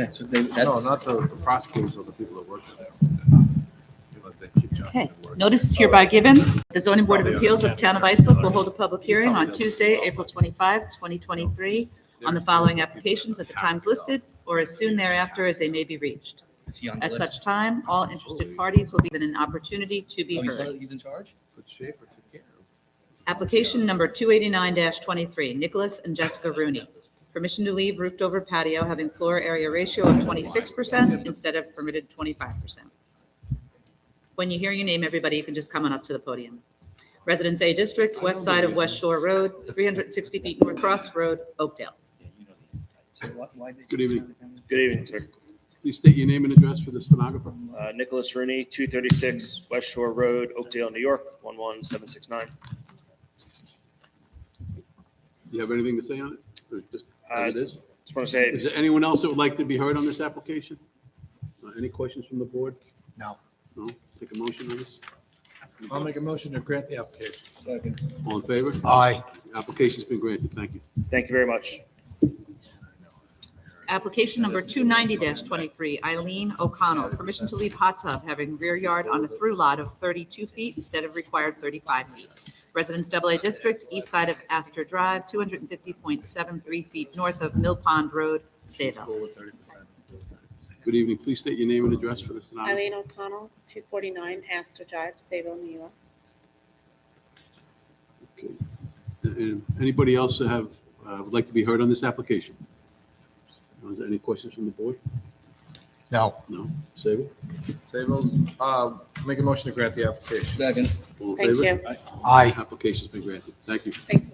That's what they, No, that's, not the prosecutors or the people that work there. Okay, notice is hereby given. The zoning board of appeals of the town of Islip will hold a public hearing on Tuesday, April 25, 2023, on the following applications at the times listed or as soon thereafter as they may be reached. it's young. At such time, all interested parties will be given an opportunity to be heard. He's in charge? But Schaefer took care of. Application number 289-23, Nicholas and Jessica Rooney. Permission to leave roofed over patio having floor area ratio of 26% instead of permitted 25%. When you hear your name, everybody, you can just come on up to the podium. Residence A District, west side of West Shore Road, 360 feet North Cross Road, Oakdale. Good evening. Good evening, sir. Please state your name and address for the stenographer. Nicholas Rooney, 236 West Shore Road, Oakdale, New York, 11769. Do you have anything to say on it? Or just as it is? Just want to say, Is there anyone else that would like to be heard on this application? Any questions from the board? No. No? Take a motion on this? I'll make a motion to grant the application. Second. All in favor? Aye. Application's been granted. Thank you. thank you very much. Application number 290-23, Eileen O'Connell. Permission to leave hot tub having rear yard on a through lot of 32 feet instead of required 35 feet. Residence AA District, east side of Astor Drive, 250.73 feet north of Mill Pond Road, Sayville. Good evening. Please state your name and address for the stenographer. Eileen O'Connell, 249 Astor Drive, Sayville, New York. Okay. And anybody else have, would like to be heard on this application? Is there any questions from the board? No. No? Sable? Sable, make a motion to grant the application. Second. All in Thank favor? you. Aye. Application's been granted. Thank you. Thank you.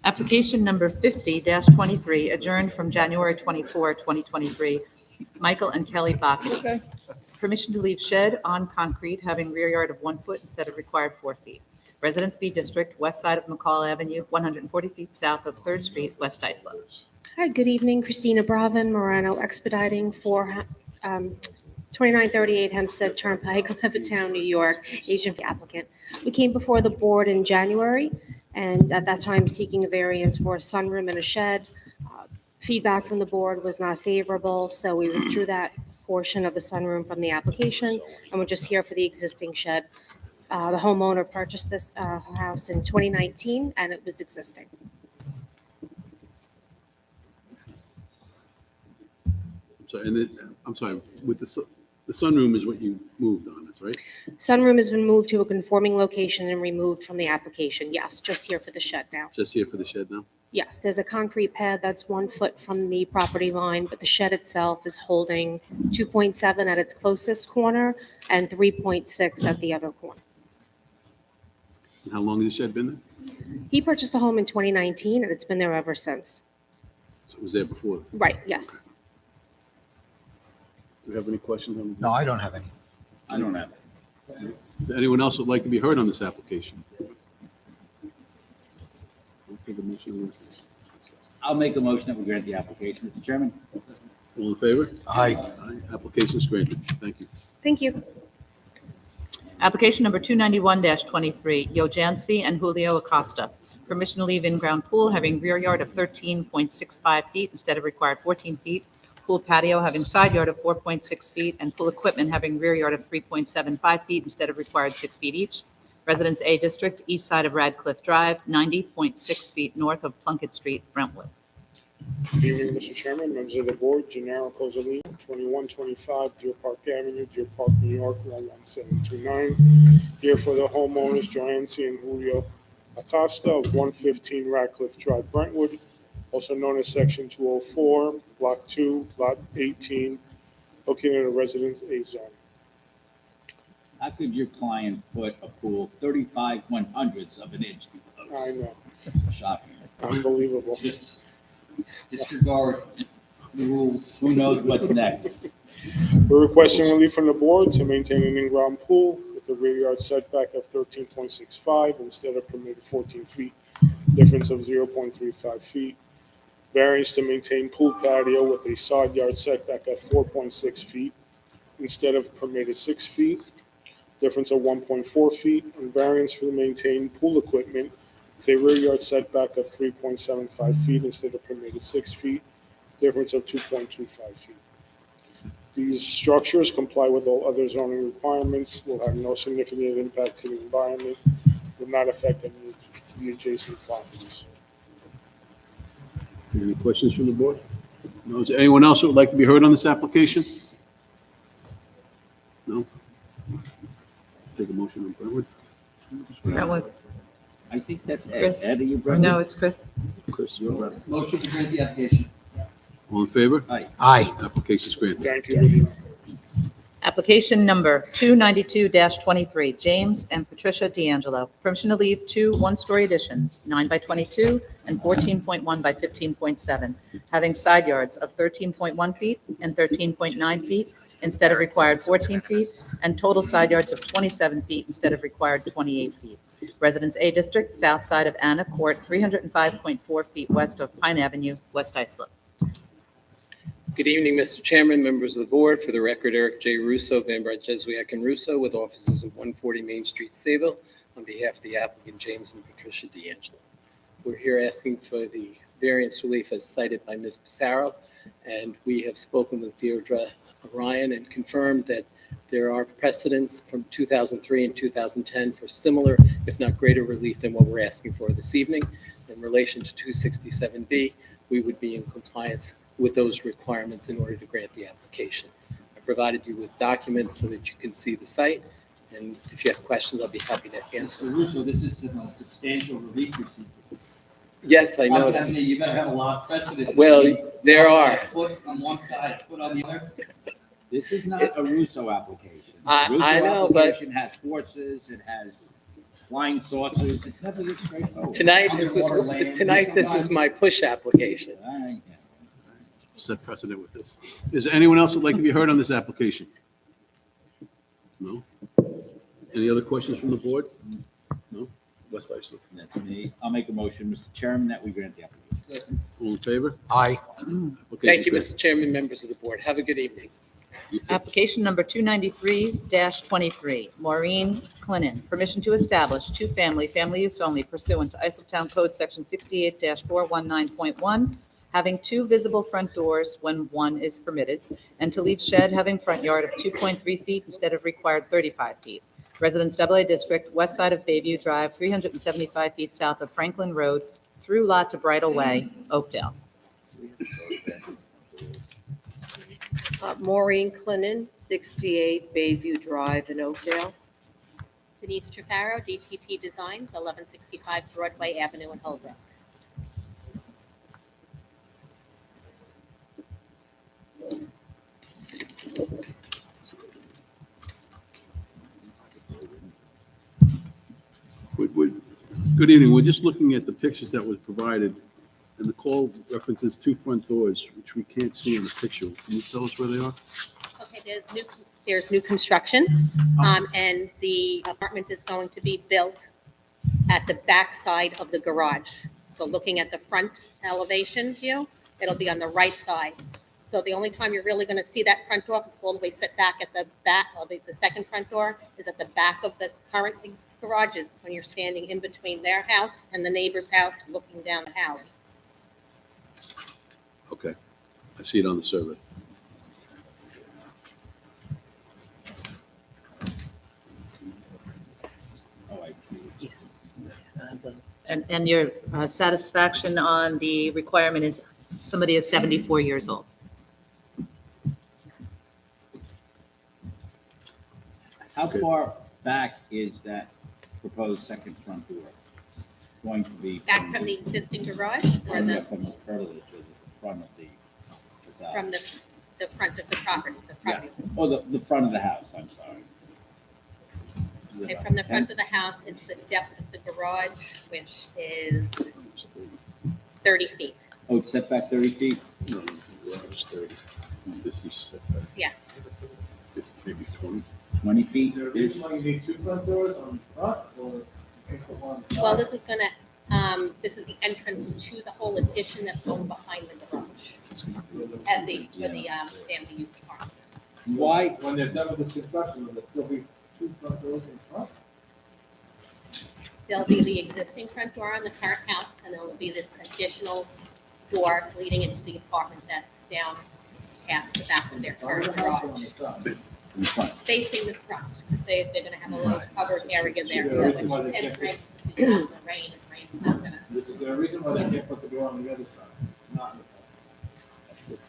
Application number 50-23, adjourned from January 24, 2023, Michael and Kelly Bacchity. Permission to leave shed on concrete having rear yard of 1 foot instead of required 4 feet. Residence B District, west side of McCall Avenue, 140 feet south of 3rd Street, West Islip. Hi, good evening. Christina Bravin, Morano Expediting for 2938 Hempstead Turnpike, Levittown, New York, agent for the applicant. We came before the board in January, and at that time seeking a variance for a sunroom and a shed. Feedback from the board was not favorable, so we withdrew that portion of the sunroom from the application, and we're just here for the existing shed. The homeowner purchased this house in 2019, and it was existing. I'm sorry, with the sunroom is what you moved on us, right? Sunroom has been moved to a conforming location and removed from the application. Yes, just here for the shed now. Just here for the shed now? Yes, there's a concrete pad that's 1 foot from the property line, but the shed itself is holding 2.7 at its closest corner and 3.6 at the other corner. And how long has the shed been there? He purchased the home in 2019, and it's been there ever since. So it was there before. Right, yes. Do you have any questions on? No, I don't have any. I don't have it. Is there anyone else who would like to be heard on this application? I'll take a motion on this. I'll make a motion that we grant the application, Mr. Chairman. All in favor? Aye. Aye. Application is granted. Thank you. Thank you. Application number 291-23, Yojansi and Julio Acosta. Permission to leave in-ground pool having rear yard of 13.65 feet instead of required 14 feet. Pool patio having side yard of 4.6 feet and pool equipment having rear yard of 3.75 feet instead of required 6 feet each. Residence A District, east side of Radcliffe Drive, 90.6 feet north of Plunkett Street, Brentwood. Good evening, Mr. Chairman, members of the board, Gennaro Cozzolino, 2125 Deer Park Avenue, Deer Park, New York, 11729. Here for the homeowners, Joanne and Julio Acosta of 115 Radcliffe Drive, Brentwood, also known as Section 204, Block 2, Lot 18, located in a Residence A zone. How could your client put a pool 35 1/100ths of an inch below? I know, Shocking. unbelievable. Just disregard the rules. Who knows what's next? We're requesting relief from the board to maintain an in-ground pool with a rear yard setback of 13.65 instead of permitted 14 feet, difference of 0.35 feet. Variance to maintain pool patio with a side yard setback of 4.6 feet instead of permitted 6 feet, difference of 1.4 feet. And variance for the maintained pool equipment with a rear yard setback of 3.75 feet instead of permitted 6 feet, difference of 2.25 feet. These structures comply with all other zoning requirements, will have no significant impact to the environment, will not affect any of the adjacent properties. Any questions from the board? No, is there anyone else who would like to be heard on this application? No? Take a motion on Brentwood. Brentwood. I think that's Ed. Chris. Ed, are you Or Brentwood? no, it's Chris. Chris, you're up. Motion to grant the application. All in favor? Aye. Aye. Application is granted. Thank you. Good evening. Application number 292-23, James and Patricia D'Angelo. Permission to leave two one-story additions, 9 by 22 and 14.1 by 15.7, having side yards of 13.1 feet and 13.9 feet instead of required 14 feet, and total side yards of 27 feet instead of required 28 feet. Residence A District, south side of Anna Court, 305.4 feet west of Pine Avenue, West Islip. Good evening, Mr. Chairman, members of the board. For the record, Eric J. Russo, Van Brant, Jesuit, and Russo, with offices at 140 Main Street, Sayville, on behalf of the applicant James and Patricia D'Angelo. We're here asking for the variance relief as cited by Ms. Pissarro, and we have spoken with Deirdre Ryan and confirmed that there are precedents from 2003 and 2010 for similar, if not greater relief than what we're asking for this evening. In relation to 267B, we would be in compliance with those requirements in order to grant the application. I provided you with documents so that you can see the site, and if you have questions, I'll be happy to answer. Mr. Russo, this is a substantial relief you're seeking. Yes, I I noticed. mean, you better have a lot of precedent. Well, there are. A foot on one side, a foot on the other. This is not a Russo application. I Russo know, but- application has horses, it has flying saucers, it's never this straightforward. Tonight, Underwater land, this is my push application. Aye, yeah. Set precedent with this. Is there anyone else who'd like to be heard on this application? No? Any other questions from the board? No? West Islip. That's me. I'll make a motion, Mr. Chairman, that we grant the application. All in favor? Aye. Thank you, Mr. Chairman, members of the board. Have a good evening. Application number 293-23, Maureen Clinnan. Permission to establish two-family, family use only pursuant to Islip Code Section 68-419.1, having two visible front doors when one is permitted, and to leave shed having front yard of 2.3 feet instead of required 35 feet. Residence AA District, west side of Bayview Drive, 375 feet south of Franklin Road, through lot to Bridle Way, Oakdale. Maureen Clinnan, 68 Bayview Drive in Oakdale. Denise Trufaro, DTT Designs, 1165 Broadway Avenue in Hillbrook. Good evening. We're just looking at the pictures that was provided, and the call references two front doors, which we can't see in the picture. Can you tell us where they are? Okay, there's new construction, and the apartment is going to be built at the back side of the garage. So looking at the front elevation view, it'll be on the right side. So the only time you're really going to see that front door, all the way set back at the back, of the second front door is at the back of the current garages when you're standing in between their house and the neighbor's house looking down the alley. Okay. I see it on the survey. Oh, I see. And your satisfaction on the requirement is somebody is 74 years old. How far back is that proposed second front door going to be? Back from the existing garage or From the, the curtilage, is it the front of the facade? from the front of the property, the Yeah, property? oh, the front of the house, I'm sorry. Is it Okay, about from the 10? front of the house, it's the depth of the garage, which is 30 feet. Oh, it's set back 30 feet? No, the garage is 30. This is setback, Yes. maybe 20. 20 feet? You need two front doors on the front, or you can put one on the side? Well, this is gonna, this is the entrance to the whole addition that's going behind the garage as the, for the family use apartment. Why, When they're done with this construction, will there still be two front doors in front? There'll be the existing front door on the current house, and there'll be this additional door leading into the apartment that's down past the back of their current On the garage, side. In front. facing the front, because they're gonna have a little covered area there. Yeah, the reason why they And can't rain, the rain, rain's not gonna. This is the reason why they can't put the door on the other side, not in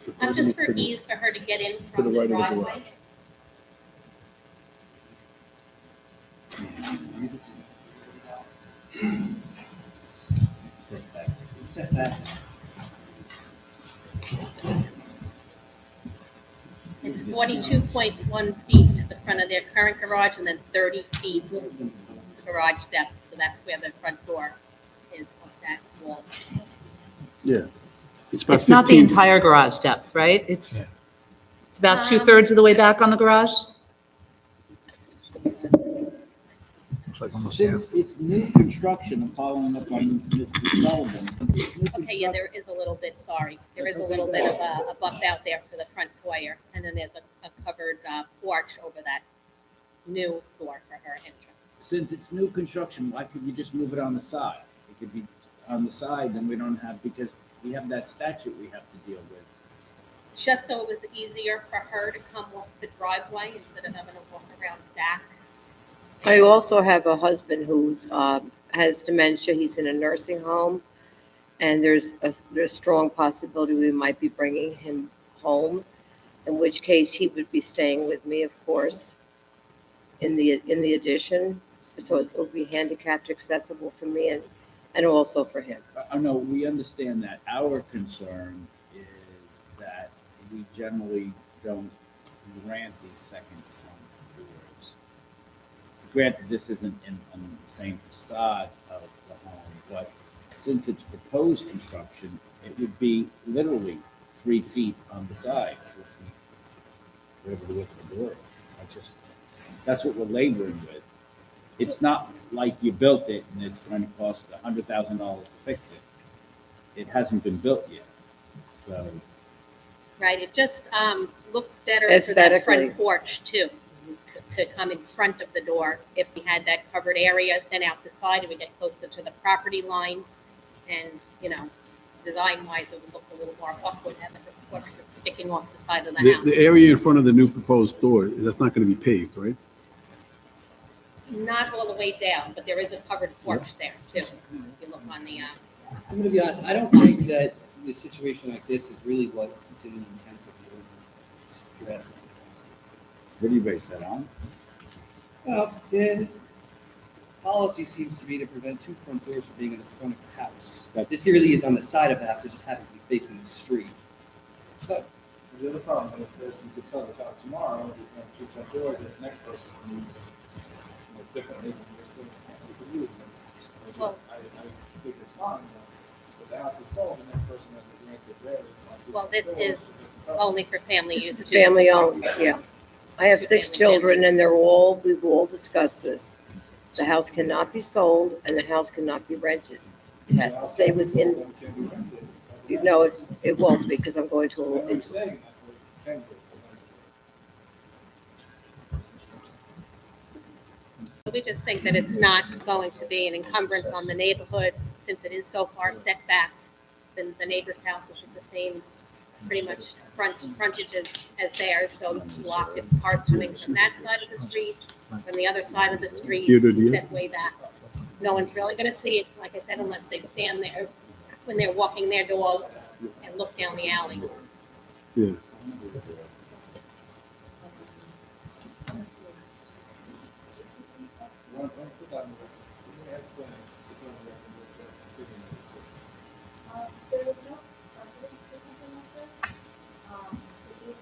the front. Just for ease for her to get in To the from the right of the door. driveway. Setback. It's 42.1 feet to the front of their current garage and then 30 feet garage depth. So that's where the front door is of that wall. Yeah. About It's not the 15 entire garage depth, right? It's about Um, 2/3 of the way back on the garage? Since it's new construction, I'm following up on Mr. Sullivan. Okay, yeah, there is a little bit, sorry. There is a little bit of a bump out there for the front foyer. And then there's a covered porch over that new door for her entrance. Since it's new construction, why could you just move it on the side? It could be on the side, then we don't have, because we have that statute we have to deal with. Just so it was easier for her to come off the driveway instead of having to walk around back. I also have a husband who's, has dementia. He's in a nursing home. And there's a strong possibility we might be bringing him home, in which case he would be staying with me, of course, in the addition. So it'll be handicapped accessible for me and also for him. I know, we understand that. Our concern is that we generally don't grant these second front doors. Granted, this isn't on the same facade of the home, but since it's proposed construction, it would be literally 3 feet on the side, 4 feet, whatever the width of the door is. That's what we're laboring with. It's not like you built it and it's going to cost $100,000 to fix it. It hasn't been built yet, so. Right, it just looks better for that Aesthetically. front porch too, to come in front of the door. If we had that covered area, then out the side, and we get closer to the property line. And, design-wise, it would look a little more awkward having the porch just sticking off the side of the The, house. the area in front of the new proposed door, that's not going to be paved, right? Not all the way down, but there is a covered porch there too. If you look on the, I'm gonna be honest, I don't think that the situation like this is really what is in the intent of the ordinance. What do you base that on? Well, the policy seems to be to prevent two front doors from being in the front of the house. But this really is on the side of the house, it just happens to be facing the street. But The other problem is that you could sell this house tomorrow, you can have two front doors, and the next person can use them, differently, and you're still, you could use them. Well- I think it's fine, but the house is sold, and that person has to grant the variance on two well, front this doors. is only for family This use is too. family owned, yeah. I have 6 children and we've all discussed this. The house cannot be sold and the house cannot be rented. It has to stay within, It can be rented. no, it won't because I'm going to, What I'm saying that, but it can be. We just think that it's not going to be an encumbrance on the neighborhood since it is so far set back than the neighbor's house, which is the same, pretty much frontages as theirs. So it's blocked if cars coming from that side of the street, from the other side of the street, Theater deal. set way back. No one's really gonna see it, like I said, unless they stand there when they're walking their dog and look down the alley. Yeah. There was no precedent for something like this. It is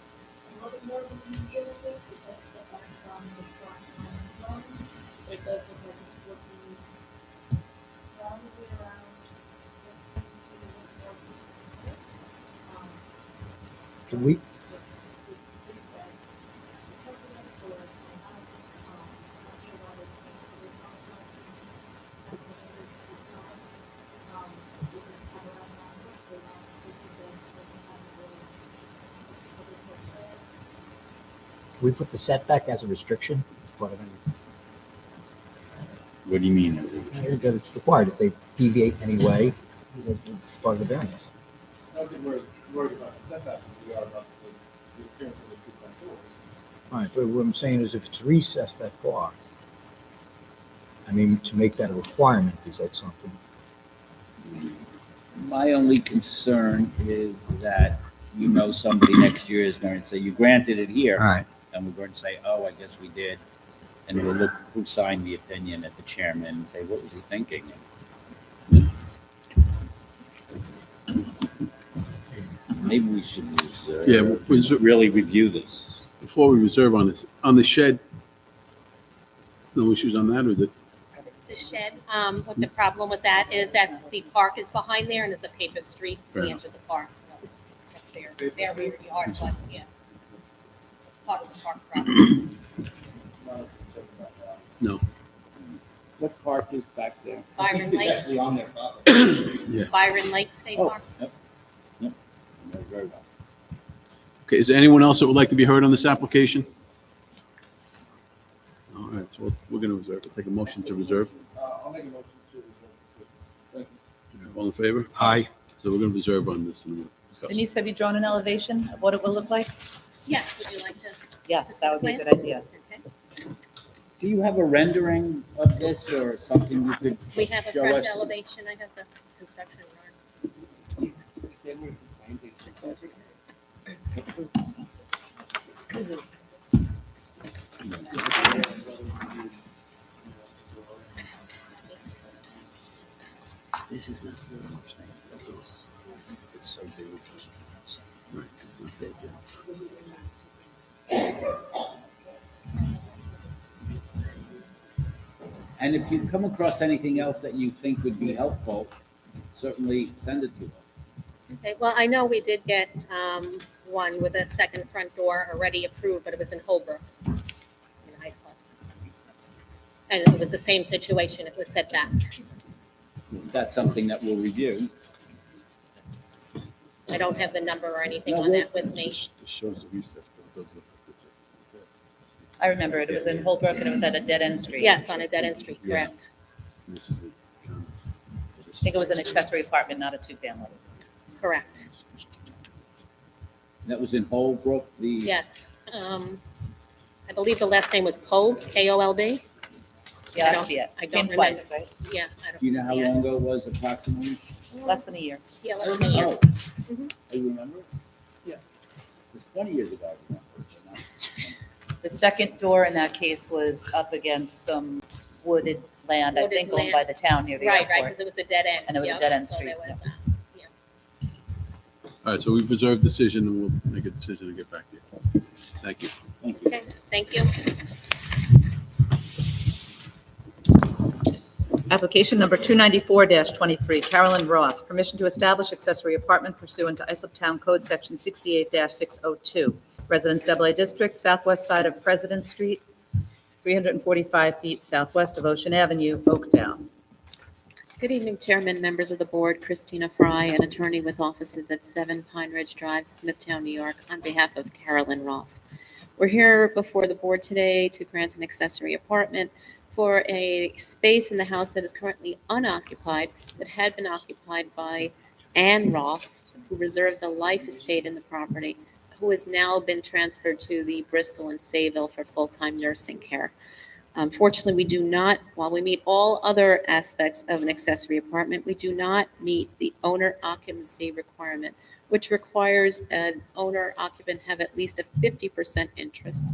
a little more than usual with this because it's a back from the front line of the dwelling. So it does look like it would be probably around 60 feet or more. Can we, Just it said precedent for some house, I'm not sure why they can't put it on the side. That was a very good side. We can have around that, but not stick to this, but we have a really public porch there. can we put the setback as a restriction? As part of any, What do you mean? that it's required if they deviate in any way, it's part of the variance. I don't think we're worried about the setback as we are about the the appearance of the two front doors. Right, but what I'm saying is if it's recessed that far, I mean, to make that a requirement, is that something? My only concern is that somebody next year is going to say, you granted it here. All right. And we're going to say, oh, I guess we did. And we'll look who signed the opinion at the chairman and say, what was he thinking? Maybe we should really review this. Before we reserve on the shed, no issues on that, or the, The shed, what the problem with that is that the park is behind there and it's a paper street to Fair the edge of the park. So that's their rear yard, but yeah. Part of the park property. no? What park is back there? Byron It's Lake, actually on their property. Yeah. Byron Lake State Oh, Park. yep. Very well. Okay, is there anyone else that would like to be heard on this application? All right, so we're going to reserve. We'll take a motion to reserve. I'll make a motion to reserve this. Thank you. All in favor? Aye. So we're going to reserve on this and we'll discuss. Denise, have you drawn an elevation of what it will look like? Yes, would you like to? Yes, that would be a good idea. Okay. Do you have a rendering of this or something you could We have a show front us? elevation. I have the construction drawing. They were complained, they said, This is not very much thing. It's so big. Right, it's not big, yeah. And if you come across anything else that you think would be helpful, certainly send it to us. Okay, well, I know we did get one with a second front door already approved, but it was in Holbrook, in Iceland. And it was the same situation, it was set back. That's something that we'll review. I don't have the number or anything No, on we'll- that with me. It shows the recess, but it does look, it's I remember it. It was in Holbrook and it was at a dead-end street. Yes, on a dead-end street, Yeah. correct. this is it. Kind I think it was an accessory apartment, not a two-family. Correct. That was in Holbrook, the. Yes. I believe the last name was Kolb, K-O-L-B. Yeah, I I don't- see it. I don't Came remember. twice, right? Yeah, I don't. Do you know how yeah. long ago it was approximately? Less than a year. Yeah, less than a year. Oh, Mhm. you remember? Yeah. It was 20 years ago. I remember. The second door in that case was up against some wooded land, I Wooded think owned land. by the town near the Right, right, airport. because it was a dead end. And it was a Yep, dead-end so street, there was, yeah. All right, so we've reserved decision and we'll make a decision and get back to you. Thank you. Thank you. Okay, thank you. Application number 294-23, Carolyn Roth, permission to establish accessory apartment pursuant to Islip Town Code Section 68-602. Residence AA District, southwest side of President Street, 345 feet southwest of Ocean Avenue, Oaktown. Good evening, Chairman, members of the board. Christina Fry, an attorney with offices at 7 Pine Ridge Drive, Smithtown, New York, on behalf of Carolyn Roth. We're here before the board today to grant an accessory apartment for a space in the house that is currently unoccupied, that had been occupied by Ann Roth, who reserves a life estate in the property, who has now been transferred to the Bristol and Sayville for full-time nursing care. Unfortunately, we do not, while we meet all other aspects of an accessory apartment, we do not meet the owner occupancy requirement, which requires an owner occupant have at least a 50% interest.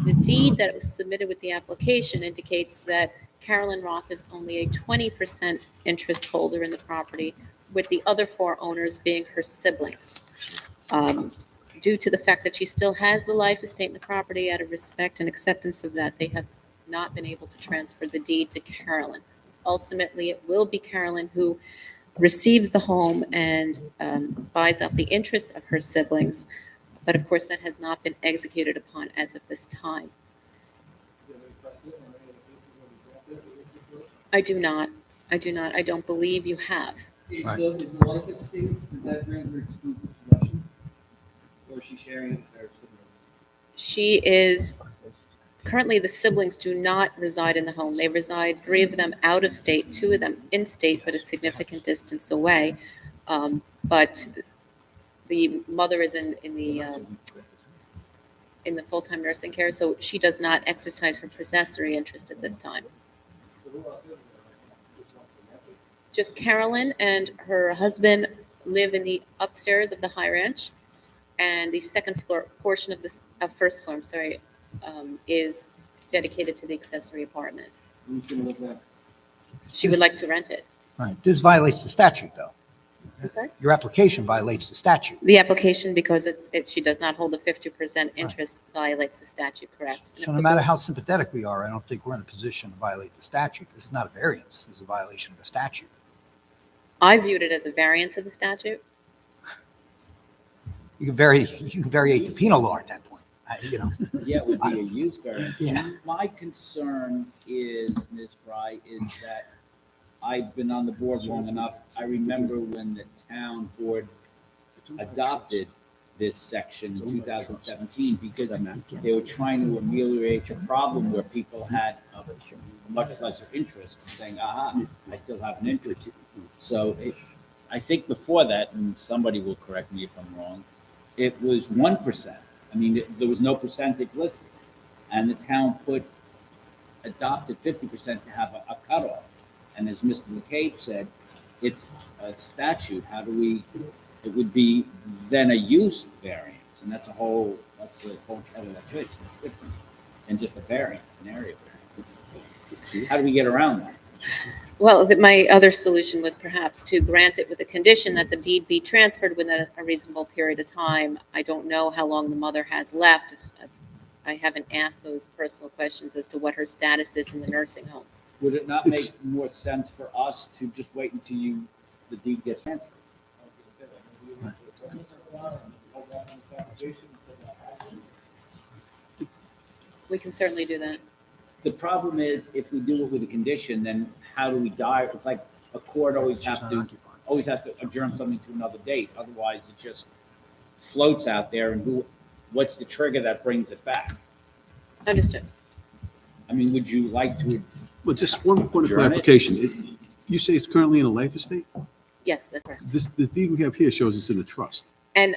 The deed that was submitted with the application indicates that Carolyn Roth is only a 20% interest holder in the property, with the other 4 owners being her siblings. Due to the fact that she still has the life estate in the property, out of respect and acceptance of that, they have not been able to transfer the deed to Carolyn. Ultimately, it will be Carolyn who receives the home and buys out the interests of her siblings. But of course, that has not been executed upon as of this time. Do you have any precedent or any other cases where we granted it with this situation? I do not. I do not. I don't believe you have. Is Right. the life estate, does that grant her exclusive possession? Or is she sharing it with her siblings? She is, currently the siblings do not reside in the home. They reside, 3 of them out of state, 2 of them in state, but a significant distance away. But the mother is in the in the full-time nursing care, so she does not exercise her possessory interest at this time. Just Carolyn and her husband live in the upstairs of the High Ranch, and the second floor portion of this, first floor, I'm sorry, is dedicated to the accessory apartment. Who's gonna live there? She would like to rent it. Right, this violates the statute, though. I'm sorry? Your application violates the statute. The application, because she does not hold a 50% interest, violates the statute, correct? And So if no the matter board- how sympathetic we are, I don't think we're in a position to violate the statute. This is not a variance, this is a violation of the statute. I viewed it as a variance of the statute. You can variate the penal law at that point, you know. Yeah, it would be a use variance. Yeah. My concern is, Ms. Fry, is that I've been on the board long enough. I remember when the town board adopted this section in 2017 because they were trying to ameliorate a problem where people had a much lesser interest, saying, aha, I still have an interest. So I think before that, and somebody will correct me if I'm wrong, it was 1%. I mean, there was no percentage listed. And the town adopted 50% to have a cutoff. And as Mr. McCabe said, it's a statute. It would be then a use variance. And that's the whole kettle of fish. It's different than just a variance, an area variance. How do we get around that? Well, my other solution was perhaps to grant it with the condition that the deed be transferred within a reasonable period of time. I don't know how long the mother has left. I haven't asked those personal questions as to what her status is in the nursing home. Would it not make more sense for us to just wait until the deed gets transferred? We can certainly do that. The problem is, if we do it with a condition, then how do we die? It's like a court always has to adjourn something to another date. Otherwise, it just floats out there, and what's the trigger that brings it back? Understood. I mean, would you like to? Well, just one point of Adjourn it? clarification. You say it's currently in a life estate? Yes, that's correct. This deed we have here shows it's in a trust. And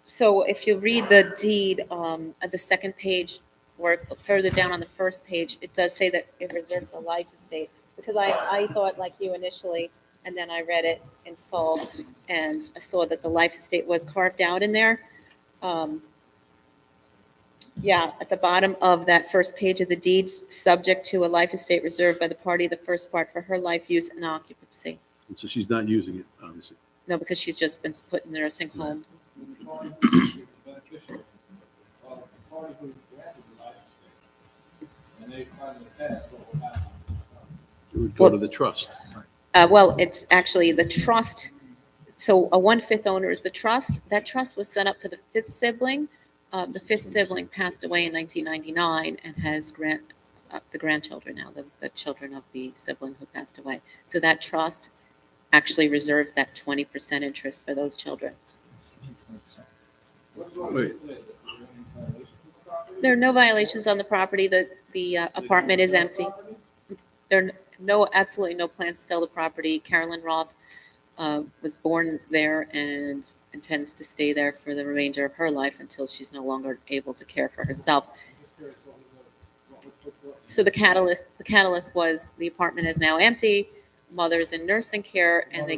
so if you read the deed at the second page or further down on the first page, it does say that it reserves a life estate. Because I thought like you initially, and then I read it in full, and I saw that the life estate was carved out in there. Yeah, at the bottom of that first page of the deeds, subject to a life estate reserved by the party, the first part for her life use and occupancy. And so she's not using it, obviously. No, because she's just been put in the nursing home. It would go to the trust. Well, it's actually the trust. So a 1/5 owner is the trust. That trust was set up for the fifth sibling. The fifth sibling passed away in 1999 and has the grandchildren now, the children of the sibling who passed away. So that trust actually reserves that 20% interest for those children. Wait, There are no violations on the property. The apartment is empty. There are absolutely no plans to sell the property. Carolyn Roth was born there and intends to stay there for the remainder of her life until she's no longer able to care for herself. So the catalyst was the apartment is now empty, mother's in nursing care, and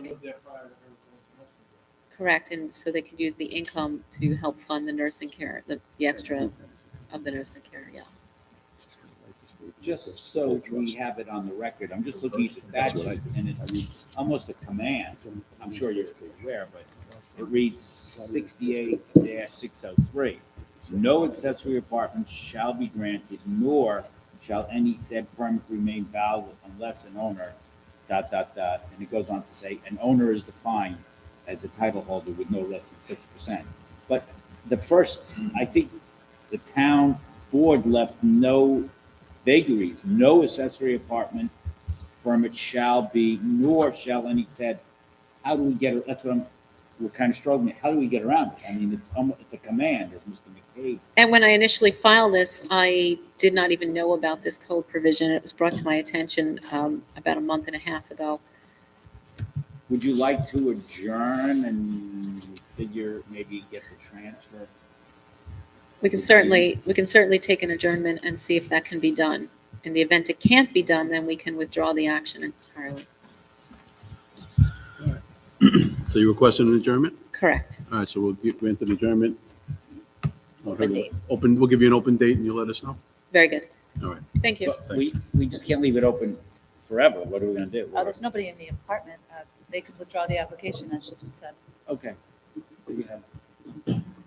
correct, and so they could use the income to help fund the nursing care, the extra of the nursing care, yeah. Just so we have it on the record, I'm just looking at the statute, and it's almost a command. I'm sure you're aware, but it reads 68-603. No accessory apartment shall be granted, nor shall any said permit remain valid unless an owner, ... And it goes on to say, an owner is defined as a title holder with no less than 50%. But I think the town board left no vagaries, no accessory apartment permit shall be, nor shall any said. How do we get it? That's what we're kind of struggling. How do we get around it? I mean, it's a command, as Mr. McCabe. And when I initially filed this, I did not even know about this code provision. It was brought to my attention about a month and a half ago. Would you like to adjourn and maybe get the transfer? We can certainly take an adjournment and see if that can be done. In the event it can't be done, then we can withdraw the action entirely. So you requesting an adjournment? Correct. All right, so we'll grant an adjournment. Open date. We'll give you an open date and you'll let us know. Very good. All right. Thank you. But we just can't leave it open forever. What are we gonna do? There's nobody in the apartment. They could withdraw the application, as you just said. Okay. So you have-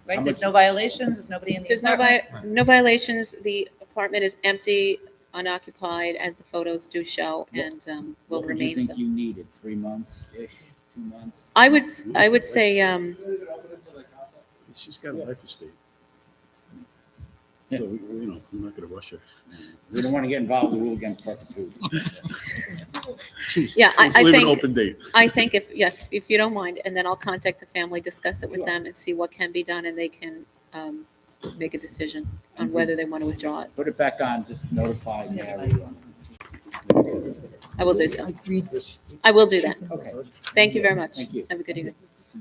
Right? How There's much- no violations. There's nobody in the There's apartment. no violations. The apartment is empty, unoccupied, as the photos do show, and will What would you remain so. think you needed? 3 months-ish, 2 months? I would say, She's got a life estate. So, I'm not gonna rush her. We don't want to get involved in rule against perpetuity. yeah, I Leave an think, open date. I think if you don't mind, and then I'll contact the family, discuss it with them, and see what can be done, and they can make a decision on whether they want to withdraw it. Put it back on, just notify Mary. I will do so. I will do that. Okay. Thank you very much. Thank you. Have a good evening. So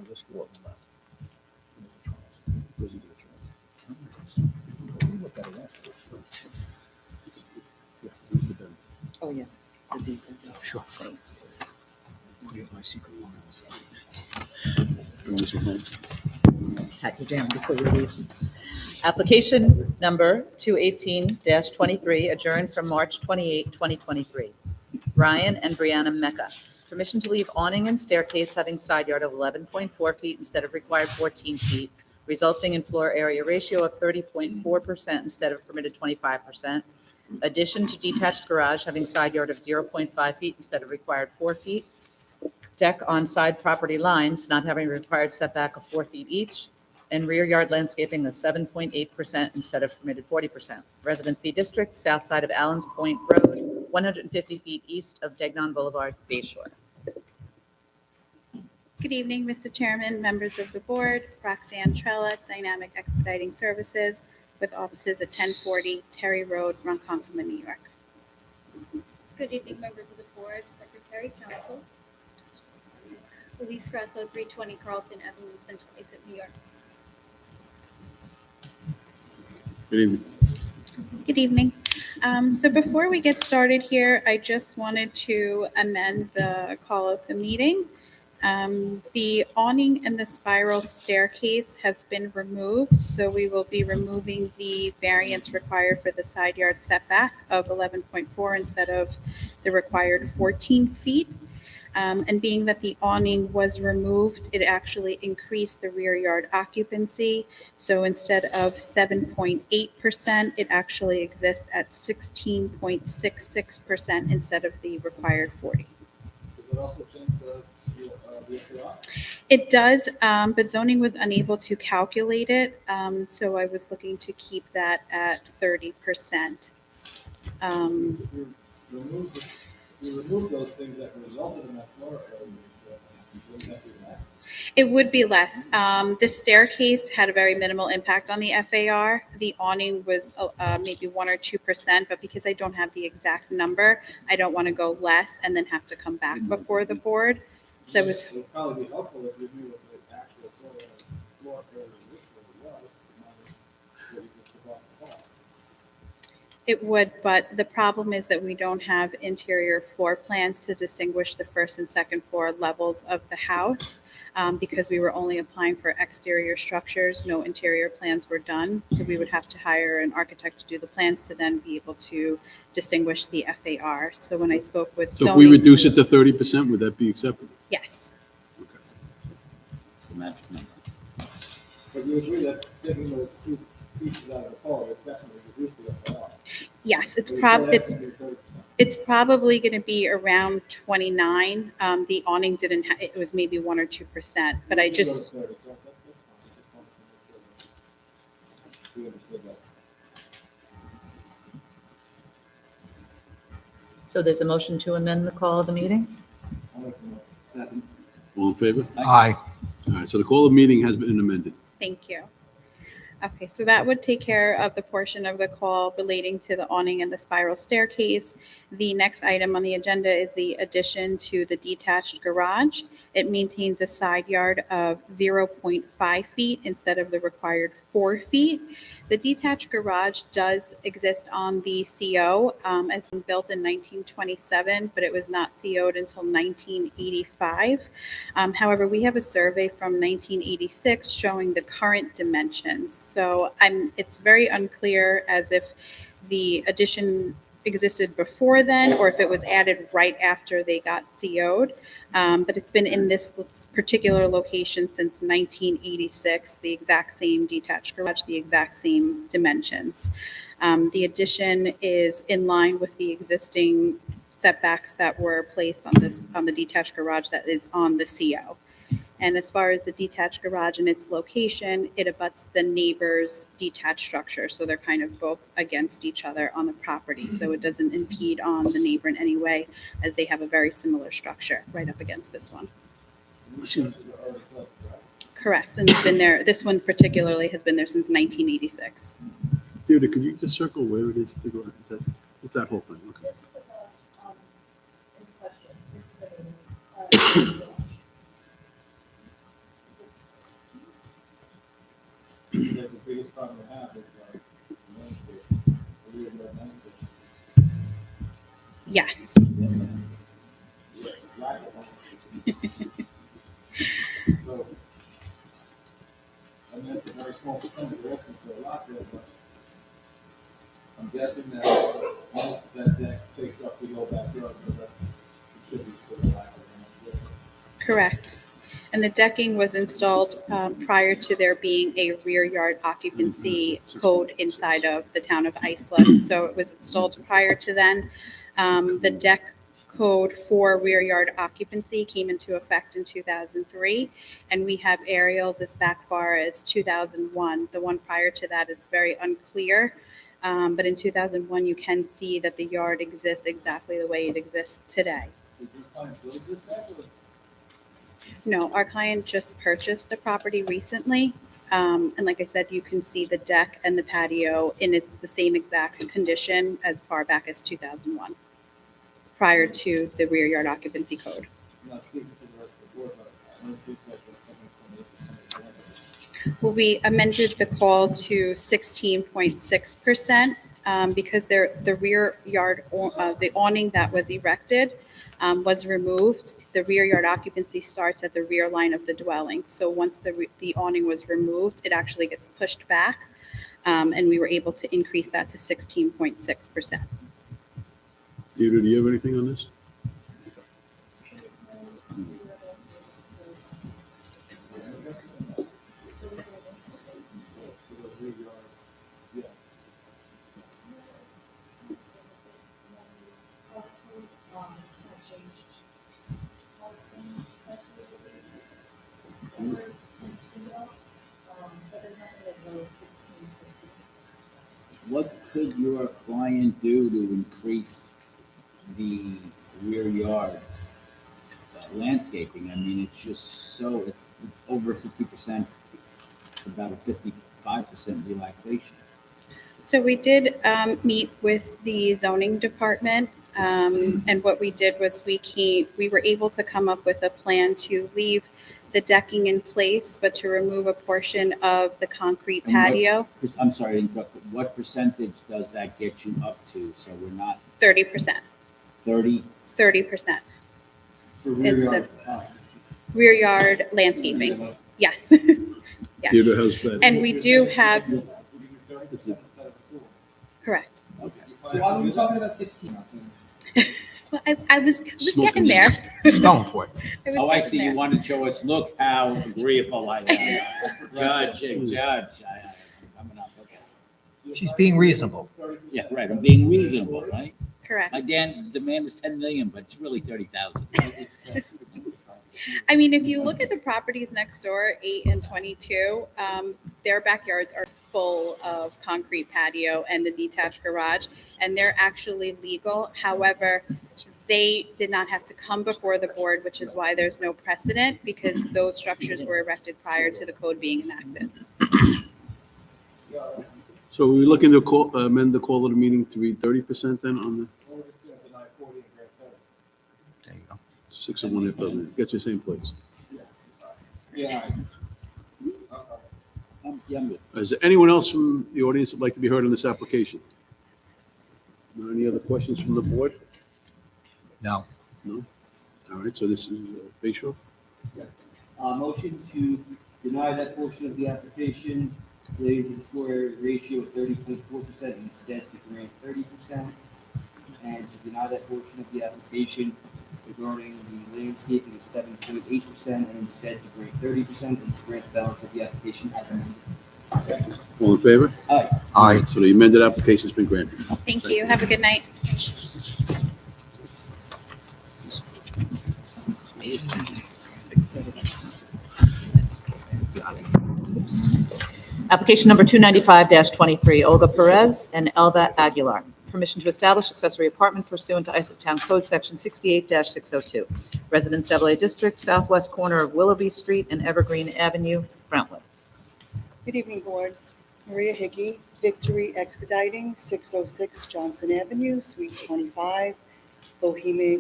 this walk left. Look at it after. Oh, yeah. Sure. We have my secret one. Bring this one home. Pat you down before you leave. Application number 218-23, adjourned from March 28, 2023. Ryan and Brianna Mecca. Permission to leave awning and staircase having side yard of 11.4 feet instead of required 14 feet, resulting in floor area ratio of 30.4% instead of permitted 25%. Addition to detached garage having side yard of 0.5 feet instead of required 4 feet. Deck on side property lines not having required setback of 4 feet each. And rear yard landscaping of 7.8% instead of permitted 40%. Residence B District, south side of Allens Point Road, 150 feet east of Degnon Boulevard, Bay Shore. Good evening, Mr. Chairman, members of the board. Roxanne Trella, Dynamic Expediting Services, with offices at 1040 Terry Road, Ronkonkoma, New York. Good evening, members of the board, Secretary, Council. Elise Grasso, 320 Carlton Avenue, Central Islip, New York. Good evening. Good evening. So before we get started here, I just wanted to amend the call of the meeting. The awning and the spiral staircase have been removed, so we will be removing the variance required for the side yard setback of 11.4 instead of the required 14 feet. And being that the awning was removed, it actually increased the rear yard occupancy. So instead of 7.8%, it actually exists at 16.66% instead of the required 40. Does it also change the FAR? It does, but zoning was unable to calculate it. So I was looking to keep that at 30%. You removed those things that resulted in that floor area. Wouldn't that be less? It would be less. The staircase had a very minimal impact on the FAR. The awning was maybe 1 or 2%, but because I don't have the exact number, I don't want to go less and then have to come back before the board. So it was, It would probably be helpful if you knew what the actual floor area was, minus what you just took off the wall. it would, but the problem is that we don't have interior floor plans to distinguish the first and second floor levels of the house. Because we were only applying for exterior structures, no interior plans were done. So we would have to hire an architect to do the plans to then be able to distinguish the FAR. So when I spoke with So if we zoning, reduce it to 30%, would that be acceptable? yes, It's the magic number. But you agree that taking those two pieces out of the floor, it definitely reduced the FAR. yes, But still has to be 30%. it's probably going to be around 29. The awning didn't, it was maybe 1 or 2%, but I You can go to just, 30, so that's fine. I just wanted to make sure that we understood that. So there's a motion to amend the call of the meeting? I'll make the motion. All in favor? Aye. All right, so the call of meeting has been amended. thank you. Okay, so that would take care of the portion of the call relating to the awning and the spiral staircase. The next item on the agenda is the addition to the detached garage. It maintains a side yard of 0.5 feet instead of the required 4 feet. The detached garage does exist on the CO. It's been built in 1927, but it was not CO'd until 1985. However, we have a survey from 1986 showing the current dimensions. So it's very unclear as if the addition existed before then or if it was added right after they got CO'd. But it's been in this particular location since 1986, the exact same detached garage, the exact same dimensions. The addition is in line with the existing setbacks that were placed on the detached garage that is on the CO. And as far as the detached garage and its location, it abuts the neighbor's detached structure. So they're kind of both against each other on the property. So it doesn't impede on the neighbor in any way, as they have a very similar structure right up against this one. Correct. And it's been there, this one particularly has been there since 1986. David, could you just circle where it is? It's that whole thing, okay. This is in question. This is The biggest problem we have is like landscape, the rear yard landscape. Yes. So, I mean, it's a very small percentage, we're asking for a lot there, but I'm guessing that most of that deck takes up the whole backyard, so that's, it should be sort of lack of landscape. Correct. And the decking was installed prior to there being a rear yard occupancy code inside of the town of Islip. So it was installed prior to then. The deck code for rear yard occupancy came into effect in 2003, and we have aerials as back far as 2001. The one prior to that is very unclear, but in 2001 you can see that the yard exists exactly the way it exists today. Did you find build this deck or? No, our client just purchased the property recently. And like I said, you can see the deck and the patio and it's the same exact condition as far back as 2001, prior to the rear yard occupancy code. Not speaking to the rest of the board, but I don't think that was 7.8% of the land. Well, we amended the call to 16.6% because the rear yard, the awning that was erected was removed. The rear yard occupancy starts at the rear line of the dwelling. So once the awning was removed, it actually gets pushed back, and we were able to increase that to 16.6%. David, do you have anything on this? What could your client do to increase the rear yard landscaping? I mean, it's just so, it's over 60%, about a 55% relaxation. So we did meet with the zoning department, and what we did was we were able to come up with a plan to leave the decking in place, but to remove a portion of the concrete And what- patio, I'm sorry to interrupt, but what percentage does that get you up to? So we're not 30%, 30? 30%. For rear It's yard. Rear yard landscaping, yes. Yes. David, how's that? And we do have, correct. Okay. Why are we talking about 16? Well, I was getting Smoking. there. Going for it. I was Oh, I getting see, you there. want to show us, look how agreeable I am. Judge, I'm coming up, okay. She's being reasonable. Yeah, right, I'm being reasonable, right? Correct. My demand is 10 million, but it's really 30,000. I mean, if you look at the properties next door, 8 and 22, their backyards are full of concrete patio and the detached garage, and they're actually legal. However, they did not have to come before the board, which is why there's no precedent, because those structures were erected prior to the code being enacted. So we're looking to call, amend the call of the meeting to read 30% then on the There you go. 6 and 1 half dozen. Get you the same place. Yeah. I'm good. Is there anyone else from the audience that'd like to be heard on this application? No, any other questions from the board? No. No? All right, so this is Bayshore. Motion to deny that portion of the application relating to the floor area ratio of 30.4% instead to grant 30%. And to deny that portion of the application regarding the landscaping of 7.8% and instead to grant 30% and to grant the balance of the application as amended. All in favor? Aye. Aye. So the amended application's been granted. Thank you. Have a good night. Application number 295-23, Olga Perez and Elva Aguilar. Permission to establish accessory apartment pursuant to Isaac Town Code Section 68-602. Residence Double District, southwest corner of Willoughby Street and Evergreen Avenue, Brentwood. Good evening, Board. Maria Hickey, Victory Expediting, 606 Johnson Avenue, Suite 25, Bohemia,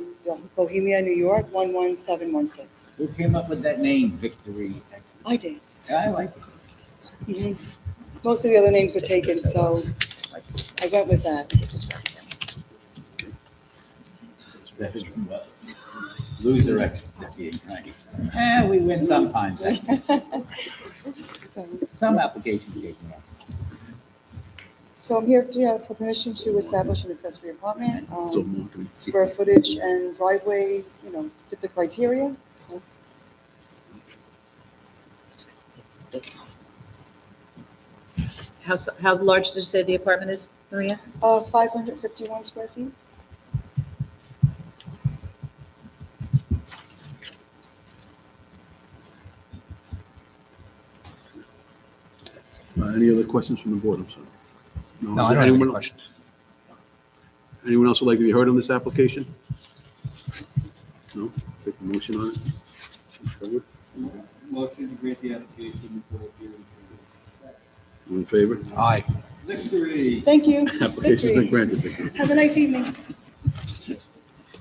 New York, 11716. Who came up with that name, Victory? I did. I like it. Mhm. Most of the other names were taken, so I went with that. Loser expert being nice. We win sometimes. Some applications get me up. So I'm here for permission to establish an accessory apartment. So marketing. Square footage and driveway, fit the criteria, so. How large did you say the apartment is, Maria? 551 square feet. Any other questions from the board? I'm sorry. No, Is I there don't have any anyone- questions. Anyone else would like to be heard on this application? No? Take a motion on it. Covered? Motion to grant the application for hearing. All in favor? Aye. Victory. Thank you. Application's been Victory. granted. Victor. Have a nice evening.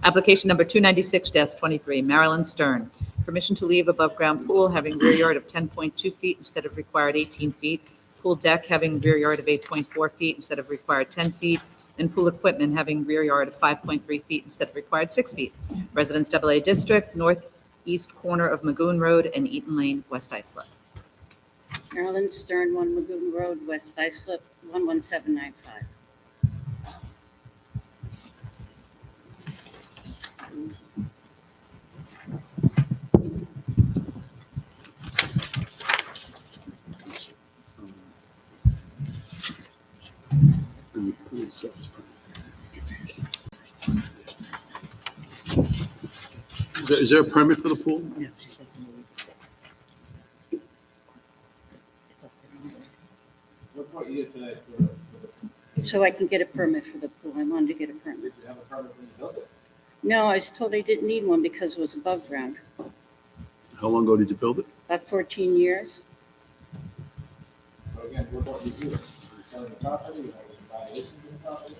Application number 296-23, Marilyn Stern. Permission to leave above-ground pool having rear yard of 10.2 feet instead of required 18 feet. Pool deck having rear yard of 8.4 feet instead of required 10 feet. And pool equipment having rear yard of 5.3 feet instead of required 6 feet. Residence AA District, northeast corner of Magoon Road and Eaton Lane, West Islip. Marilyn Stern, 1 Lagoon Road, West Islip, 11795. Is there a permit for the pool? No, she says no. What brought you here today So I can get a permit for the pool. I wanted to get a permit. Did you have a permit when you built it? No, I was told I didn't need one because it was above ground. How long ago did you build it? About 14 years. So again, what brought you here? Are you selling the property? You have any violations in the property?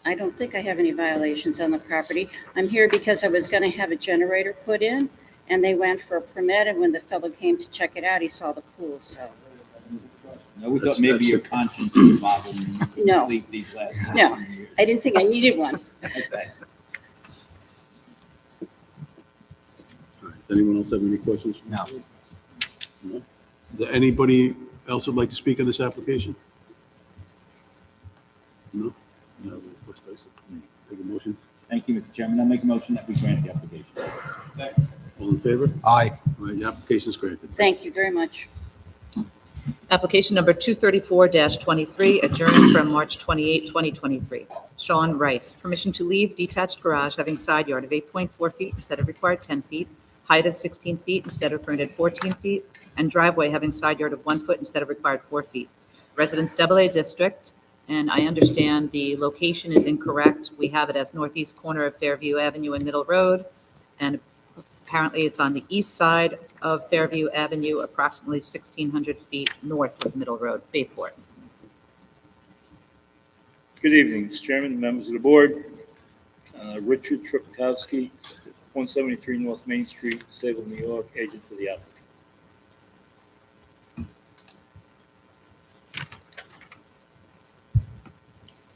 I don't think I have any violations on the property. I'm here because I was going to have a generator put in, and they went for a permit, and when the fellow came to check it out, he saw the pool, so. No, we thought That's- maybe that's your a- conscience was bothered and you couldn't No. sleep these last. No, I didn't think I needed one. Okay. All right. Does anyone else have any questions? No. No? Is there anybody else would like to speak on this application? No? No. West Islip. Take a motion. Thank you, Mr. Chairman. I'll make a motion that we grant the application. Second. All in favor? Aye. All right, the application is granted. Thank you very much. Application number 234-23, adjourned from March 28, 2023. Sean Rice, permission to leave detached garage having side yard of 8.4 feet instead of required 10 feet, height of 16 feet instead of permitted 14 feet, and driveway having side yard of 1 foot instead of required 4 feet. Residence AA District, and I understand the location is incorrect. We have it as northeast corner of Fairview Avenue and Middle Road, and Apparently, it's on the east side of Fairview Avenue, approximately 1,600 feet north of Middle Road, Bayport. Good evening, Mr. Chairman, members of the board. Richard Tripkowski, 173 North Main Street, Sayville, New York, agent for the applicant.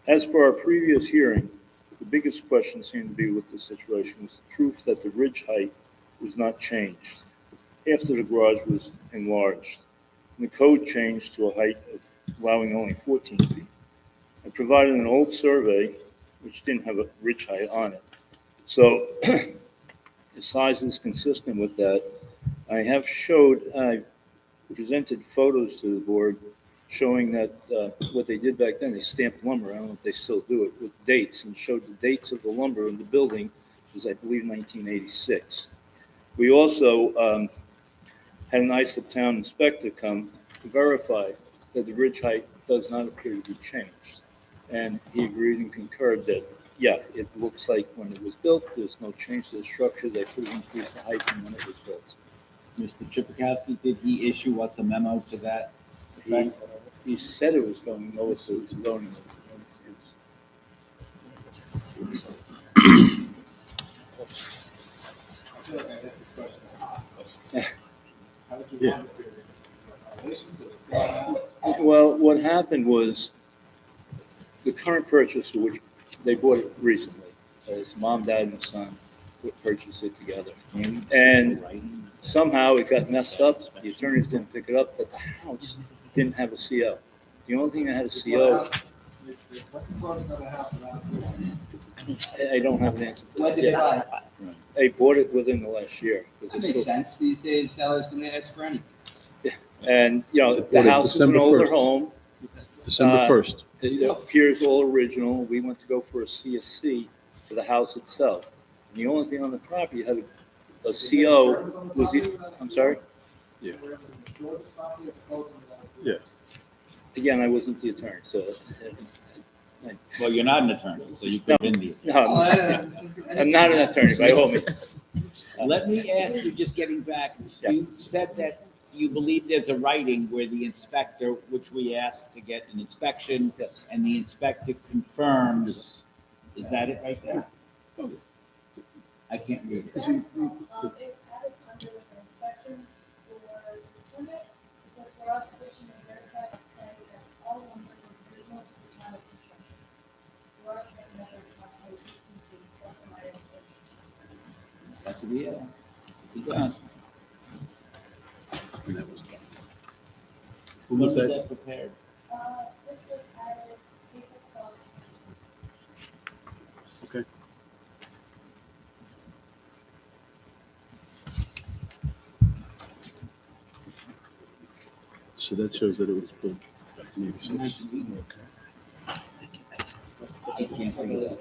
As per our previous hearing, the biggest question seemed to be with this situation was the proof that the ridge height was not changed after the garage was enlarged. And the code changed to a height of allowing only 14 feet. I provided an old survey which didn't have a ridge height on it. So the size is consistent with that. I presented photos to the board showing that what they did back then, they stamped lumber, I don't know if they still do it, with dates, and showed the dates of the lumber in the building, which was, I believe, 1986. We also had an ISO town inspector come to verify that the ridge height does not appear to be changed. And he agreed and concurred that, yeah, it looks like when it was built, there's no change to the structure, they could increase the height from when it was built. Mr. Chipakowski, did he issue us a memo to that effect? He said it was going, no, it's going. Well, what happened was the current purchaser, which they bought it recently, his mom, dad, and son purchased it together. And somehow it got messed up. The attorneys didn't pick it up, but the house didn't have a CO. The only thing that had a CO, I don't have an answer. When did they buy it? They bought it within the last year. That makes sense. These days, sellers can ask for anything. And, you know, the Bought it house is an December older 1st. home. December 1st. It appears all original. We went to go for a CSC for the house itself. And the only thing on the property had a CO was the, I'm sorry? Yeah. Yeah. Again, I wasn't the attorney, so. Well, you're not an attorney, so you could have been the. No, I'm not an attorney by all means. Let me ask you, just getting back, you said that you believe there's a writing where the inspector, which we asked to get an inspection, and the inspector confirms, is that it right there? I can't read it. It added under the inspections for this permit, it says garage addition and verify and say that all lumber is original to the time of construction. Garage may measure approximately 15 feet plus or minus 30. That's what he asked. He got. And that was done. When was that prepared? This was added April 12th. Okay. So that shows that it was built back in 86. I can't figure that out.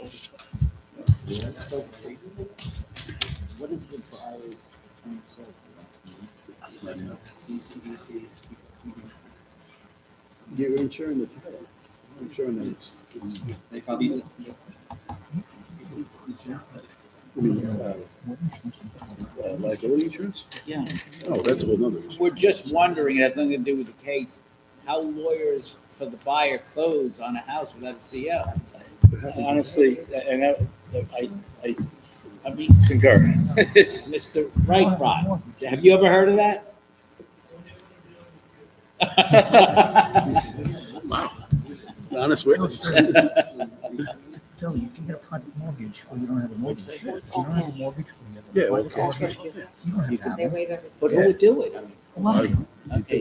What is the buyer's term say? You're insuring the title. You're insuring that it's. They probably, Liability insurance? Yeah. Oh, that's a whole nother. We're just wondering, it has nothing to do with the case, how lawyers for the buyer close on a house without a CO. Honestly, and I mean, concur. It's Mr. Rycroft, have you ever heard of that? Wow. Honest witness. Joe, you can get a private mortgage when you don't have a mortgage. You don't have a mortgage when you have a Yeah, private okay. mortgage. You don't have to have They one. waive everything. But who would do it? I mean, Well, okay,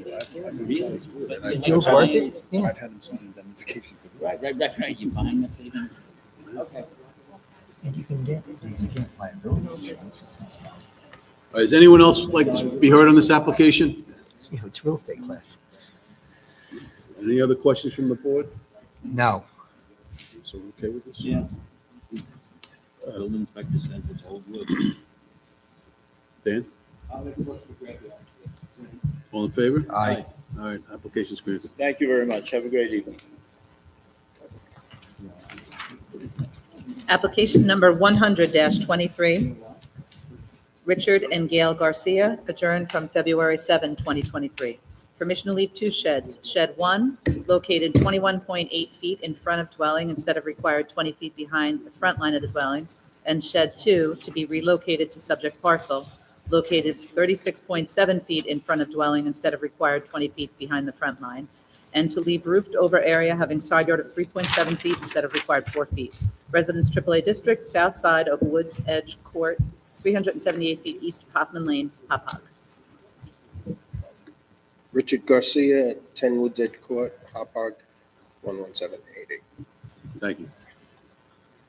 really? But it you feels like- worth it, yeah. I've had them sign indemnification. Right, you buying the thing? Okay. And you can get liability insurance. Does anyone else like to be heard on this application? Yeah, it's real estate class. Any other questions from the board? No. So we're okay with this? Yeah. Building inspector says it's all good. Dan, I'll make a motion to grant the application. all in favor? Aye. All right, application's granted. Thank you very much. Have a great evening. Application number 100-23, Richard and Gail Garcia, adjourned from February 7, 2023. Permission to leave 2 sheds. Shed 1, located 21.8 feet in front of dwelling instead of required 20 feet behind the front line of the dwelling. And Shed 2, to be relocated to subject parcel, located 36.7 feet in front of dwelling instead of required 20 feet behind the front line. And to leave roofed over area having side yard of 3.7 feet instead of required 4 feet. Residence AAA District, south side of Woods Edge Court, 378 feet east of Hoffman Lane, Hauppauge. Richard Garcia, 10 Woods Edge Court, Hauppauge, 11788. Thank you.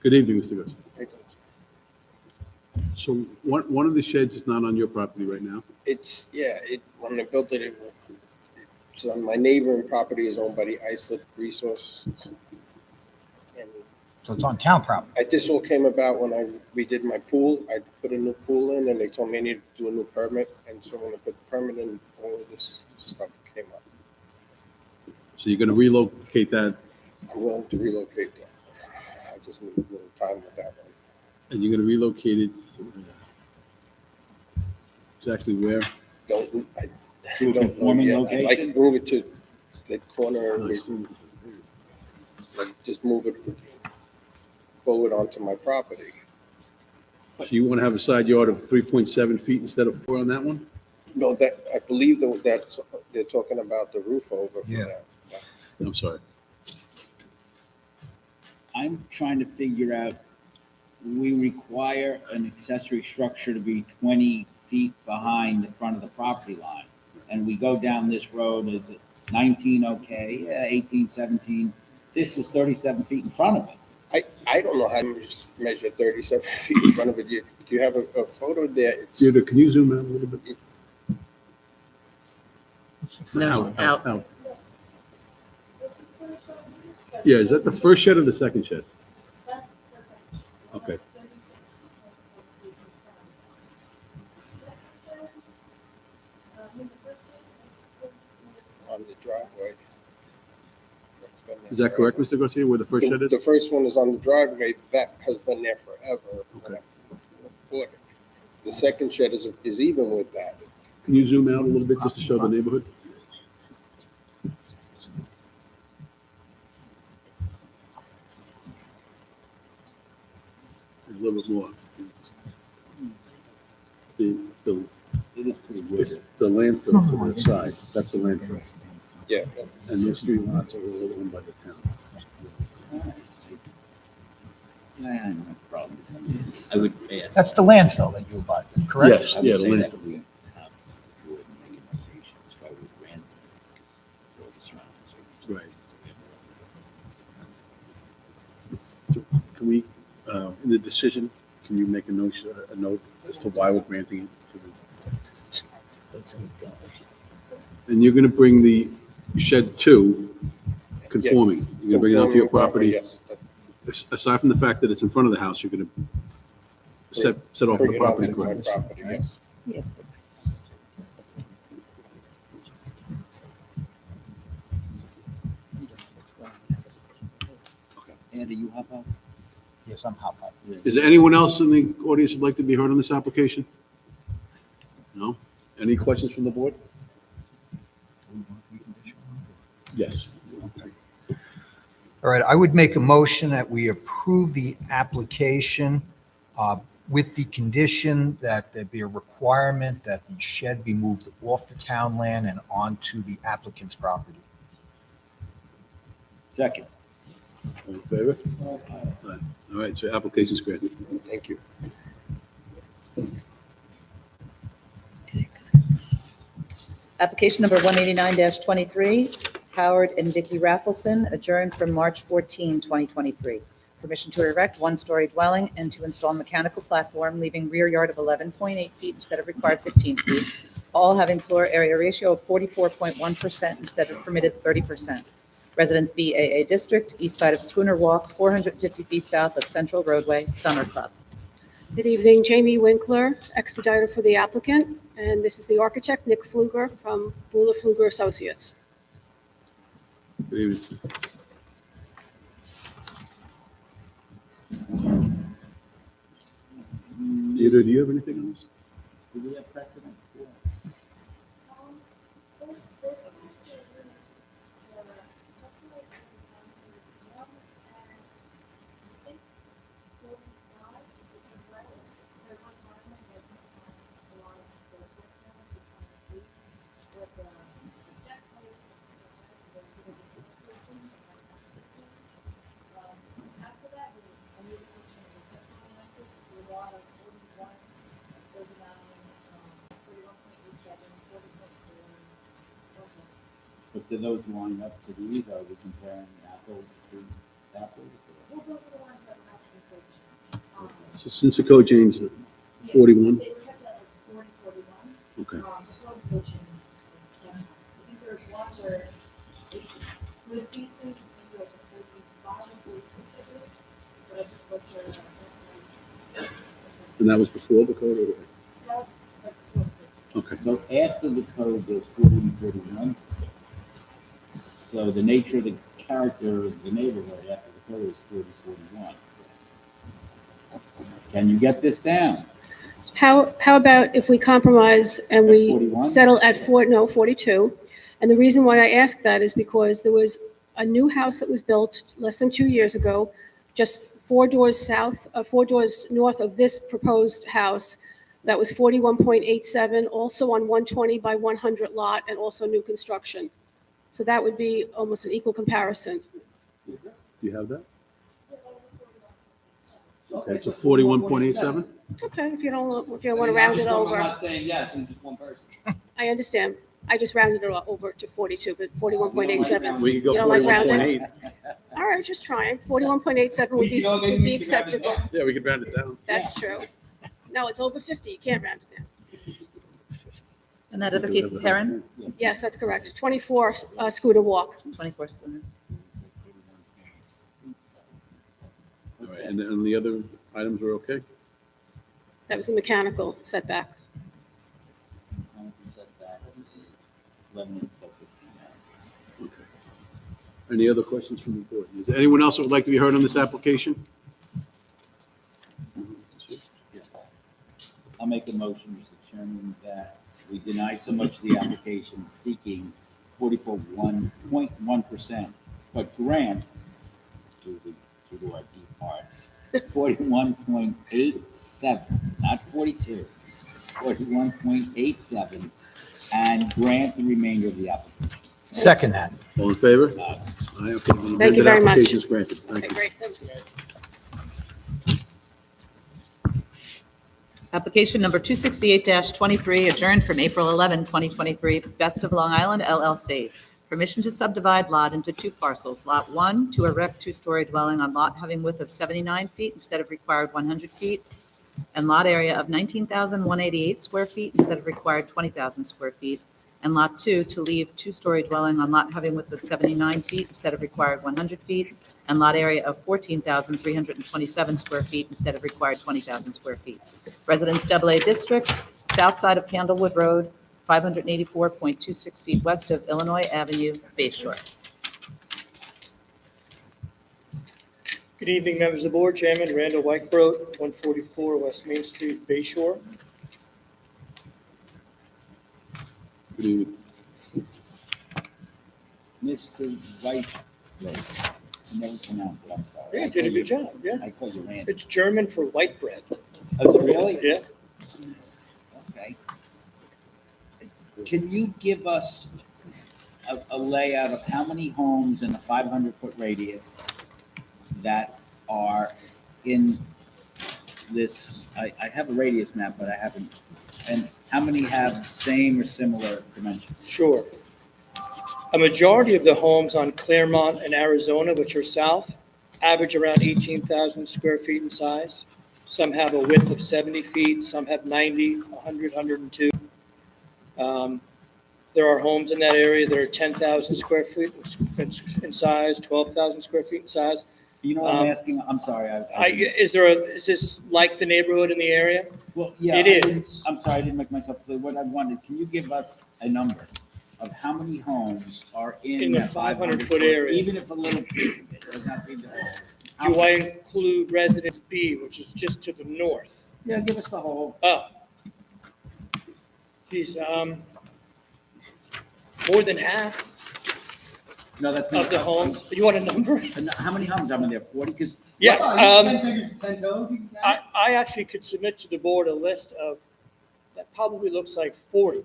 Good evening, Mr. Garcia. So one of the sheds is not on your property right now? It's, yeah, when I built it, it's on my neighboring property is owned by the Islip Resources. And So it's on town property. this all came about when I redid my pool. I put a new pool in and they told me I needed to do a new permit. And so when I put the permit in, all of this stuff came up. So you're going to relocate that, I'm willing to relocate that. I just need a little time with that one. and you're going to relocate it exactly where? I To a don't know conforming yet. I'd like location? to move it to the corner, like just move it forward onto my property. So you want to have a side yard of 3.7 feet instead of 4 on that one? No, I believe that they're talking about the roof over for Yeah. that. I'm sorry. I'm trying to figure out, we require an accessory structure to be 20 feet behind the front of the property line. And we go down this road, is it 19 okay? Yeah, 18, 17. This is 37 feet in front of it. I don't know how to measure 37 feet in front of it. Do you have a photo there? It's, Theodore, can you zoom out a little bit? No, out. Yeah, is that the first shed or the second shed? That's the second. Okay. That's 36.7 feet in front. on the driveway. Is that correct, Mr. Garcia, where the first shed is? The first one is on the driveway. That has been there forever. when I bought it. The second shed is even with that. Can you zoom out a little bit just to show the neighborhood? A little bit more. The it's the landfill to the side, that's the landfill. Yeah. And those 3 lots are all owned by the town. I don't have a problem. I would ask. That's the landfill that you bought, correct? Yes, I would yeah, the say that landfill. we have to do it and make a notation, so I would grant all the surrounding circumstances. Right. Can we, in the decision, can you make a note as to why we're granting it? And you're gonna bring the shed 2 conforming, you're gonna bring it onto your property. Yes. Aside from the fact that it's in front of the house, you're gonna set off Bring the it property onto my correctly. property, yes. Andy, you hop out? Yes, I'm hot. Is there anyone else in the audience who'd like to be heard on this application? No? Any questions from the board? Yes. All right, I would make a motion that we approve the application with the condition that there be a requirement that the shed be moved off the town land and onto the applicant's property. Second. All in favor? Aye. All right, so application's granted. Thank you. Application number 189-23, Howard and Vicky Raffleson, adjourned from March 14, 2023. Permission to erect 1-story dwelling and to install mechanical platform, leaving rear yard of 11.8 feet instead of required 15 feet, all having floor area ratio of 44.1% instead of permitted 30%. Residence BAA District, east side of Schooner Walk, 450 feet south of Central Roadway, Summer Club. Good evening, Jamie Winkler, expediter for the applicant, and this is the architect, Nick Fluger from Buller Fluger Associates. Good evening. Theodore, do you have anything on this? Do we have precedent for? But do those line up to these? Are we comparing apples to apples? So since the code changed, 41? Okay. And that was before the code or? Okay. So after the code was 40 and 41. So the nature of the character of the neighborhood after the code is 40, 41. Can you get this down? How about if we compromise and we 41? settle at 42? And the reason why I ask that is because there was a new house that was built less than 2 years ago, just 4 doors north of this proposed house, that was 41.87, also on 120 by 100 lot, and also new construction. So that would be almost an equal comparison. Do you have that? Okay, so 41.87? Okay, if you don't want to round it I'm over. not saying yes, I'm just one person. I understand. I just rounded it over to 42, but 41.87. We could go You don't like rounding? 41.8. All right, just trying. 41.87 would be acceptable. Yeah, we could round it down. That's true. No, it's over 50. You can't round it down. And that other case is Heron? Yes, that's correct. 24 Scooter Walk. 24 Schooner. All right, and the other items are okay? That was the mechanical setback. 11 and 15. Any other questions from the board? Is there anyone else that would like to be heard on this application? I'll make a motion, Mr. Chairman, that we deny so much the application seeking 44.1%, but grant to our deep parts, 41.87, not 42, 41.87, and grant the remainder of the application. Second that. All in favor? Aye, okay. the Thank you amended very much. application is granted. Thank Okay, you. great. Thank you. Application number 268-23, adjourned from April 11, 2023, Best of Long Island LLC. Permission to subdivide lot into 2 parcels. Lot 1, to erect 2-story dwelling on lot having width of 79 feet instead of required 100 feet, and lot area of 19,188 square feet instead of required 20,000 square feet. And Lot 2, to leave 2-story dwelling on lot having width of 79 feet instead of required 100 feet, and lot area of 14,327 square feet instead of required 20,000 square feet. Residence AA District, south side of Candlewood Road, 584.26 feet west of Illinois Avenue, Bay Shore. Good evening, members of the board. Chairman Randall Whitebroad, 144 West Main Street, Bay Shore. Good evening. Mr. White, I never pronounced it, I'm sorry. Yeah, you did a good job, yeah. I call you Randy. It's German for white bread. Oh, is it really? Yeah. Okay. Can you give us a layout of how many homes in a 500-foot radius that are in this, I have a radius map, but I haven't, and how many have the same or similar dimensions? Sure. A majority of the homes on Claremont and Arizona, which are south, average around 18,000 square feet in size. Some have a width of 70 feet, some have 90, 100, 102. There are homes in that area that are 10,000 square feet in size, 12,000 square feet in size. You know what I'm asking? I'm sorry. Is this like the neighborhood in the area? Well, yeah. It is. I'm sorry, I didn't make myself clear. What I wanted, can you give us a number of how many homes are In the that 500-foot area. Even if a little piece of it does not be the whole. Do I include Residence B, which is just to the north? Yeah, give us the whole. Oh. Geez, more than half No, that's. of the homes. You want a number? How many homes are there? 40? Because. Yeah, I I actually could submit to the board a list of, that probably looks like 40.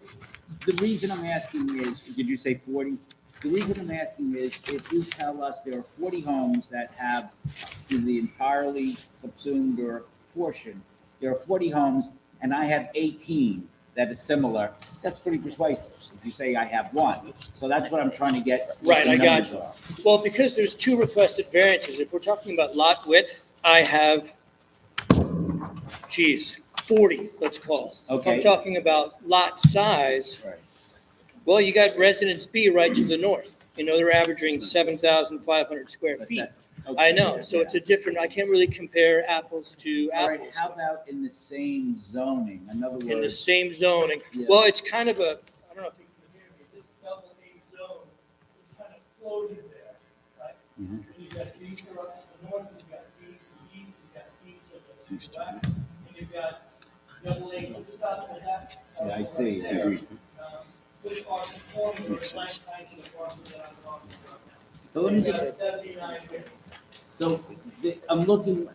The reason I'm asking is, did you say 40? The reason I'm asking is, if you tell us there are 40 homes that have the entirely subsumed or portion, there are 40 homes, and I have 18 that is similar, that's pretty persuasive. If you say I have one, so that's what I'm trying to get. what Right, the I got numbers you. are. Well, because there's two requested variances, if we're talking about lot width, I have, 40, let's call it. If Okay. I'm talking about lot size, Right. well, you got Residence B right to the north. You know, they're averaging 7,500 square But feet. that's- I okay, know, so it's a different, I can't really compare apples to All right, apples. how about in the same zoning? In other In the words, same zoning. Yeah. Well, it's kind of a, I don't know if you can hear me, this double A zone is kind of floating there, right? Mhm. You've got these to the north, you've got these to the east, you've got these to the west, and you've got double A to the south of that. Yeah, I see. Right I there, agree. Which are conforming with the length heights of the parcel that I'm talking about now. So let me You've got just- 79 here. So I'm looking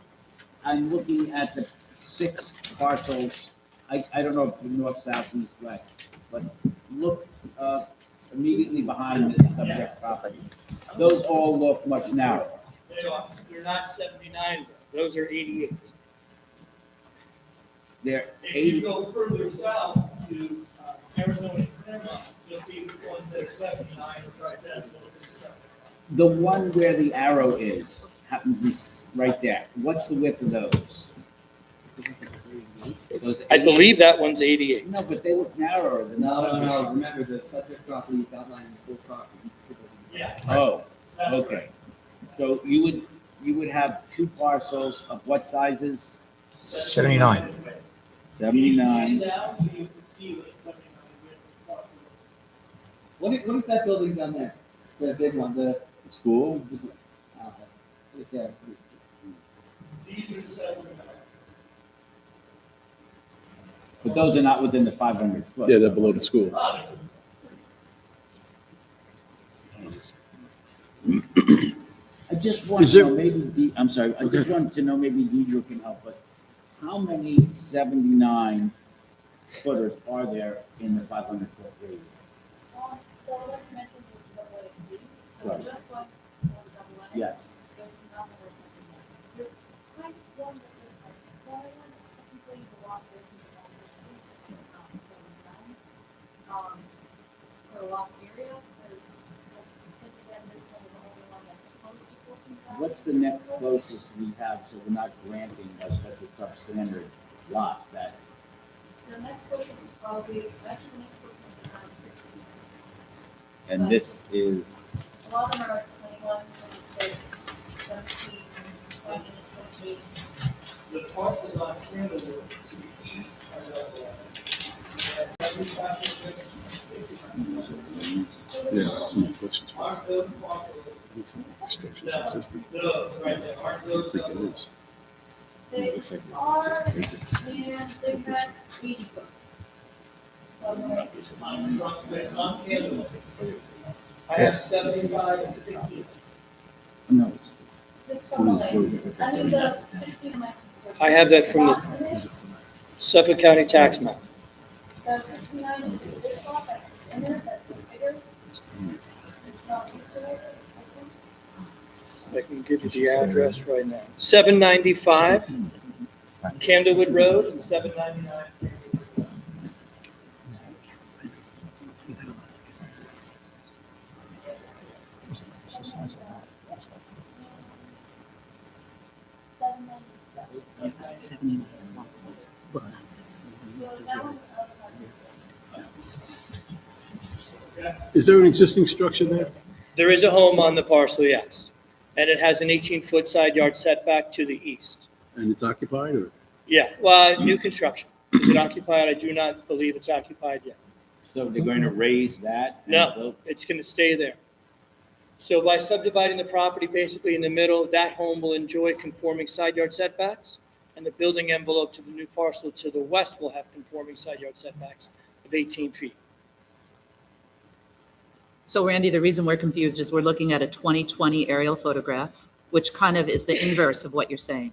at the 6 parcels. I don't know if the north, south, east, west, but look immediately behind the subject property. Those all look much narrower. They are, they're not 79, those are 88. They're If you 80, go further south to Arizona and Claremont, you'll see the ones that are 79 or right there. the one where the arrow is, happens to be right there. What's the width of those? Those I 88? believe that one's 88. No, but they look narrower than the No, subject. no, remember the subject property is outlined in full property. Yeah. Oh, That's okay. So you would have 2 parcels of what sizes? 79. 79. Down, so you can see what a 79 width parcel is. What is that building down there? The big one, the, School? yeah. These are 79. But those are not within the 500 foot. Yeah, they're below the school. I just want Is to there- know, maybe, I'm sorry, I just wanted to know, maybe Deidre can help us. How many 79 footers are there in the 500 foot radius? The other mentions is double A and B, so Right. just like the double A. Yes. There's another or something like, there's kind of one that is like, well, I want technically the lot width is about 50, it's not 79. For a lot area, there's, I think again, this one is the only one that's close to 14,000. What's the next closest we have, so we're not granting such a substandard lot that, The next closest is probably, actually, the next closest is around 16. and this is, A lot of them are 21, 26, 17, 20, 28. The parcels on Canada to the east are double A. They have 75 widths and 65. Yeah, that's my question. Aren't those parcels? Structure's No, existing. those right there, aren't I those think double it is. They Looks like are, and it's they've got 80 foot. On Canada. I have 75 and 60. no, it's, This double A, I mean, the 60 might. I have that from the Suffolk County tax map. The 69 is this lot that's in there, that's bigger. It's not equal, this one. I can give you the address right now. 795 Candlewood Road and 799. Is there an existing structure there? There is a home on the parcel, yes. And it has an 18-foot side yard setback to the east. And it's occupied, or? Yeah, well, new construction. Is it occupied? I do not believe it's occupied yet. so they're going to raise that? and No, build- it's going to stay there. So by subdividing the property basically in the middle, that home will enjoy conforming side yard setbacks, and the building envelope to the new parcel to the west will have conforming side yard setbacks. The of 18 feet. So Randy, the reason we're confused is we're looking at a 2020 aerial photograph, which kind of is the inverse of what you're saying.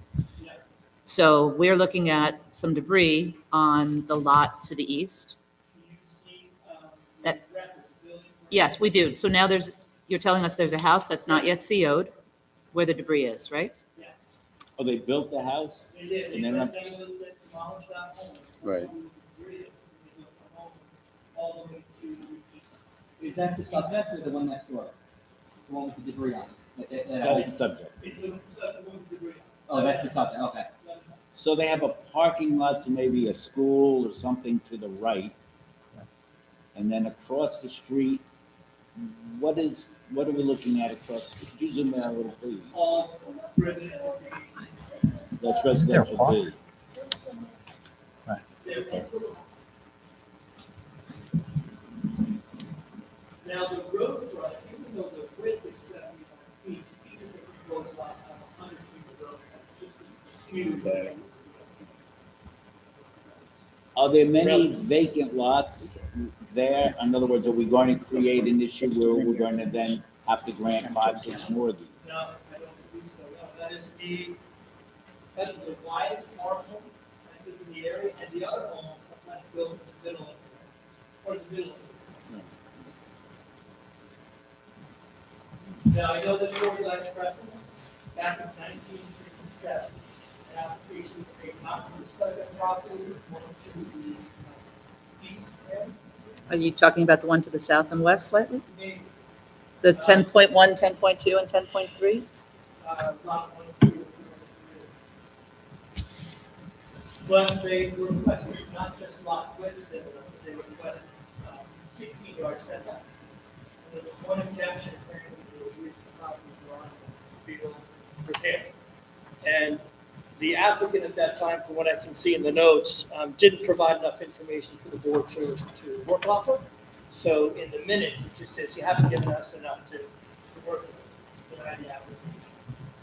So we're looking at some debris on the lot to the east. That, yes, we do. So now you're telling us there's a house that's not yet CO'd where the debris is, right? Oh, they built the house? They did. And then, They demolished that home. Right. All the way to the east. Is that the subject or the one next door? The one with the debris on it? that's the subject. It's the one with the debris. Oh, that's the subject, okay. So they have a parking lot to maybe a school or something to the right. And then across the street, what are we looking at across? Could you zoom in a little, please? Residential. That's residential B. Now, the road front, even though the width is 75 feet, even if it goes lots of 100 feet of road, that's just skewed. Are there many vacant lots there? In other words, are we going to create an issue where we're going to then have to grant 5, 6 more of these? No, I don't believe so. No, that is the widest parcel, I think, in the area, and the other homes are kind of built in the middle of it, or the middle of it. Now, I know this board likes precedent. Back in 1967, an application for a non-subject property, one to the east end. Are you talking about the one to the south and west slightly? Maybe, The 10.1, 10.2, and 10.3? lot 1, 2, 3. But they requested not just lot width, they requested 16-yard setbacks. And there was one objection apparently to the use of property drawing field repair. And the applicant at that time, from what I can see in the notes, didn't provide enough information for the board to work off of. So in the minutes, it just says you haven't given us enough to work with, deny the application.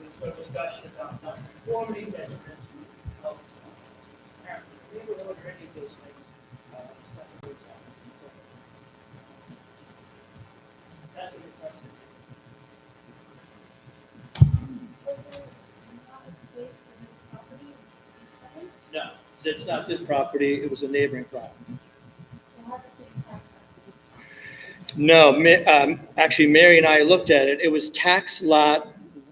There's no discussion about non-conformity, residential health. Apparently, we never ordered any of those things. Secondary taxes and so forth. That's a good question. No, that's not this property, it was a neighboring property. No, actually, Mary and I looked at it, it was tax lot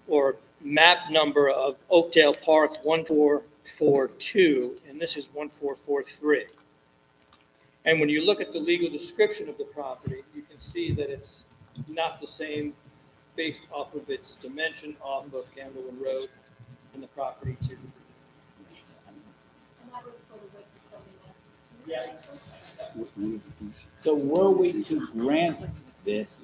or map number of Oakdale Park 1442, and this is 1443. And when you look at the legal description of the property, you can see that it's not the same based off of its dimension off of Candlewood Road and the property to. Yeah. So were we to grant this,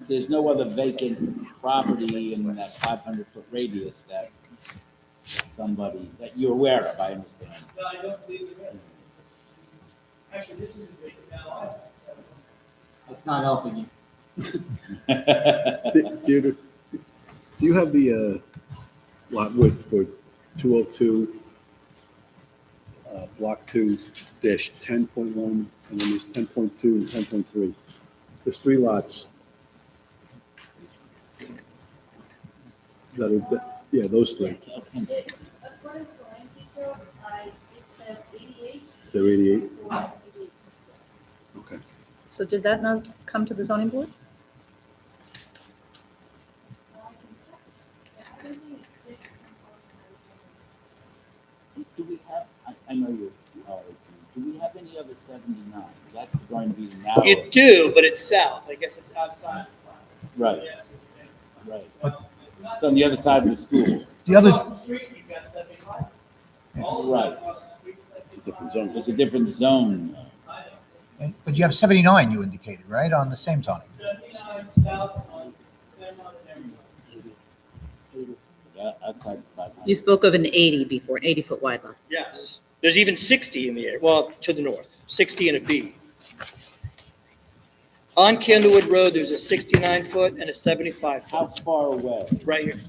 there's no other vacant property in that 500-foot radius that that you're aware of, I understand. No, I don't believe it is. Actually, this is a big now. It's not helping you. Do you have the lot width for 202, block 2-10.1, and then there's 10.2 and 10.3? There's 3 lots. That are, yeah, those 3. According to land details, it says 88. They're 88? Okay. So did that not come to the zoning board? Do we have, I know you're, do we have any other 79s? That's going to be now. You do, but it's south. I guess it's outside. Right, right. It's on the other side of the school. The others, Across the street, you've got 75. All the way Right. across the street, It's a different zone. It's a different zone. but you have 79 you indicated, right, on the same zoning? 79 south on Claremont and Emerald. Outside the 500. You spoke of an 80 before, an 80-foot wide lot. Yes. There's even 60 in the area, well, to the north, 60 and a B. On Candlewood Road, there's a 69-foot and a 75-foot. How far away? Right here.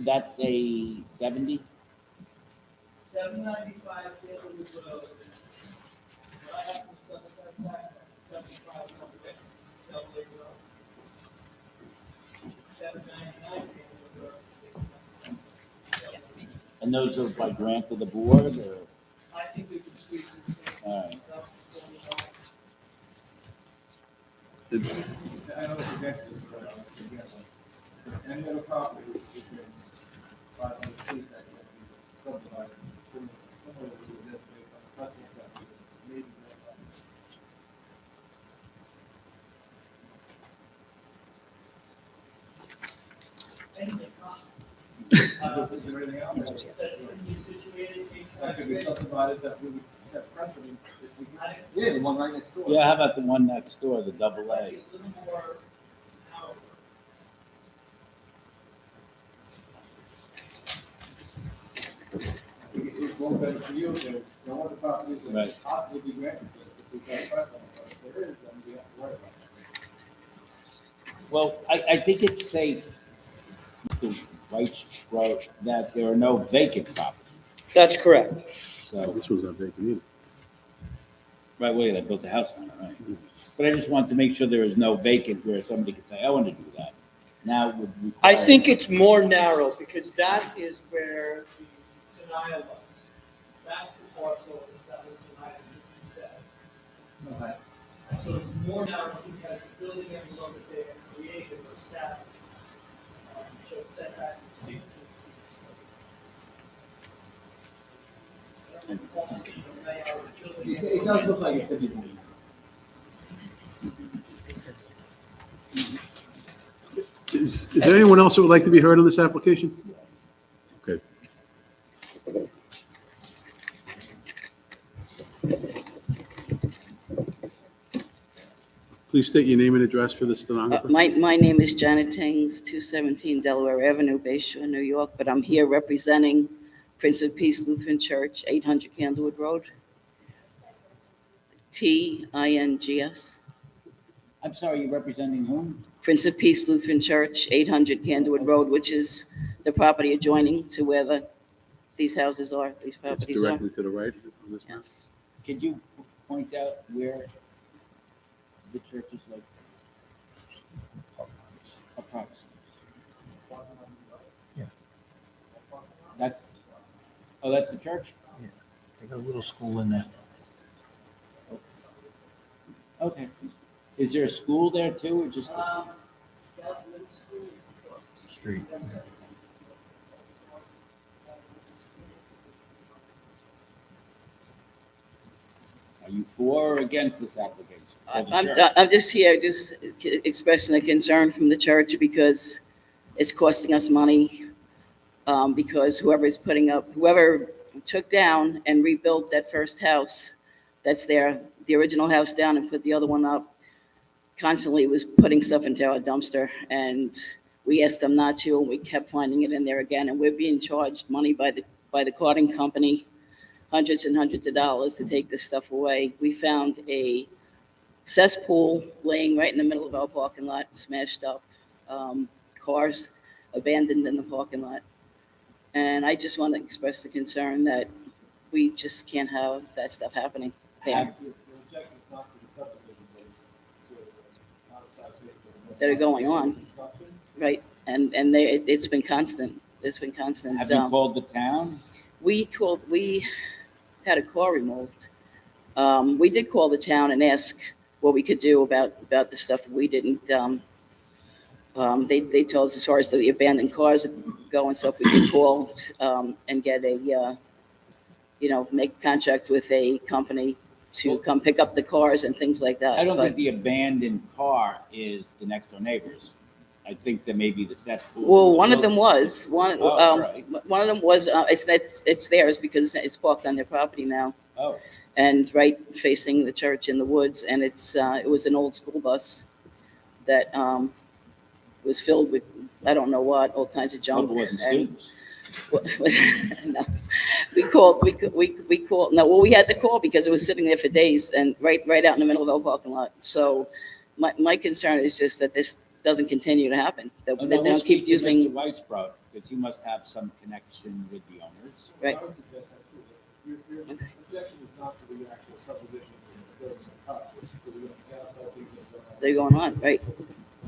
that's a 70? 795 Candlewood Road. What I have to subsidize tax, that's 75 Candlewood Road. 799 Candlewood Road, 6. And those are by grant of the board, or? I think we can squeeze this in. All right. I know what the next is, but any other property within 500 feet that can be subdivided, similar to this based on precedent that we maybe Anything possible. Is there anything out there? That could be subdivided that we would set precedent if we. Yeah, the one right next door. Yeah, how about the one next door, the double A? A little more power. It's one better for you, there, no other properties that Right. could possibly be granted this if we set precedent, but if there is, then we have to worry about it. Well, I think it's safe, Mr. White wrote, that there are no vacant properties. That's correct. So, This one's not vacant either. right, wait, I built a house on it, right? But I just want to make sure there is no vacant where somebody could say, I want to do that. Now it would I require- think it's more narrow because that is where the denial was. That's the parcel that was denied at 67. Okay. So it's more narrow because the building envelope that they had created or established showed setbacks of 60. It does look like it could be moved. Is there anyone else who would like to be heard on this application? Okay. Please state your name and address for the stenographer. My name is Janet Tings, 217 Delaware Avenue, Bay Shore, New York, but I'm here representing Prince of Peace Lutheran Church, 800 Candlewood Road. Tings. I'm sorry, you're representing whom? Prince of Peace Lutheran Church, 800 Candlewood Road, which is the property adjoining to where these houses are, these It's properties are. directly to the right on this map. Yes. Could you point out where the church is like? Approximately. Yeah. That's, oh, that's the church? They got a little school in there. Okay. Is there a school there too, or just? Street. Are you for or against this application? For the church? I'm just here, just expressing a concern from the church because it's costing us money. Because whoever took down and rebuilt that first house that's there, the original house down and put the other one up, constantly was putting stuff into our dumpster. And we asked them not to, and we kept finding it in there again. And we're being charged money by the carting company, hundreds and hundreds of dollars to take this stuff away. We found a cesspool laying right in the middle of our parking lot, smashed up, cars abandoned in the parking lot. And I just want to express the concern that we just can't have that stuff happening there, that are going on, right? And it's been constant. It's been constant. Have you called the town? We had a car removed. We did call the town and ask what we could do about the stuff. We didn't. They told us as far as the abandoned cars go and stuff, we could call and get a, make contact with a company to come pick up the cars and things like that. I don't But- think the abandoned car is the next door neighbors. I think that maybe the cesspool. Well, one of them was, one Oh, right. one of them was, it's theirs because it's parked on their property now. Oh, And right facing the church in the woods, and it was an old school bus that was filled with, I don't know what, all kinds of junk. hope it wasn't And- students. No. We called, no, well, we had to call because it was sitting there for days and right out in the middle of our parking lot. So my concern is just that doesn't continue to happen, that Oh, they no, don't let's keep speak to using, Mr. Whitesboro, because he must have some connection with the owners. right? I would suggest that too. Your objection is not to the actual subdivision, the buildings and cottages, so we don't have something that's. They're going on, right?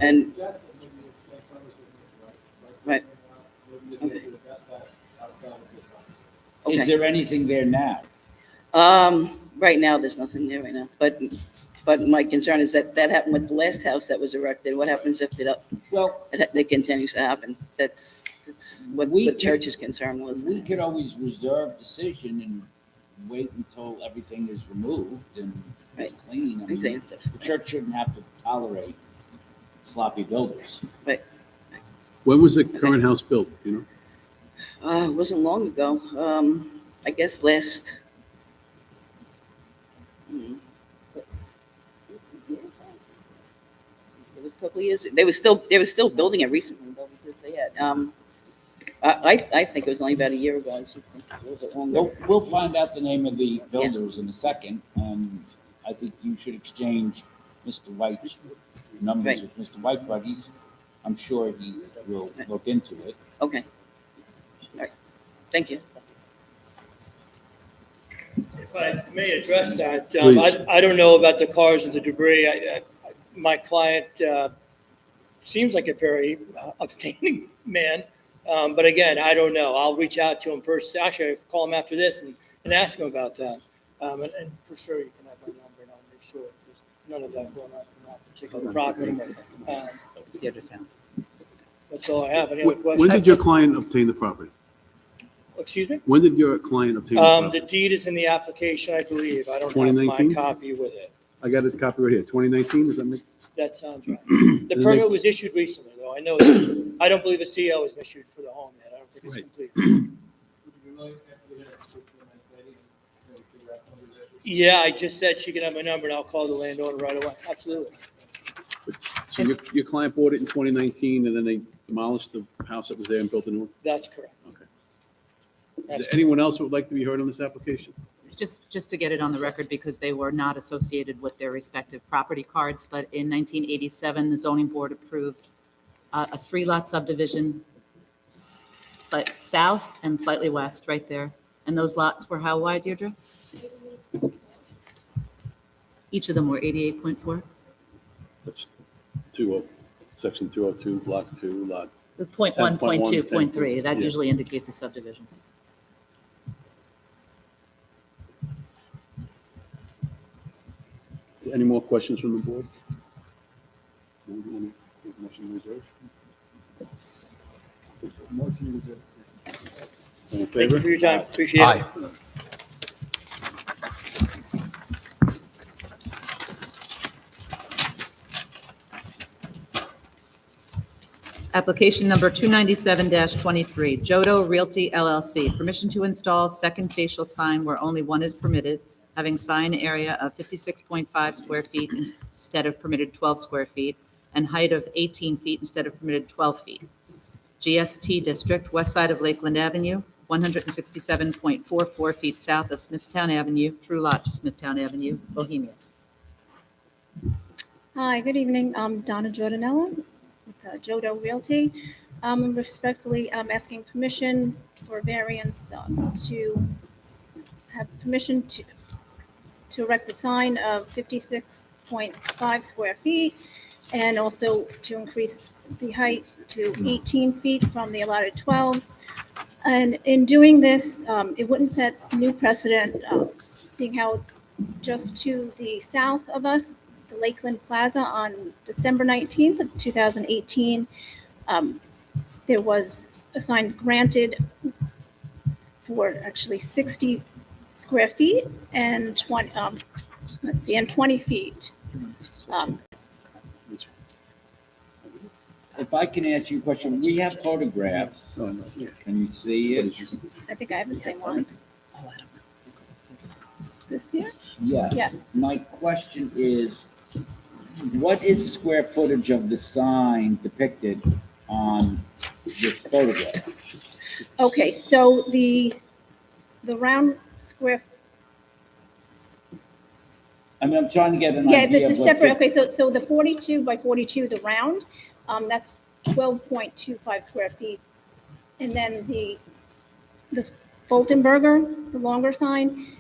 And, Suggest that maybe you explain some of this, right, maybe you need to invest that outside of this. okay. Is there anything there now? Right now, there's nothing there right now, but my concern is that happened with the last house that was erected. What happens if it continues to happen? That's what the church's concern was. We could always reserve decision and wait until everything is removed and clean. I mean, the church shouldn't have to tolerate sloppy builders. Right. When was the current house built, do you know? It wasn't long ago. I guess last. It was a couple of years. They were still building it recently though, because they had. I think it was only about a year ago. I should think a little bit longer. We'll find out the name of the builders in a second, and I think you should exchange Mr. White's numbers with Mr. White, but I'm sure he will look into it. Okay. All right. Thank you. If I may address that, Please. I don't know about the cars and the debris. My client seems like a very upstanding man, but again, I don't know. I'll reach out to him first. Actually, I'll call him after this and ask him about that. And for sure, you can have my number, and I'll make sure there's none of that going on that particular property. That's all I have. Any other When questions? did your client obtain the property? Excuse me? When did your client obtain the property? The deed is in the application, I believe. I don't have my 2019? copy with it. I got a copy right here, 2019, does that make? That sounds right. And The then permit they- was issued recently, though. I know that. I don't believe a CO was issued for the home yet. I don't think it's Right. complete. Would you be willing to answer the next 15 minutes, lady, and figure out some of these issues? Yeah, I just said she could have my number, and I'll call the landowner right away. Absolutely. So your client bought it in 2019, and then they demolished the house that was there and built a new one? That's correct. Is there anyone else who would like to be heard on this application? Just to get it on the record, because they were not associated with their respective property cards, but in 1987, the zoning board approved a 3-lot subdivision south and slightly west, right there. And those lots were how wide, Deirdre? Each of them were 88.4? That's section 202, block 2, lot. The point 1, point 2, point 3, that Yeah. usually indicates a subdivision. Any more questions from the board? No, any motion reserved? Motion reserve decision. All in Thank you favor? for your time. Appreciate Aye. it. Application number 297-23, Jodo Realty LLC, permission to install second facial sign where only one is permitted, having sign area of 56.5 square feet instead of permitted 12 square feet, and height of 18 feet instead of permitted 12 feet. GST District, west side of Lakeland Avenue, 167.44 feet south of Smithtown Avenue, through lot to Smithtown Avenue, Bohemia. Hi, good evening. I'm Donna Jordanella with Jodo Realty. Respectfully, I'm asking permission for variance to have permission to erect the sign of 56.5 square feet and also to increase the height to 18 feet from the allotted 12. And in doing this, it wouldn't set new precedent, seeing how just to the south of us, the Lakeland Plaza on December 19th of 2018, there was a sign granted for actually 60 square feet and 20, and 20 feet. If I can ask you a question, we have photographs. Oh, no. Can you see it? I think I have the same one. This here? Yes. Yeah. My question is, what is square footage of the sign depicted on this photograph? Okay, so the round square, I mean, I'm trying to get an yeah, idea the of what. separate, okay, so the 42 by 42, the round, That's 12.25 square feet. And then the Fultonberger, the longer sign,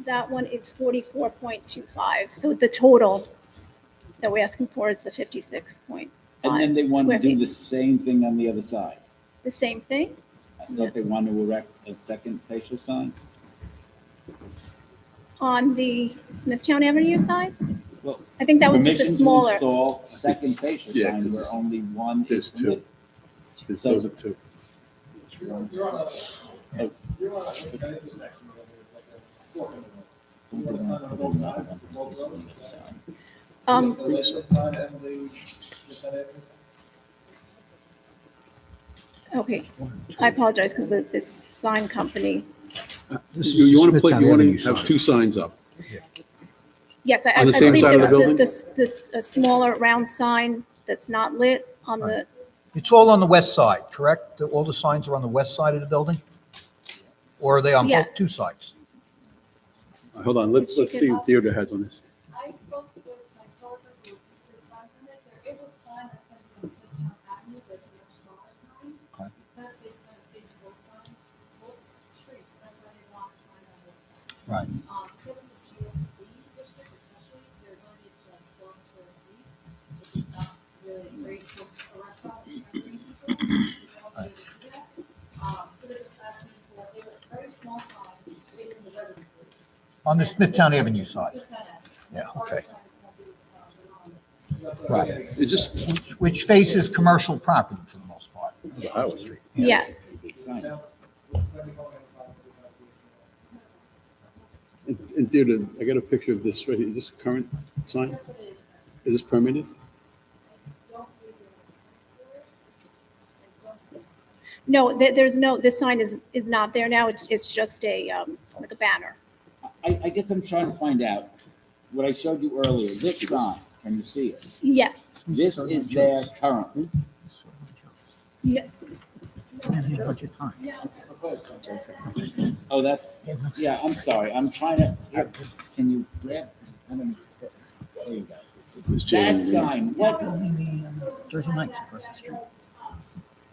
that one is 44.25. So the total that we're asking for is the 56.5 And then they want to square do feet. the same thing on the other side. The same thing? Don't they want to erect a second facial sign? On the Smithtown Avenue side? Well, I think that was just a permission to smaller. install a second facial Yeah, sign 'cause where it's- only one there's is two. permitted. Those are two. You're on a, you're on an intersection where there's like a fork in the road. You want a sign on both sides, both roads? The resident sign and the center entrance? Okay, I apologize because this sign company, This is You want to Smithtown put, you want Avenue to have sign. two signs up. yes, I On the same believe side there of the was building? this a smaller round sign that's not lit on the, It's all on the west side, correct? All the signs are on the west side of the building? Or are they on Yeah. both, two sides? Hold on, let's see what Deirdre has on this. I spoke with my coworker who is sign permit. There is a sign that's going to be on Smithtown Avenue, but it's a much smaller sign. Okay. Because they've kind of fixed both signs, both streets, that's why they want a sign on both sides. Right. Because it's a GSD district especially, they're going to like 12 square feet, which is not really great for a restaurant and friendly people. You don't be able to see that. So they're just asking for a very small sign facing the residences. On the Smithtown Avenue side? Smithtown Avenue. Yeah, As far okay. as signs won't be, Right. It's just, Which faces commercial property for the most part. it's a highway street. yes. Sign. And Deirdre, I got a picture of this right here. Is this a current sign? Is this permitted? No, there's no, this sign is not there now. It's just a, like a banner. I guess I'm trying to find out, what I showed you earlier, this sign, can you see it? Yes. This is there currently. Yeah. Oh, that's, yeah, I'm sorry, I'm trying to, can you grab? I don't- There you go. Ms. Jane, That sign, what? Jersey Mike's across the street.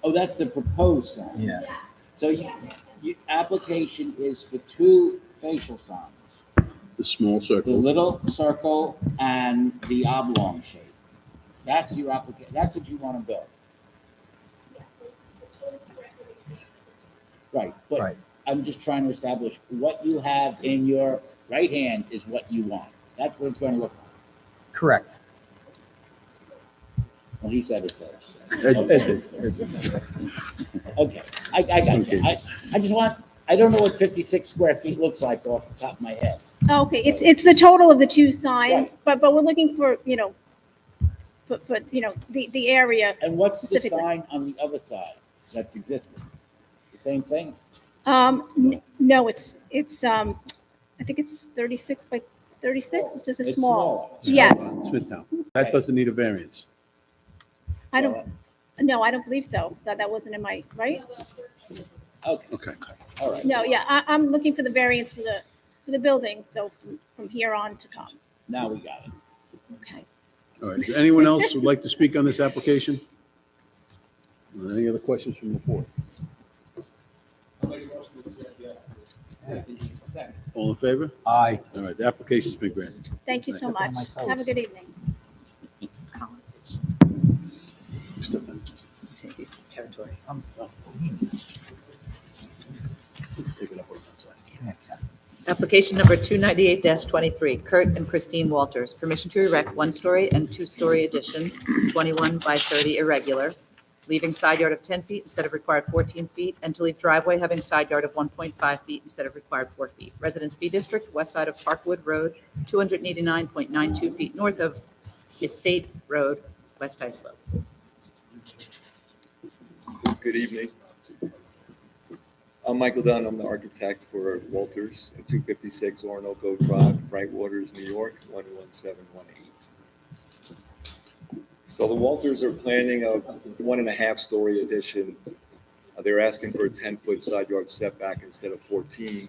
Oh, that's the proposed sign. Yeah. So application is for two facial signs, The small the circle. little circle and the oblong shape. That's your application, that's what you want to build. Right, but Right. I'm just trying to establish what you have in your right hand is what you want. That's what it's going to look like. Correct. Well, he said it first. Ed did. Okay, I got you. I just want, I don't know what 56 square feet looks like off the top of my head. Okay, it's the total of the two signs, but we're looking for, for, the area. And what's the Specifically. sign on the other side that's existing? The same thing? No, it's, I think it's 36 by 36. It's just a It's small. small. Yes, Smithtown. That doesn't need a variance. I don't, no, I don't believe so. So that wasn't in my, right? Okay, Okay. all right. No, yeah, I'm looking for the variance for the building, so from here on to come. Now we got it. Okay. All right. Is there anyone else who'd like to speak on this application? Any other questions from the board? All in favor? Aye. All right, the application's been granted. Thank you so much. Have a good evening. Territory. Take it up on that side. Application number 298-23, Kurt and Christine Walters. Permission to erect one-story and two-story addition, 21 by 30 irregular, leaving side yard of 10 feet instead of required 14 feet, and to leave driveway having side yard of 1.5 feet instead of required 4 feet. Residence B District, west side of Parkwood Road, 289.92 feet north of Estate Road, West Islip. Good evening. I'm Michael Dunn. I'm the architect for Walters at 256 Orinoco Drive, Brightwaters, New York, 11718. So the Walters are planning a 1.5-story addition. They're asking for a 10-foot side yard setback instead of 14. Can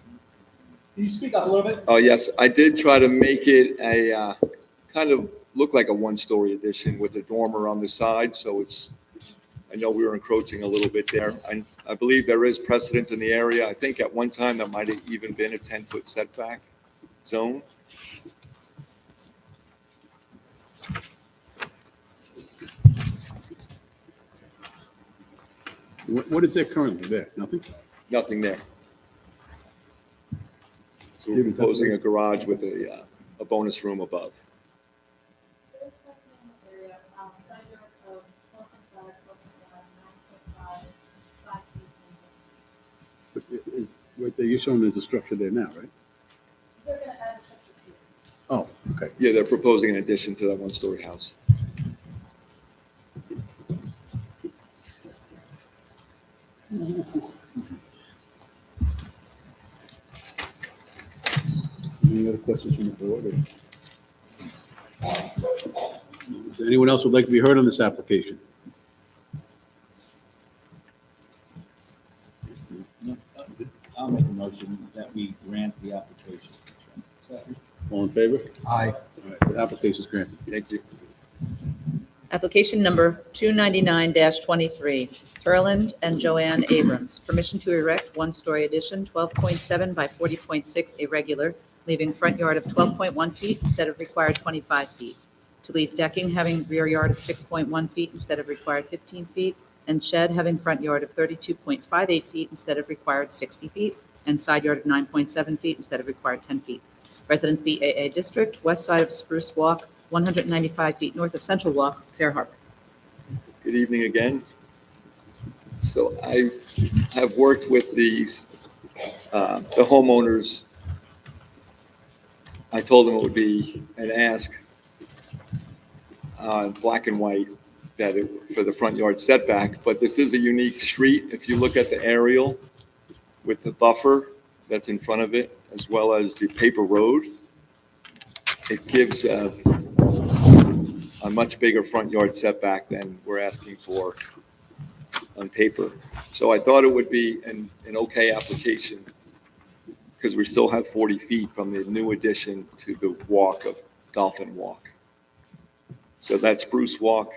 you speak up a little bit? Oh, yes, I did try to make it a kind of looked like a one-story addition with a dormer on the side, so I know we were encroaching a little bit there. I believe there is precedent in the area. I think at one time that might have even been a 10-foot setback zone. What is there currently there? Nothing? Nothing there. So we're proposing a garage with a bonus room above. There is precedent in the area, side yards of 12.5, 9.5, 5 feet, and 7. But right there, you're showing there's a structure there now, right? They're gonna add a structure to it. Oh, okay. Yeah, they're proposing an addition to that one-story house. Any other questions from the board? Is there anyone else who would like to be heard on this application? I'll make a motion that we grant the application. All in favor? Aye. All right, so application is granted. Thank you. Application number 299-23, Turland and Joanne Abrams. Permission to erect one-story addition, 12.7 by 40.6 irregular, leaving front yard of 12.1 feet instead of required 25 feet. To leave decking having rear yard of 6.1 feet instead of required 15 feet, and shed having front yard of 32.58 feet instead of required 60 feet, and side yard of 9.7 feet instead of required 10 feet. Residence BAA District, west side of Spruce Walk, 195 feet north of Central Walk, Fair Harbor. Good evening again. So I have worked with the homeowners. I told them it would be an ask black and white for the front yard setback, but this is a unique street. If you look at the aerial with the buffer that's in front of it, as well as the paper road, it gives a much bigger front yard setback than we're asking for on paper. So I thought it would be an okay application because we still have 40 feet from the new addition to the walk of Dolphin Walk. So that Spruce Walk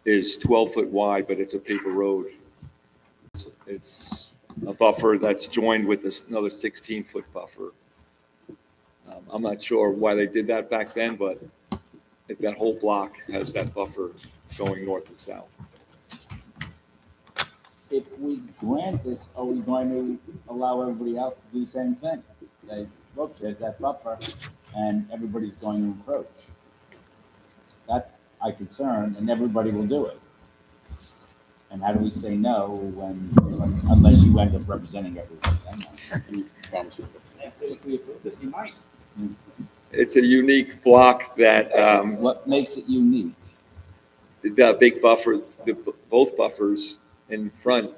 is 12-foot wide, but it's a paper road. It's a buffer that's joined with another 16-foot buffer. I'm not sure why they did that back then, but that whole block has that buffer going north and south. If we grant this, are we going to allow everybody else to do the same thing? Say, look, there's that buffer, and everybody's going to encroach. That's my concern, and everybody will do it. And how do we say no unless you end up representing everybody? If we approve this, you might. It's a unique block that. What makes it unique? The big buffer, both buffers in front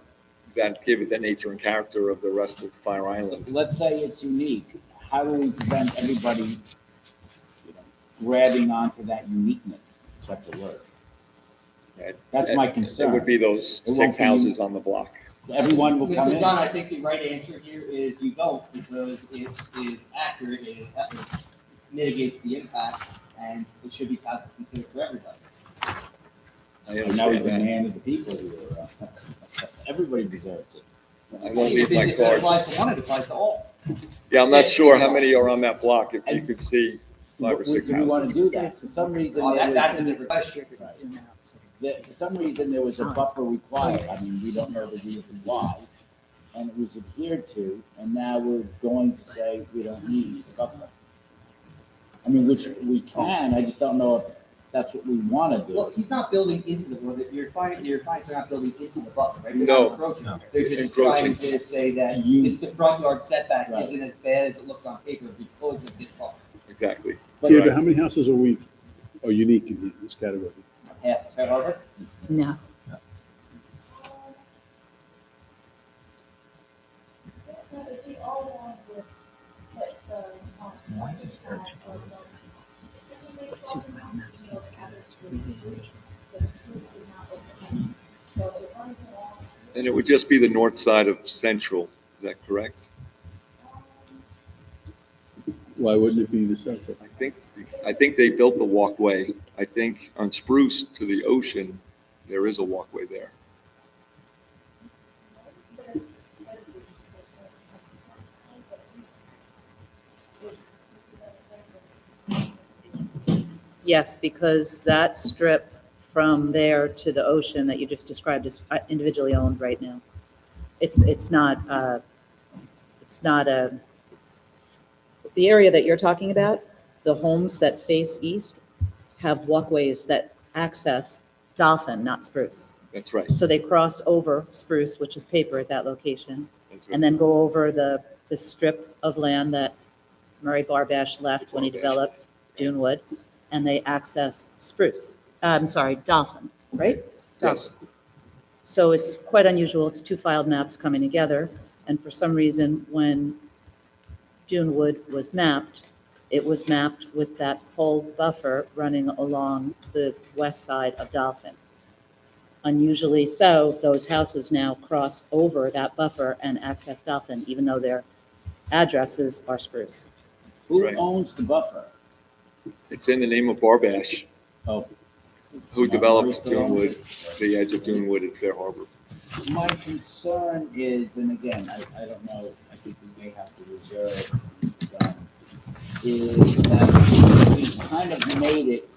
that give it the nature and character of the rest of Fire Island. So let's say it's unique. How do we prevent everybody grabbing onto that uniqueness? If that's a word. That's my concern. It would be those It 6 won't be- houses on the block. Everyone will come Mr. in. Dunn, I think the right answer here is you don't, because it is accurate, it mitigates the impact, and it should be considered for everybody. I And now he's a understand man of the people here. Everybody deserves it. that. I won't leave my If it card. applies to one, it applies to all. Yeah, I'm not sure how many are on that block. If you could see 5 or 6 Do we want to houses. do that? For some reason, Oh, there that's a was, different question. for some reason, there was a buffer required. I mean, we don't know the reason why. And it was adhered to, and now we're going to say we don't need a buffer. I mean, which we can, I just don't know if that's what we want to Well, do. he's not building into the, well, your clients are not building into the buffer, right? They're No. not encroaching. They're just Encroaching. trying to say that the front yard setback isn't as bad as it looks on paper because of this buffer. Exactly. Deirdre, how many houses are unique in this category? Half of Fair Harbor? No. If we all want this, like, why is there? And it would just be the north side of Central. Is that correct? Why wouldn't it be the south side? I think they built the walkway I think on Spruce to the ocean, there is a walkway there. Yes, because that strip from there to the ocean that you just described is individually owned right now. It's not a, the area that you're talking about, the homes that face east have walkways that access Dolphin, not Spruce. That's right. So they cross over Spruce, which is paper at that location, That's right. and then go over the strip of land that Murray Barbash left when he developed Dunewood, and they access Spruce. I'm sorry, Dolphin, right? Yes. So it's quite unusual. It's two filed maps coming together, and for some reason, when Dunewood was mapped, it was mapped with that whole buffer running along the west side of Dolphin. Unusually so, those houses now cross over that buffer and access Dolphin, even though their addresses are Spruce. Who Right. owns the buffer? It's in the name of Barbash, Oh, who developed Still owns Dunewood, it. the edge of Dunewood and Fair Harbor. My concern is, and again, I don't know, I think we may have to reserve, is that we kind of made it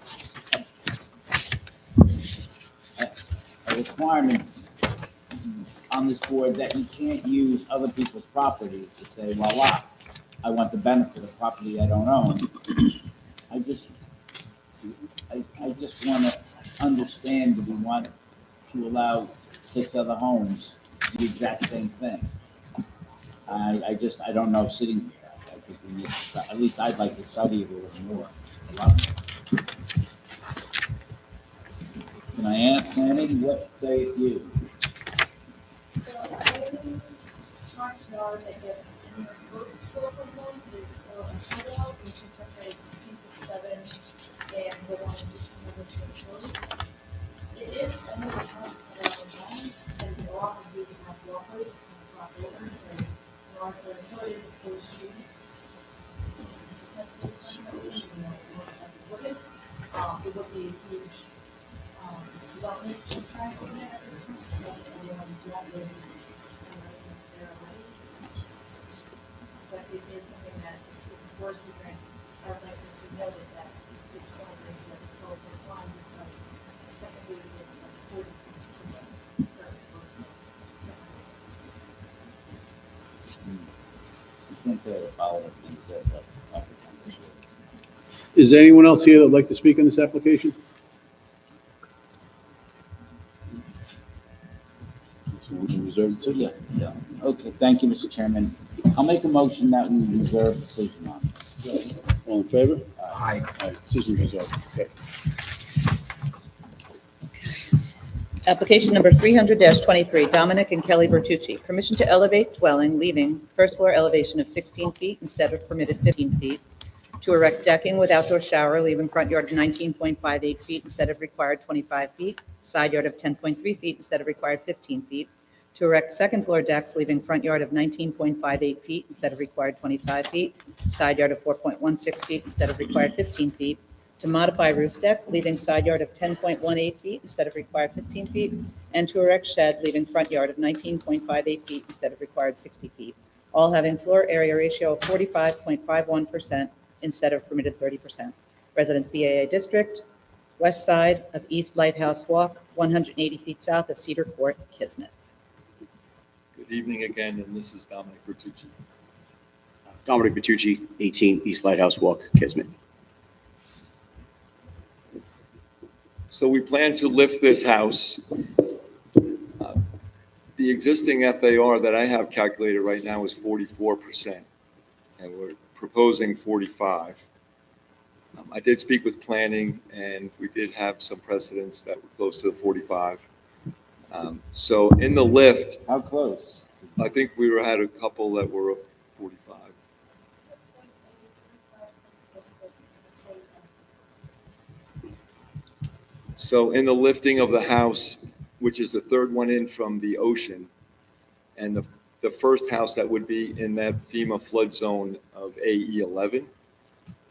a requirement on this board that you can't use other people's property to say, voila, I want the benefit of property I don't own. I just want to understand that we want to allow 6 other homes to do the exact same thing. I don't know, sitting here, I think we need, at least I'd like to study it a little more. A lot more. Can I ask Annie, what say you? So any front yard that gets anywhere close to a home is for a cutout, which is like 16.7, and the one which is close. It is only the house that are homes, and they often do have walkways cross over, so in order for the noise of the street. So since the front yard, you know, most likely would it would be a huge, development contract in there at this point, because everyone's walkways and everything's there already. But it is something that, if the board would grant, I would like to know that it's going to be, that it's going to apply, because technically it's like 40 to the current proposal. You can't say the following things that, Is there anyone else here that'd like to speak on this application? So we can reserve the So, decision. yeah. Okay, thank you, Mr. Chairman. I'll make a motion that we reserve decision on. All in favor? Aye. Aye, decision goes out. Okay. Application number 300-23, Dominic and Kelly Bertucci. Permission to elevate dwelling, leaving first floor elevation of 16 feet instead of permitted 15 feet. To erect decking with outdoor shower, leaving front yard of 19.58 feet instead of required 25 feet. Side yard of 10.3 feet instead of required 15 feet. To erect second floor decks, leaving front yard of 19.58 feet instead of required 25 feet. Side yard of 4.16 feet instead of required 15 feet. To modify roof deck, leaving side yard of 10.18 feet instead of required 15 feet, and to erect shed, leaving front yard of 19.58 feet instead of required 60 feet, all having floor area ratio of 45.51% instead of permitted 30%. Residence BAA District, west side of East Lighthouse Walk, 180 feet south of Cedar Court, Kismet. Good evening again, and this is Dominic Bertucci. Dominic Bertucci, 18 East Lighthouse Walk, Kismet. So we plan to lift this house. The existing FAR that I have calculated right now is 44%, and we're proposing 45. I did speak with planning, and we did have some precedents that were close to the 45. So in the lift, How close? I think had a couple that were 45. So in the lifting of the house, which is the third one in from the ocean, and the first house that would be in that FEMA flood zone of AE 11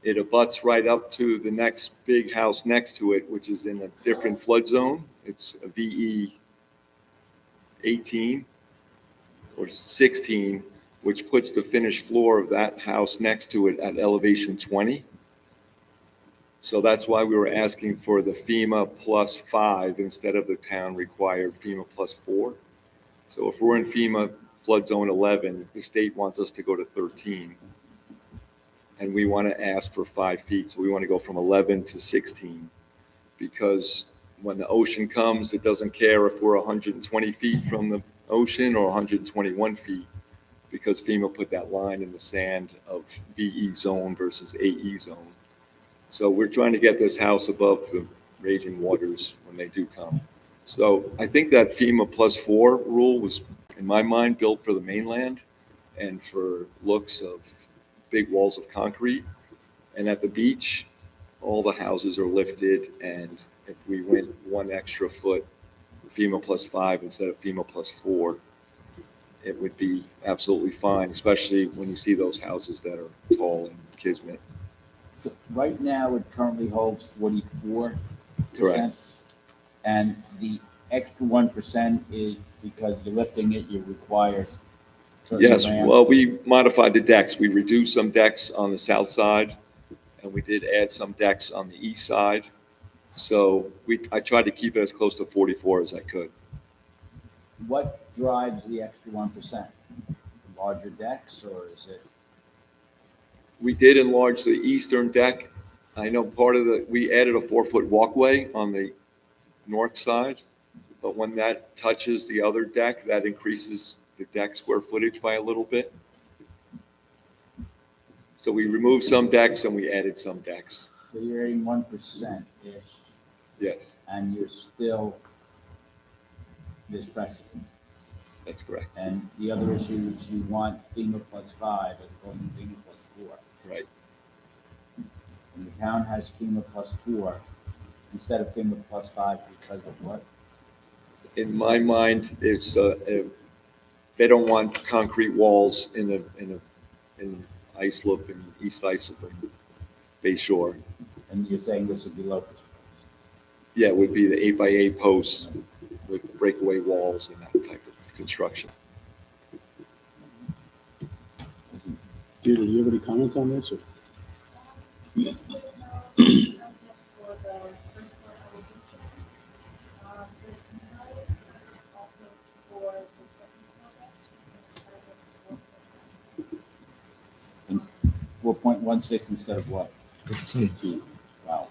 It abuts right up to the next big house next to it, which is in a different flood zone. It's a VE 18 or 16, which puts the finished floor of that house next to it at elevation 20. So that's why we were asking for the FEMA +5 instead of the town required FEMA +4. So if we're in FEMA flood zone 11, the state wants us to go to 13. And we want to ask for 5 feet. So we want to go from 11 to 16, because when the ocean comes, it doesn't care if we're 120 feet from the ocean or 121 feet, because FEMA put that line in the sand of VE zone versus AE zone. So we're trying to get this house above the raging waters when they do come. So I think that FEMA +4 rule was, in my mind, built for the mainland and for looks of big walls of concrete. And at the beach, all the houses are lifted, and if we went 1 extra foot, FEMA +5 instead of FEMA +4, it would be absolutely fine, especially when you see those houses that are tall in Kismet. So right now, it currently holds 44%. Correct. And the extra 1% is because you're lifting it, you require certain Yes, ramps. well, we modified the decks. We reduced some decks on the south side, and we did add some decks on the east side. So I tried to keep it as close to 44 as I could. What drives the extra 1%? Larger decks, or is it? We did enlarge the eastern deck. I know we added a 4-foot walkway on the north side, but when that touches the other deck, that increases the deck square footage by a little bit. So we removed some decks and we added some decks. So you're adding 1%-ish, Yes, and you're still this precedent. that's correct. And the other issue is you want FEMA +5 as opposed to FEMA +4. Right. And the town has FEMA +4 instead of FEMA +5 because of what? In my mind, it's they don't want concrete walls in Islip and East Islip and Bay Shore. And you're saying this would be locust. Yeah, it would be the 8x8 posts with breakaway walls and that type of construction. Peter, do you have any comments on this? Or? And 4.16 instead of what? 15. Wow.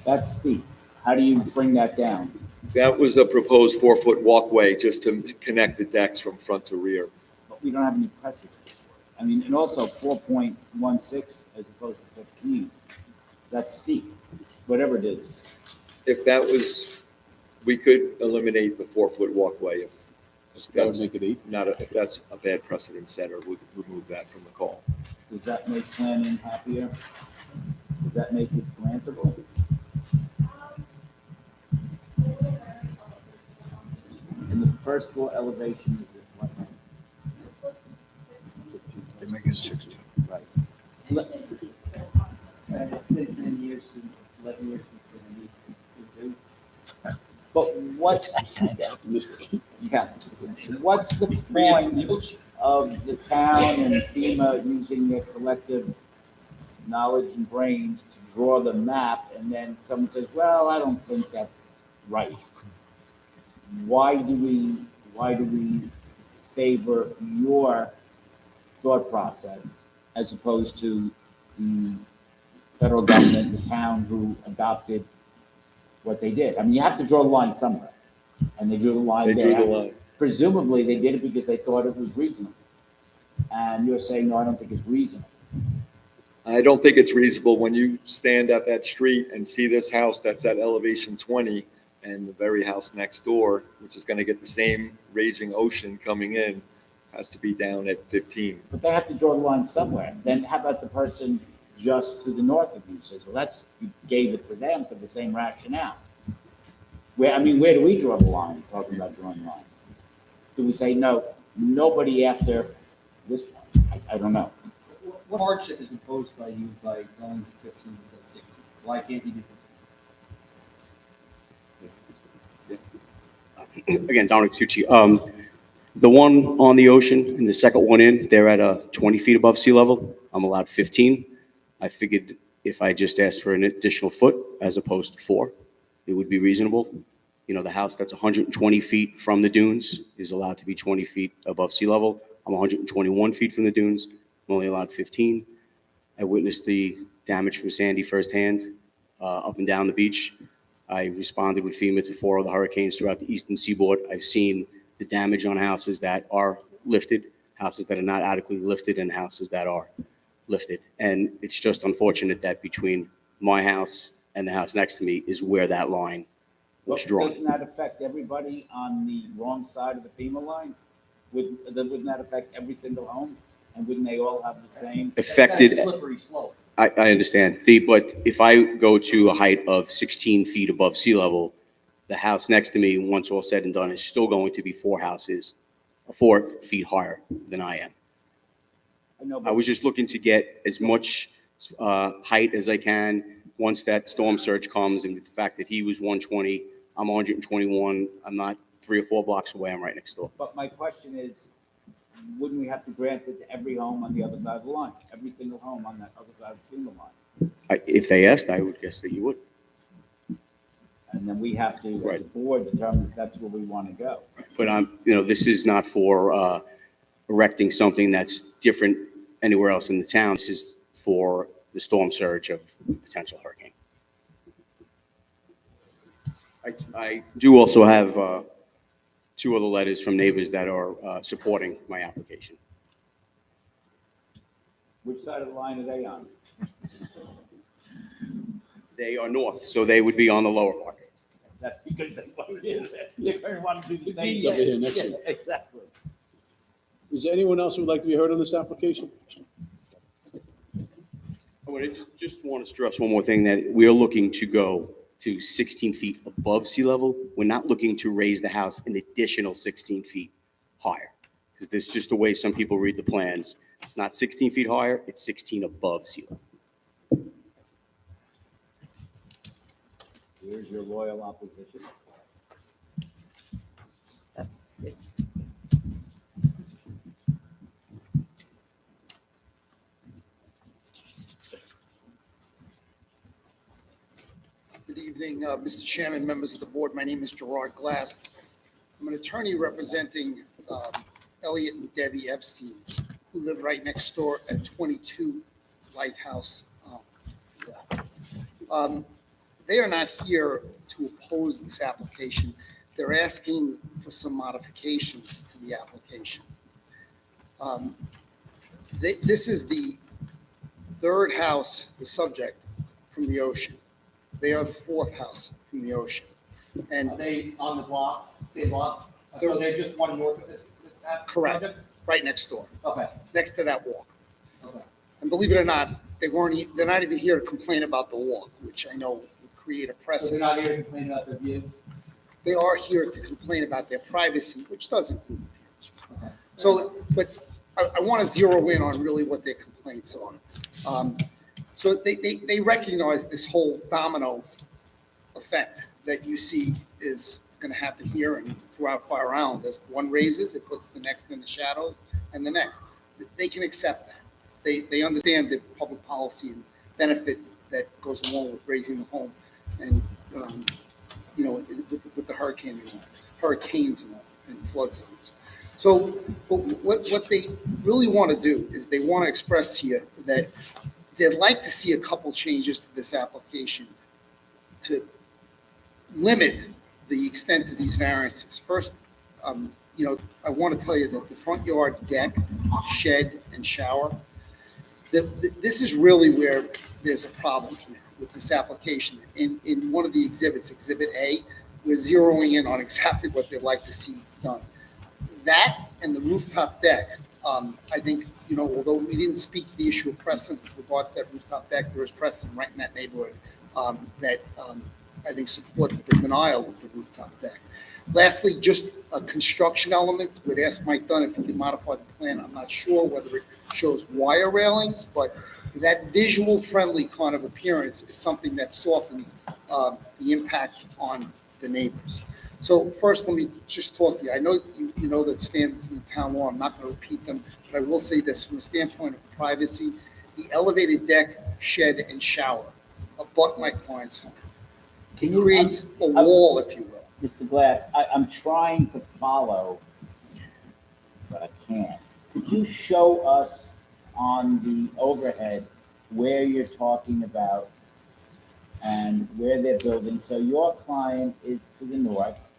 That's steep. How do you bring that down? That was a proposed 4-foot walkway just to connect the decks from front to rear. But we don't have any precedent. I mean, and also 4.16 as opposed to 15. That's steep, whatever it is. If that was, we could eliminate the 4-foot walkway if That would that's make it 8. if that's a bad precedent setter, we'd remove that from the call. Does that make planning happier? Does that make it grantable? And the first floor elevation is at what? They make it 16. Right. It's been 10 years, 11 years since we do. But what's, yeah, what's the point of the town and FEMA using their collective knowledge and brains to draw the map, and then someone says, well, I don't think that's right? Why do we favor your thought process as opposed to the federal government, the town who adopted what they did? I mean, you have to draw the line somewhere, and they drew the line They there. drew the line. Presumably, they did it because they thought it was reasonable. And you're saying, no, I don't think it's reasonable. I don't think it's reasonable when you stand at that street and see this house that's at elevation 20 and the very house next door, which is going to get the same raging ocean coming in, has to be down at 15. But they have to draw the line somewhere. Then how about the person just to the north of you says, well, you gave it to them for the same rationale. Where do we draw the line, talking about drawing lines? Do we say, no, nobody after this point? I don't know. what hardship is imposed by you by going to 15 instead of 16? Why can't you do 15? Again, Dominic Tucci. The one on the ocean and the second one in, they're at 20 feet above sea level. I'm allowed 15. I figured if I just asked for an additional foot as opposed to 4, it would be reasonable. You know, the house that's 120 feet from the dunes is allowed to be 20 feet above sea level. I'm 121 feet from the dunes. I'm only allowed 15. I witnessed the damage from Sandy firsthand, up and down the beach. I responded with FEMA to 4 other hurricanes throughout the eastern seaboard. I've seen the damage on houses that are lifted, houses that are not adequately lifted, and houses that are lifted. And it's just unfortunate that between my house and the house next to me is where that line was drawn. Doesn't that affect everybody on the wrong side of the FEMA line? Wouldn't that affect every single home? And wouldn't they all have the same? Affected. That's slippery slope. I understand. But if I go to a height of 16 feet above sea level, the house next to me, once all said and done, is still going to be 4 feet higher than I am. I know, I was just looking to get as much height as I can once that storm surge comes, and the fact that he was 120, I'm 121, I'm not 3 or 4 blocks away, I'm right next door. But my question is, wouldn't we have to grant it to every home on the other side of the line? Every single home on that other side of the FEMA line? If they asked, I would guess that you would. And then we have to, as a Right. board, determine if that's where we want to go. But this is not for erecting something that's different anywhere else in the town. This is for the storm surge of a potential hurricane. I do also have 2 other letters from neighbors that are supporting my application. Which side of the line are they on? They are north, so they would be on the lower part. That's because that's what it is. You're going to want to do the same Over here thing. next to Yeah, you. exactly. Is there anyone else who would like to be heard on this application? I just want to stress one more thing, that we're looking to go to 16 feet above sea level. We're not looking to raise the house an additional 16 feet higher, because there's just the way some people read the plans. It's not 16 feet higher, it's 16 above sea level. Here's your loyal opposition. Good evening, Mr. Chairman, members of the board. My name is Gerard Glass. I'm an attorney representing Elliot and Debbie Epstein, who live right next door at 22 Lighthouse. They are not here to oppose this application. They're asking for some modifications to the application. This is the 3rd house, the subject, from the ocean. They are the 4th house from the ocean. And Are they on the block, same block? So they're just one north of this correct, project? right next door, Okay, next to that walk. okay. And believe it or not, they're not even here to complain about the walk, which I know would create a So they're precedent. not here to complain about the view? They are here to complain about their privacy, which does include the views. Okay. So, but I want to zero in on really what their complaints are. So they recognize this whole domino effect that you see is going to happen here and throughout Fire Island. As one raises, it puts the next in the shadows and the next. They can accept that. They understand the public policy and benefit that goes along with raising the home and, with the hurricanes and flood zones. So what they really want to do is they want to express to you that they'd like to see a couple changes to this application to limit the extent of these variances. First, I want to tell you that the front yard deck, shed, and shower, this is really where there's a problem here with this application. In one of the exhibits, Exhibit A, we're zeroing in on exactly what they'd like to see done. That and the rooftop deck, I think, although we didn't speak to the issue of precedent with regard to that rooftop deck, there is precedent right in that neighborhood that I think supports the denial of the rooftop deck. Lastly, just a construction element, would ask Mike Dunn if he could modify the plan. I'm not sure whether it shows wire railings, but that visual friendly kind of appearance is something that softens the impact on the neighbors. So first, let me just talk to you. I know you know the standards in the town law. I'm not going to repeat them, but I will say this from the standpoint of privacy, the elevated deck, shed, and shower abut my client's home. It creates a wall, if you will. Mr. Glass, I'm trying to follow, but I can't. Could you show us on the overhead where you're talking about and where they're building? So your client is to the north,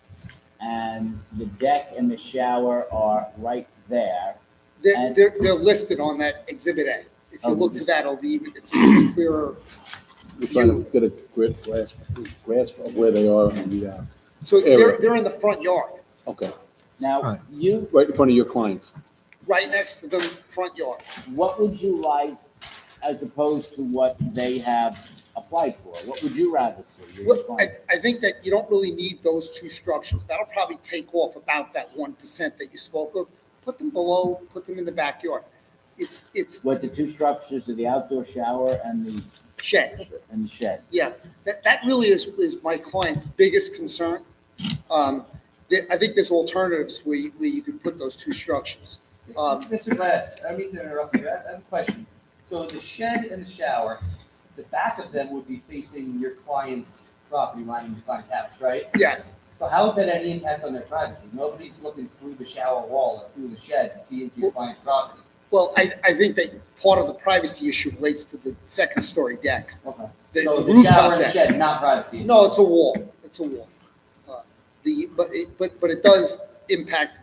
and the deck and the shower are right there. They're listed on that Exhibit A. If you look to that, it's a clearer. We're trying to get a grasp of where they are in the So area. they're in the front yard, Okay, Now, you, right in front of your clients. right next to the front yard. what would you like as opposed to what they have applied for? What would you rather see? Your Well, client? I think that you don't really need those two structures. That'll probably take off about that 1% that you spoke of. Put them below, put them in the backyard. It's What the two structures are, the outdoor shower and the shed. shed. Yeah, that really is my client's biggest concern. I think there's alternatives where you could put those two structures. Mr. Glass, I mean to interrupt you. I have a question. So the shed and the shower, the back of them would be facing your client's property line in your client's house, right? Yes. So how is that any impact on their privacy? Nobody's looking through the shower wall or through the shed to see into your client's property. Well, I think that part of the privacy issue relates to the second story deck. Okay. The So the rooftop shower and the deck. shed, not privacy? No, it's a wall. It's a wall. But it does impact,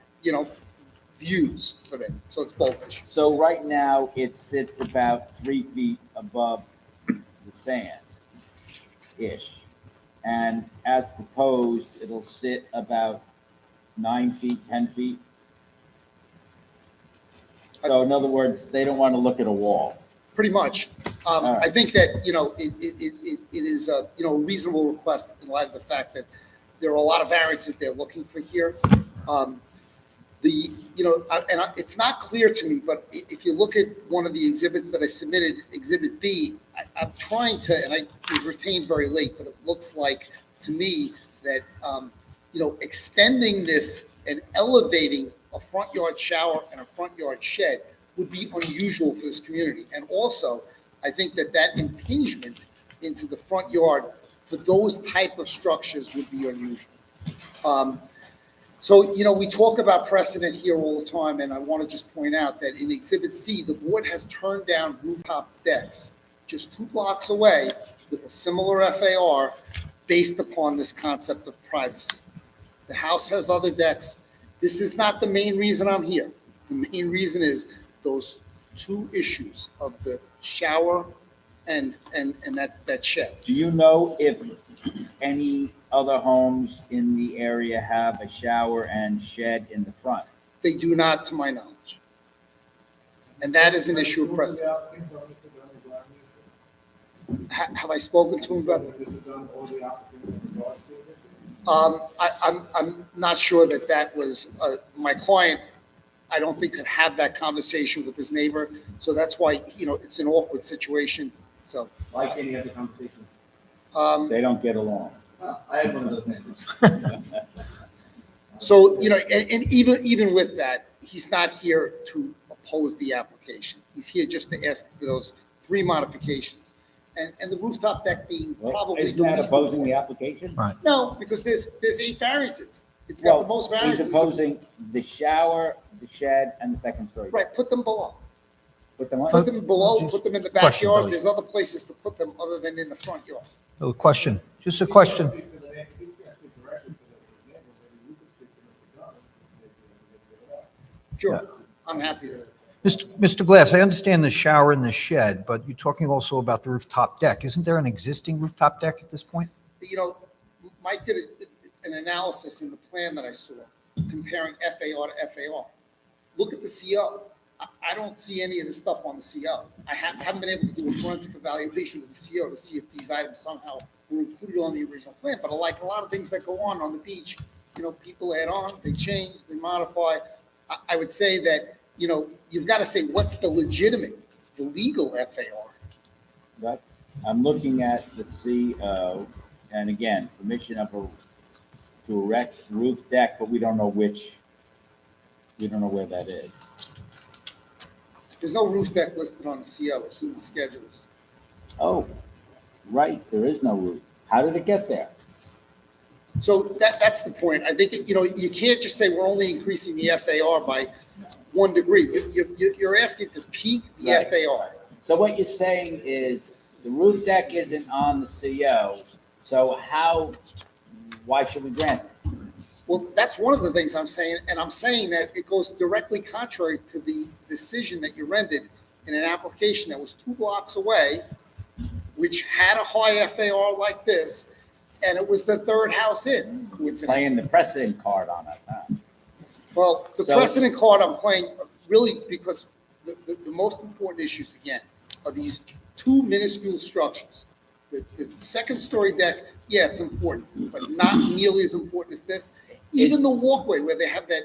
views for them. So it's both issues. So right now, it sits about 3 feet above the sand-ish. And as proposed, it'll sit about 9 feet, 10 feet. So in other words, they don't want to look at a wall. Pretty much. I think that, it is a, reasonable request in light of the fact that there are a lot of variances they're looking for here. It's not clear to me, but if you look at one of the exhibits that I submitted, Exhibit B, I'm trying to, and I was retained very late, but it looks like to me that, extending this and elevating a front yard shower and a front yard shed would be unusual for this community. And also, I think that impingement into the front yard for those type of structures would be unusual. So, we talk about precedent here all the time, and I want to just point out that in Exhibit C, the board has turned down rooftop decks just 2 blocks away with a similar FAR based upon this concept of privacy. The house has other decks. This is not the main reason I'm here. The main reason is those 2 issues of the shower and that shed. Do you know if any other homes in the area have a shower and shed in the front? They do not, to my knowledge. And that is an issue of precedent. Have I spoken to him about it? I'm not sure that was, my client, I don't think could have that conversation with his neighbor. So that's why, it's an awkward situation. So. Why can't you have the conversation? They don't get along. Well, I have one of those neighbors. So, and even with that, he's not here to oppose the application. He's here just to ask for those 3 modifications. And the rooftop deck being probably. Isn't that opposing the application? Right. No, because there's 8 variances. It's got the most variances. He's opposing the shower, the shed, and the second story. Right, put them below. Put them on? Put them below, put them in the Question, backyard. Billy. There's other places to put them other than in the front yard. A question, just a question. Sure, I'm happy to. Mr. Glass, I understand the shower and the shed, but you're talking also about the rooftop deck. Isn't there an existing rooftop deck at this point? Mike did an analysis in the plan that I saw comparing FAR to FAR. Look at the CO. I don't see any of the stuff on the CO. I haven't been able to do a forensic evaluation of the CO to see if these items somehow were included on the original plan, but like a lot of things that go on the beach, people add on, they change, they modify. I would say that, you've got to say, what's the legitimate, the legal FAR? Right. I'm looking at the CO, and again, permission to erect roof deck, but we don't know where that is. There's no roof deck listed on the CO, it's in the schedules. Oh, right, there is no roof. How did it get there? So that's the point. I think, you can't just say we're only increasing the FAR by 1 degree. You're asking to peak the Right. FAR. So what you're saying is the roof deck isn't on the CO, so why should we grant it? Well, that's one of the things I'm saying, and I'm saying that it goes directly contrary to the decision that you rendered in an application that was 2 blocks away, which had a high FAR like this, and it was the third house in. Playing the precedent card on us, huh? Well, the So- precedent card I'm playing really because the most important issues, again, are these 2 minuscule structures. The second story deck, yeah, it's important, but not nearly as important as this. Even the walkway where they have that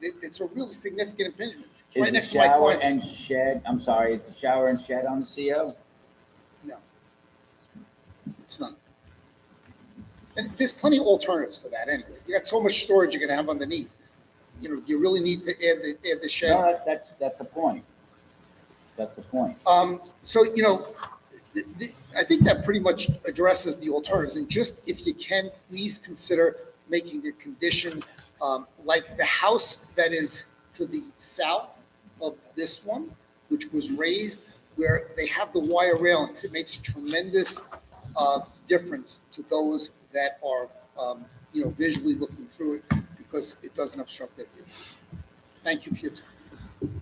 it's a really significant impingement. It's right Is next the to my shower client's. and shed, I'm sorry, it's a shower and shed on the CO? No. It's not. And there's plenty of alternatives for that anyway. You got so much storage you're gonna have underneath. You really need to add the shed. No, that's the point. That's the point. So, I think that pretty much addresses the alternatives. And just if you can, please consider making a condition like the house that is to the south of this one, which was raised, where they have the wire railings. It makes a tremendous difference to those that are, visually looking through it because it doesn't obstruct their view. Thank you for your time.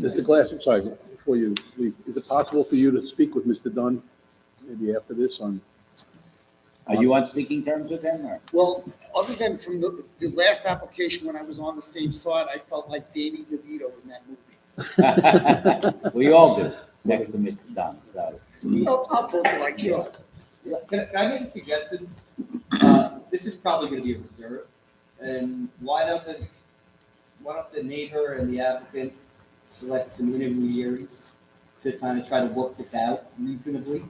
Mr. Glass, I'm sorry, before you leave, is it possible for you to speak with Mr. Dunn maybe after this on? Are you on speaking terms with him, or? Well, other than from the last application, when I was on the same side, I felt like Danny DeVito in that movie. We all do, next to Mr. Dunn, so. I'll talk to like Sean. Can I make a suggestion? This is probably gonna be a reserve, and why don't the neighbor and the applicant select some intermediaries to kind of try to work this out reasonably?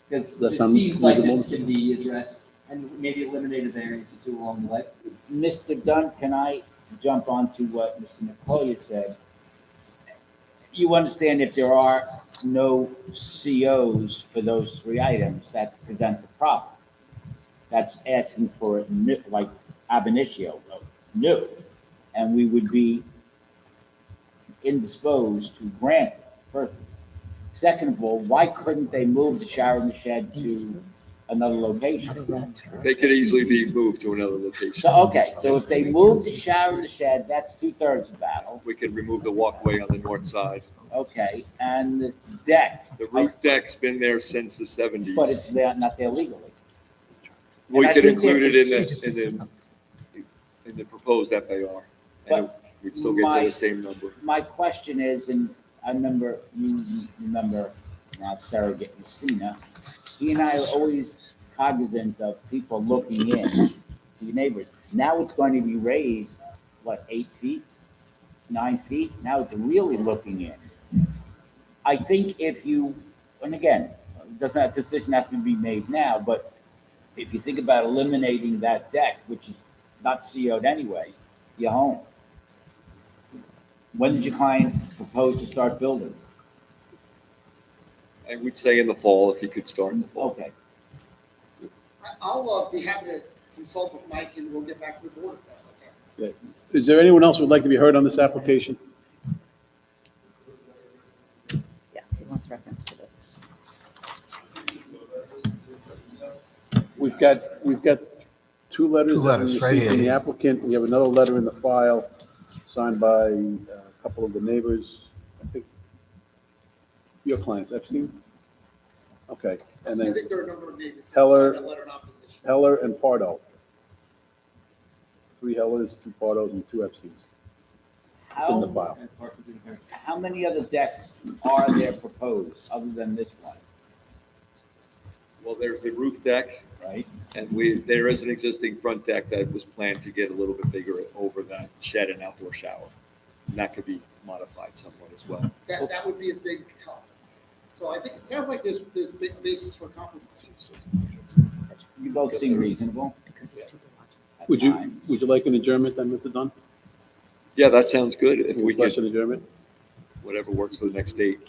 Because That it sound seems like this reasonable? can be addressed and maybe eliminate a variance or two along the way. Mr. Dunn, can I jump onto what Mr. Nicolia said? You understand if there are no COs for those 3 items, that presents a problem. That's asking for it like ab initio, new, and we would be indisposed to grant it, first. Second of all, why couldn't they move the shower and the shed to another location? They could easily be moved to another location. So if they move the shower and the shed, that's 2/3 of the battle. We could remove the walkway on the north side. Okay, and the deck, The roof deck's been there since the 70s. but it's not there legally. We and I could think include it that in the proposed FAR, and we'd still get to My- the same number. My question is, and I remember, you remember now Surrogate Messina, he and I are always cognizant of people looking in to your neighbors. Now it's going to be raised, 8 feet, 9 feet? Now it's really looking in. I think if you, and again, that decision have to be made now, but if you think about eliminating that deck, which is not CO'd anyway, you're home. When did your client propose to start building? I would say in the fall, if you could start in the fall. Okay. I'll be happy to consult with Mike and we'll get back to the board if that's okay. Is there anyone else who would like to be heard on this application? Yeah, he wants reference to this. We've got 2 letters. Two letters, that we right received from here. the applicant. We have another letter in the file signed by a couple of the neighbors. I think your clients, Epstein? Okay, and I then think there are a number of neighbors that Heller- signed a letter in opposition. Heller and Pardo. 3 Hellers, 2 Pardos, and 2 Epsteins. It's in the file. How many other decks are there proposed other than this one? Well, there's the roof deck. right? And there is an existing front deck that was planned to get a little bit bigger over that shed and outdoor shower. And that could be modified somewhat as well. That would be a big help. So I think, it sounds like there's big basis for compromise. You both seem reasonable. at Would you times. like an adjournment then, Mr. Dunn? Yeah, that sounds good. If we Request could, an adjournment? whatever works for the next date.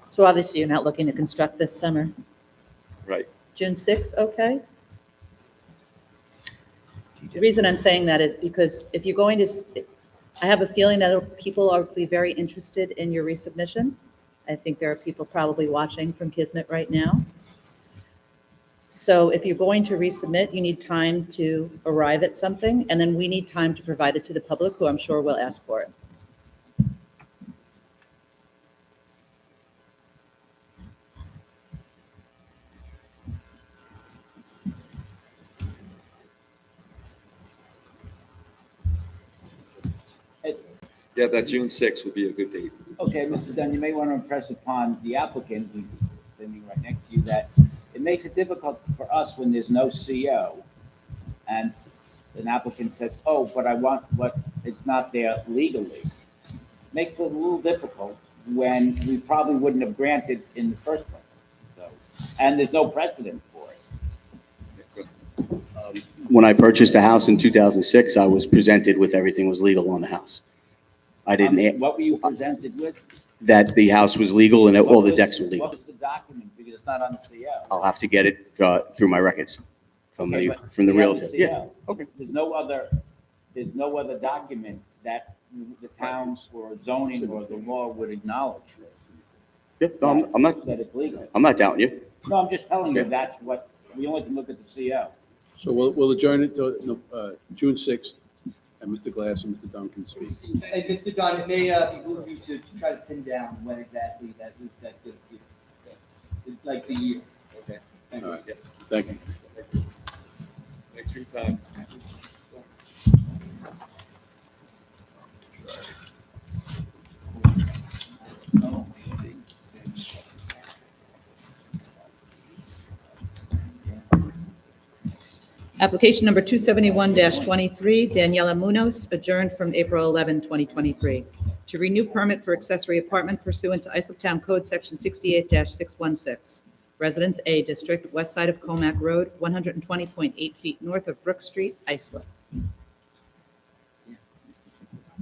So obviously, you're not looking to construct this summer. Right. June 6th, okay? The reason I'm saying that is because if you're going to, I have a feeling that people are be very interested in your resubmission. I think there are people probably watching from Kismet right now. So if you're going to resubmit, you need time to arrive at something, and then we need time to provide it to the public, who I'm sure will ask for it. Yeah, that June 6th would be a good date. Okay, Mr. Dunn, you may want to impress upon the applicant, who's standing right next to you, that it makes it difficult for us when there's no CO, and an applicant says, oh, but I want what, it's not there legally. Makes it a little difficult when we probably wouldn't have granted in the first place, so, and there's no precedent for it. When I purchased a house in 2006, I was presented with everything was legal on the house. I didn't, What were you presented with? that the house was legal and that all the What decks were was- legal. What was the document, because it's not on the CO? I'll have to get it through my records from Okay, the, but from the we have realtor. CO. Yeah, okay. There's no other document that the town or zoning or the law would acknowledge. Yeah, no, I'm not, That it's legal. I'm not doubting you. No, I'm just telling you, Okay. that's what, we only can look at the CO. So we'll adjourn it to June 6th, and Mr. Glass and Mr. Dunn can speak. And Mr. Dunn, it may behoove you to try to pin down when exactly that could be. Like the year. Okay. Thank All you. right, thank you. Thanks for your time. Application number 271-23, Daniela Munoz, adjourned from April 11, 2023, to renew permit for accessory apartment pursuant to Islip Code Section 68-616. Residence A District, west side of Comac Road, 120.8 feet north of Brook Street, Islip.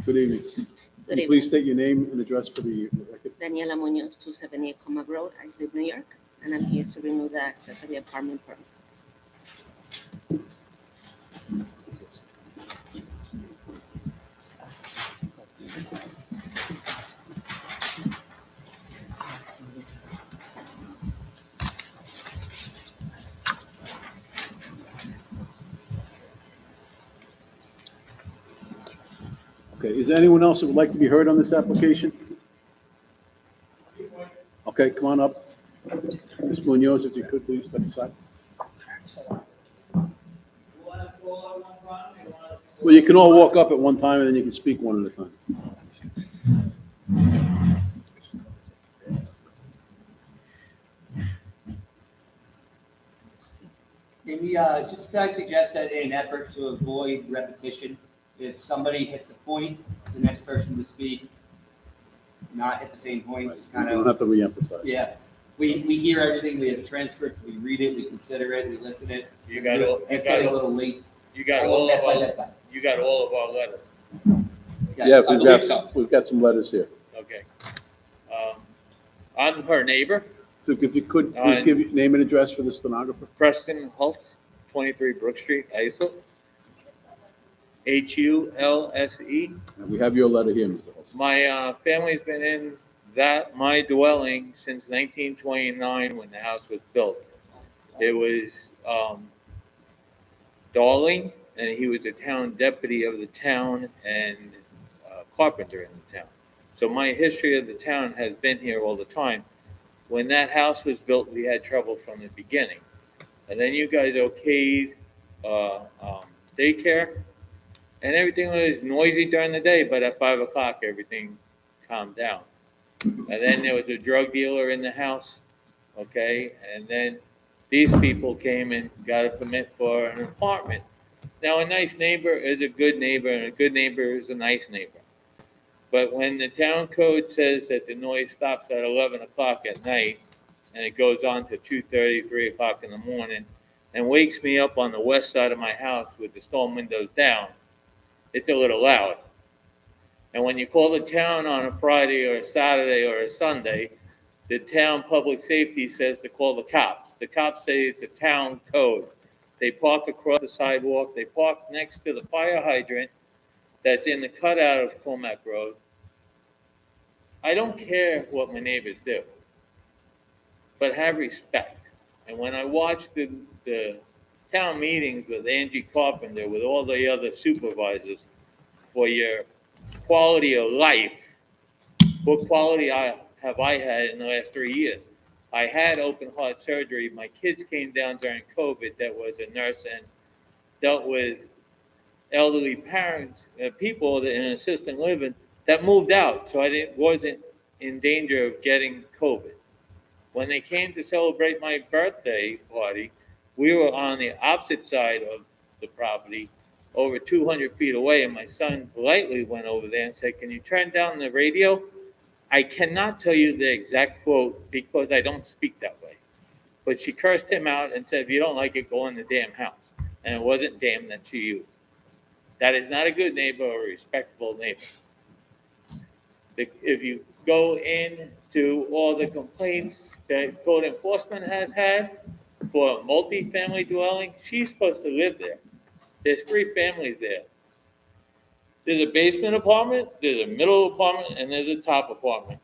Good evening. Can you please state your name and address for the record? Daniela Munoz, 278 Comac Road, Islip, New York, and I'm here to renew the accessory apartment permit. Okay, is there anyone else that would like to be heard on this application? Okay, come on up. Ms. Munoz, if you could, please step aside. Well, you can all walk up at one time, and then you can speak one at a time. Maybe, just can I suggest that in an effort to avoid repetition, if somebody hits a point, the next person to speak, not hit the same point, just You kind don't of, have to reemphasize. yeah. We hear everything, we have a transcript, we read it, we consider it, we listen it. You got all- It's getting a little late. You got Almost all past of my our, bedtime. you got all of our letters. Yes, Yeah, I believe so. we've got some letters here. Okay. I'm her neighbor, So if you could, please give your name and address for the stenographer. Preston Hulse, 23 Brook Street, Islip. Hulse. And we have your letter here, Mr. Olson. My family's been in my dwelling since 1929 when the house was built. It was Darling, and he was a town deputy of the town and carpenter in the town. So my history of the town has been here all the time. When that house was built, we had trouble from the beginning. And then you guys okayed daycare, and everything was noisy during the day, but at 5 o'clock, everything calmed down. And then there was a drug dealer in the house, okay? And then These people came and got a permit for an apartment. Now, a nice neighbor is a good neighbor, and a good neighbor is a nice neighbor. But when the town code says that the noise stops at 11 o'clock at night, and it goes on to 2:30, 3 o'clock in the morning, and wakes me up on the west side of my house with the storm windows down, it's a little loud. And when you call the town on a Friday or a Saturday or a Sunday, the town public safety says to call the cops. The cops say it's a town code. They park across the sidewalk, they park next to the fire hydrant that's in the cutout of Comac Road. I don't care what my neighbors do, but have respect. And when I watch the town meetings with Angie Carpenter, with all the other supervisors, for your quality of life, what quality have I had in the last 3 years? I had open heart surgery. My kids came down during COVID that was a nurse and dealt with elderly parents, people that in assisted living that moved out. So I wasn't in danger of getting COVID. When they came to celebrate my birthday party, we were on the opposite side of the property, over 200 feet away, and my son politely went over there and said, "Can you turn down the radio?" I cannot tell you the exact quote because I don't speak that way. But she cursed him out and said, "If you don't like it, go in the damn house." And it wasn't damn that she used. That is not a good neighbor or a respectable neighbor. If you go into all the complaints that code enforcement has had for a multi-family dwelling, she's supposed to live there. There's 3 families there. There's a basement apartment, there's a middle apartment, and there's a top apartment.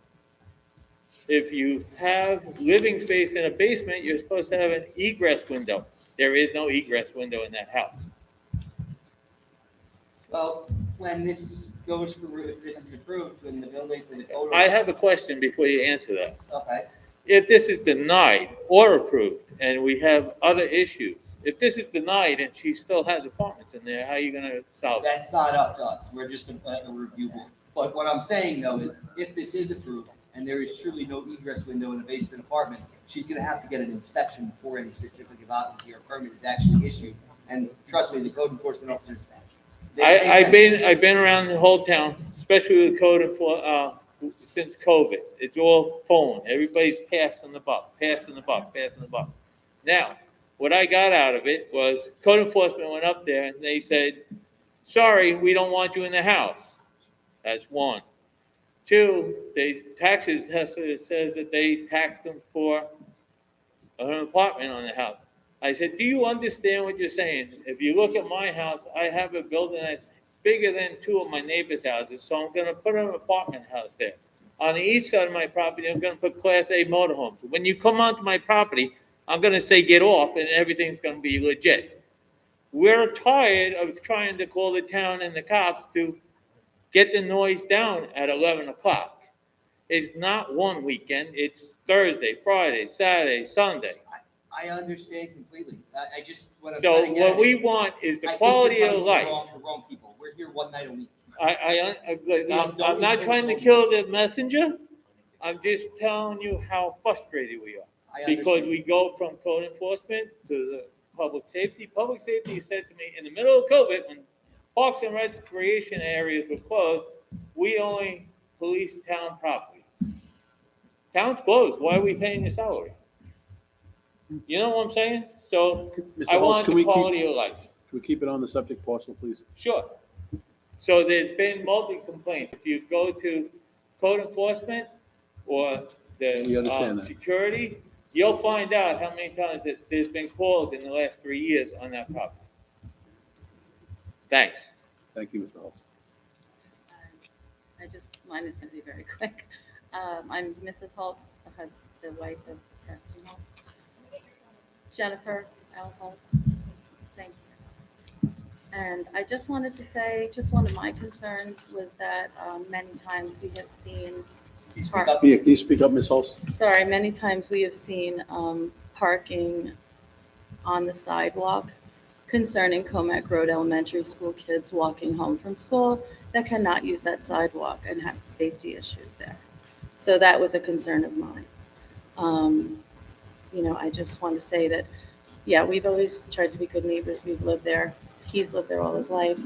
If you have living space in a basement, you're supposed to have an egress window. There is no egress window in that house. Well, when this goes through, if this is approved, when the building, when the code. I have a question before you answer that. Okay. If this is denied or approved, and we have other issues, if this is denied and she still has apartments in there, how are you gonna solve it? That's not up to us, we're just a review board. But what I'm saying though is, if this is approved, and there is truly no egress window in a basement apartment, she's gonna have to get an inspection before any certificate of occupancy or permit is actually issued. And trust me, the code enforcement officers. I've been around the whole town, especially with code since COVID. It's all phone. Everybody's passing the buck. Now, what I got out of it was code enforcement went up there and they said, "Sorry, we don't want you in the house." That's one. 2, taxes says that they taxed them for an apartment on the house. I said, "Do you understand what you're saying? If you look at my house, I have a building that's bigger than 2 of my neighbors' houses, so I'm gonna put an apartment house there. On the east side of my property, I'm gonna put Class A motorhomes. When you come onto my property, I'm gonna say get off and everything's gonna be legit." We're tired of trying to call the town and the cops to get the noise down at 11 o'clock. It's not one weekend, it's Thursday, Friday, Saturday, Sunday. I understand completely. I just, what I'm So getting what at we is, want is the I think quality you're of punishing life. the wrong people. We're here one night a week. I'm not trying to kill the messenger. I'm just telling you how frustrated we are. Because we go from code enforcement to the public safety. Public safety said to me, in the middle of COVID, when parks and recreation areas were closed, we only police town property. Town's closed, why are we paying the salary? You know what I'm saying? So Mr. I Holtz, want can the we keep- quality of life. Can we keep it on the subject parcel, please? Sure. So there's been multi complaints. If you go to code enforcement or We the understand that. security, you'll find out how many times that there's been calls in the last 3 years on that property. Thanks. Thank you, Mr. Holtz. Mine is going to be very quick. I'm Mrs. Holtz, the wife of Preston Holtz. Jennifer L. Holtz. Thank you. And I just wanted to say, just one of my concerns was that many times we have seen. Can you speak up, Ms. Holtz? Sorry, many times we have seen parking on the sidewalk concerning Comac Road Elementary School kids walking home from school that cannot use that sidewalk and have safety issues there. So that was a concern of mine. I just want to say that, yeah, we've always tried to be good neighbors. We've lived there. He's lived there all his life.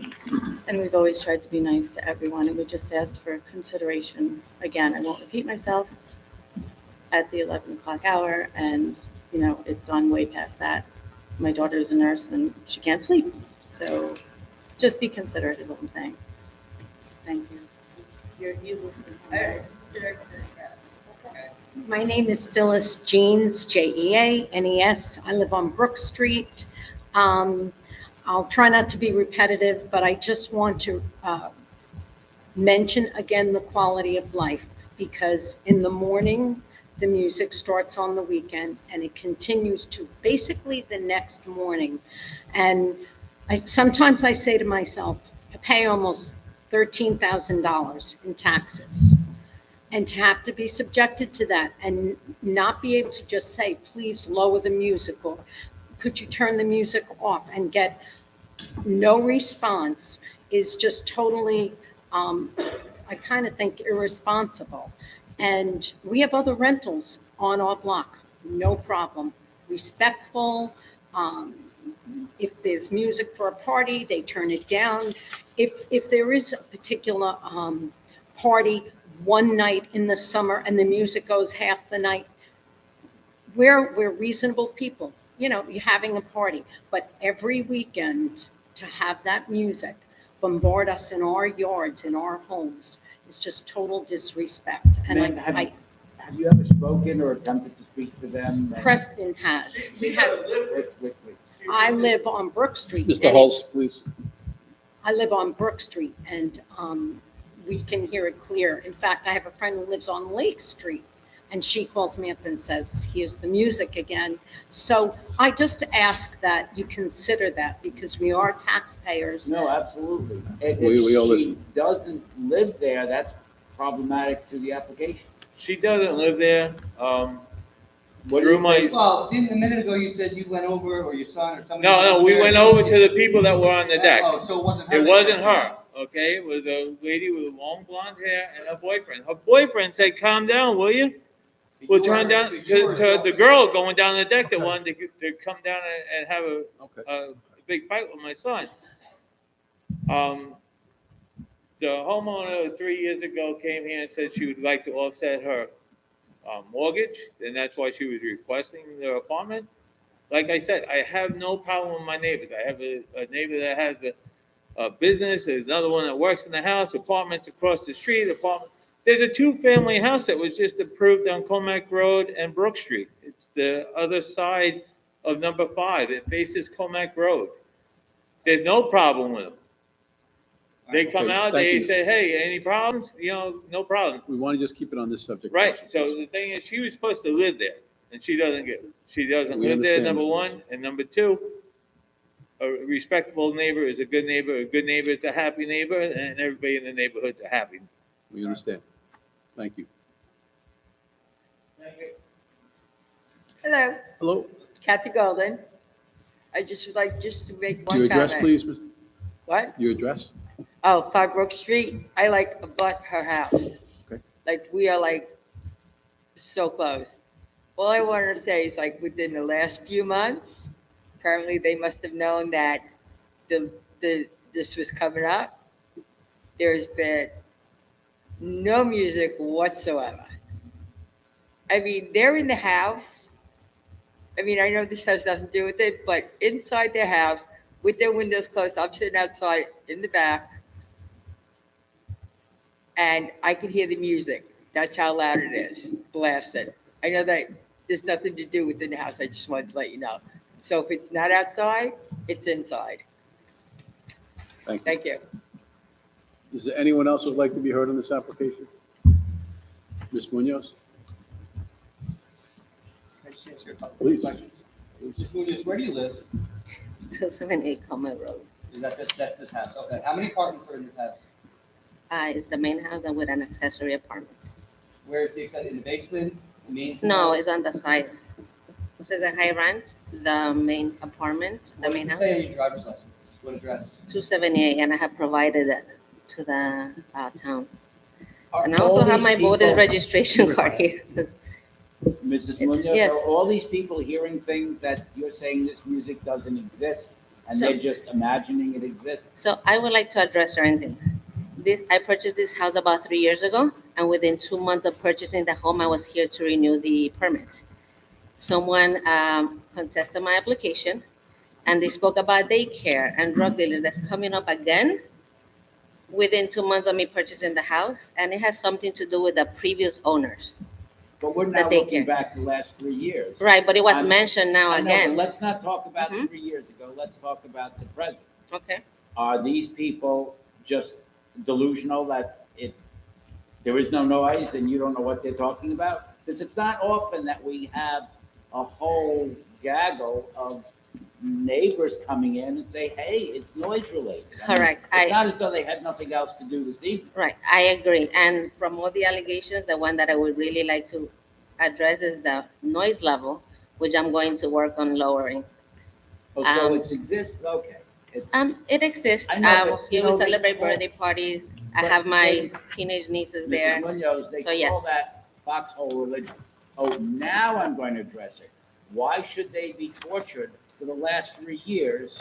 And we've always tried to be nice to everyone. And we just asked for consideration. Again, I won't repeat myself at the 11 o'clock hour. And, it's gone way past that. My daughter's a nurse and she can't sleep. So just be considerate is all I'm saying. Thank you. You My name is Phyllis Jeans, Jeanes. I live on Brook Street. I'll try not to be repetitive, but I just want to mention again the quality of life, because in the morning, the music starts on the weekend and it continues to basically the next morning. And sometimes I say to myself, I pay almost $13,000 in taxes. And to have to be subjected to that and not be able to just say, please lower the music, or could you turn the music off, and get no response is just totally, I kind of think, irresponsible. And we have other rentals on our block, no problem. Respectful. If there's music for a party, they turn it down. If there is a particular party one night in the summer and the music goes half the night, we're reasonable people. You're having a party, but every weekend to have that music bombard us in our yards, in our homes, is just total disrespect. And Ma'am, have you ever spoken or attempted to speak to them? Preston has. We have. I live on Brook Street. Mr. and Holtz, please. I live on Brook Street, and we can hear it clear. In fact, I have a friend who lives on Lake Street, and she calls me up and says, here's the music again. So I just ask that you consider that, because we are taxpayers. No, absolutely. We all If she listen. doesn't live there, that's problematic to the application. She doesn't live there. What do Through you my, think? Well, a minute ago you said you went over, or your son or somebody. no, we went over to the people that were on the deck. Oh, so it wasn't her. It wasn't her, okay? It was a lady with long blonde hair and her boyfriend. Her boyfriend said, calm down, will you? We'll turn down to the girl going down the deck that wanted to come down and have a big fight with my son. The homeowner 3 years ago came here and said she would like to offset her mortgage, and that's why she was requesting the apartment. Like I said, I have no problem with my neighbors. I have a neighbor that has a business. There's another one that works in the house, apartments across the street, There's a two-family house that was just approved on Comac Road and Brook Street. It's the other side of number 5. It faces Comac Road. There's no problem with them. They come Okay, out, thank they you. say, hey, any problems? No problem. We want to just keep it on this subject. Right, so the thing is, she was supposed to live there, and she doesn't We live there, understand, number Mr. one, and number two, a respectable neighbor is a good neighbor is a happy neighbor, and everybody in the neighborhood's a happy. We understand. Thank you. Hello, Hello. Kathy Golden. I just would like to make one Your comment. address, please, Ms. What? Your address? Oh, 5 Brook Street. I abut her house. Okay. We are so close. All I wanted to say is within the last few months, apparently they must have known that this was coming up. There's been no music whatsoever. I mean, they're in the house. I mean, I know this has nothing to do with it, but inside their house with their windows closed, I'm sitting outside in the back, and I can hear the music. That's how loud it is, blasted. I know that there's nothing to do within the house. I just wanted to let you know. So if it's not outside, it's inside. Thank you. Thank you. Is there anyone else who would like to be heard on this application? Ms. Munoz? Please. Mr. Munoz, where do you live? 278 Coleman Road. That's this house. Okay. How many apartments are in this house? It's the main house and with an accessory apartment. Where is the in the basement? The main? No, it's on the side. So it's a high ranch, the main apartment, the What main does it house. say on your driver's license? What address? 278, and I have provided it to the town. Are And I also all have these my voter's people- registration card here. Mrs. Munoz, yes. are all these people hearing things that you're saying this music doesn't exist, and they're just imagining it exists? So I would like to address certain things. I purchased this house about 3 years ago, and within 2 months of purchasing the home, I was here to renew the permit. Someone contested my application, and they spoke about daycare and drug dealers. That's coming up again within 2 months of me purchasing the house, and it has something to do with the previous owners. But we're The now looking daycare. back the last 3 years. Right, but it was I'm- mentioned now I know, again. but let's not talk about Mhm. 3 years ago, let's talk about the present. Okay. Are these people just delusional that there is no noise and you don't know what they're talking about? Because it's not often that we have a whole gaggle of neighbors coming in and say, hey, it's noise related. I mean, Correct. It's not as though they had nothing else to do this evening. Right, I agree. And from all the allegations, the one that I would really like to address is the noise level, which I'm going to work on lowering. Oh, so Um, it exists, okay. It's- It exists. I know, but, Here you we know, celebrate they- birthday parties. I but have my they- teenage nieces Mrs. there. Munoz, they So call yes. that foxhole religion. Oh, now I'm going to address it. Why should they be tortured for the last 3 years?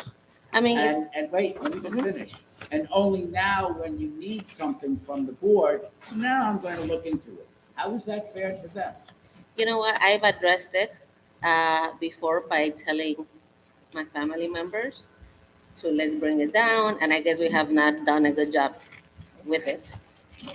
I mean, it's- And wait, let me just finish. And only now, when you need something from the board, now I'm going to look into it. How is that fair to them? You know what? I've addressed it before by telling my family members to let's bring it down, and I guess we have not done a good job with it.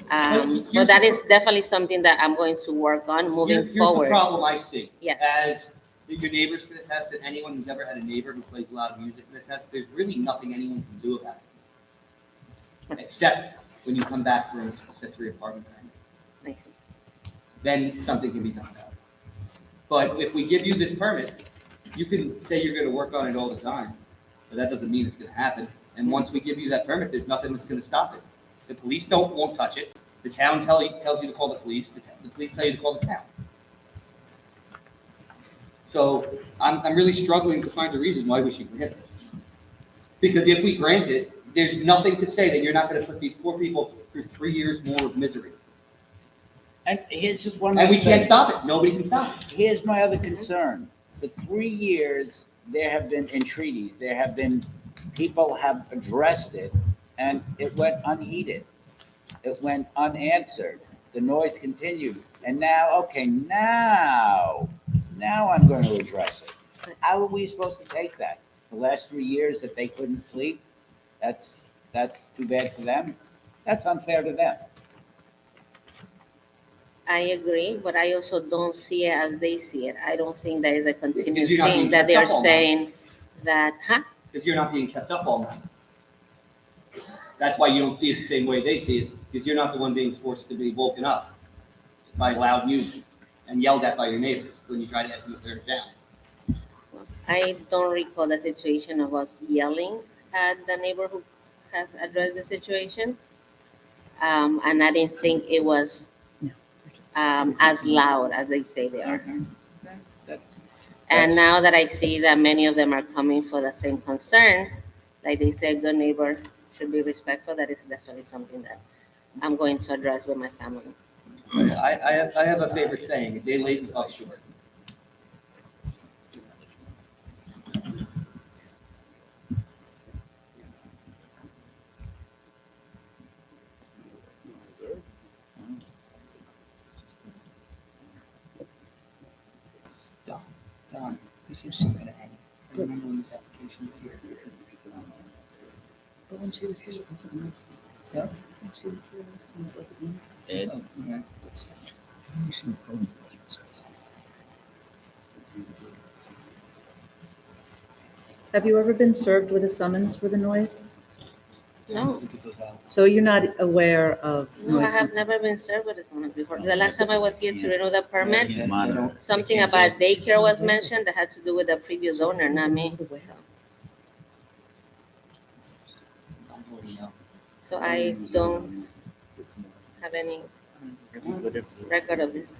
But that is definitely something that I'm going to work on moving Here's the forward. problem I see. Yes. As your neighbors can attest, and anyone who's ever had a neighbor who plays loud music can attest, there's really nothing anyone can do about it. Except when you come back for an accessory apartment permit. I see. Then something can be done about it. But if we give you this permit, you can say you're gonna work on it all the time, but that doesn't mean it's gonna happen. And once we give you that permit, there's nothing that's gonna stop it. The police won't touch it. The town tells you to call the police. The police tell you to call the town. So I'm really struggling to find a reason why we should grant this. Because if we grant it, there's nothing to say that you're not gonna put these poor people through 3 years more of misery. And here's just one. And we other can't thing. stop it. Nobody can stop it. Here's my other concern. For 3 years, there have been entreaties, people have addressed it, and it went unheeded. It went unanswered. The noise continued. And now I'm going to address it. How are we supposed to take that? The last 3 years that they couldn't sleep? That's too bad for them. That's unfair to them. I agree, but I also don't see it as they see it. I don't think that is a continuous you're not thing being that they are kept up all night. saying that, Because you're not being kept up all night. That's why you don't see it the same way they see it, because you're not the one being forced to be woken up by loud music and yelled at by your neighbors when you try to ask them to turn it down. I don't recall the situation of us yelling at the neighbor who has addressed the situation. And I didn't think it was as loud as they say they are. And now that I see that many of them are coming for the same concern, like they say, a good neighbor should be respectful, that is definitely something that I'm going to address with my family. I have a favorite saying, a day late and up short. Don, this is something that I remember when this application was here. But when she was here, it wasn't nice. Yeah? When she was here last time, it wasn't nice. Ed? Oh, yeah. You should have told me. Have you ever been served with a summons for the noise? No, So you're not aware of no, I noise? have never been served with a summons before. The last time I was here to renew the permit, Monitor. something about daycare was mentioned that had to do with the previous owner, not me. So I don't have any record of this.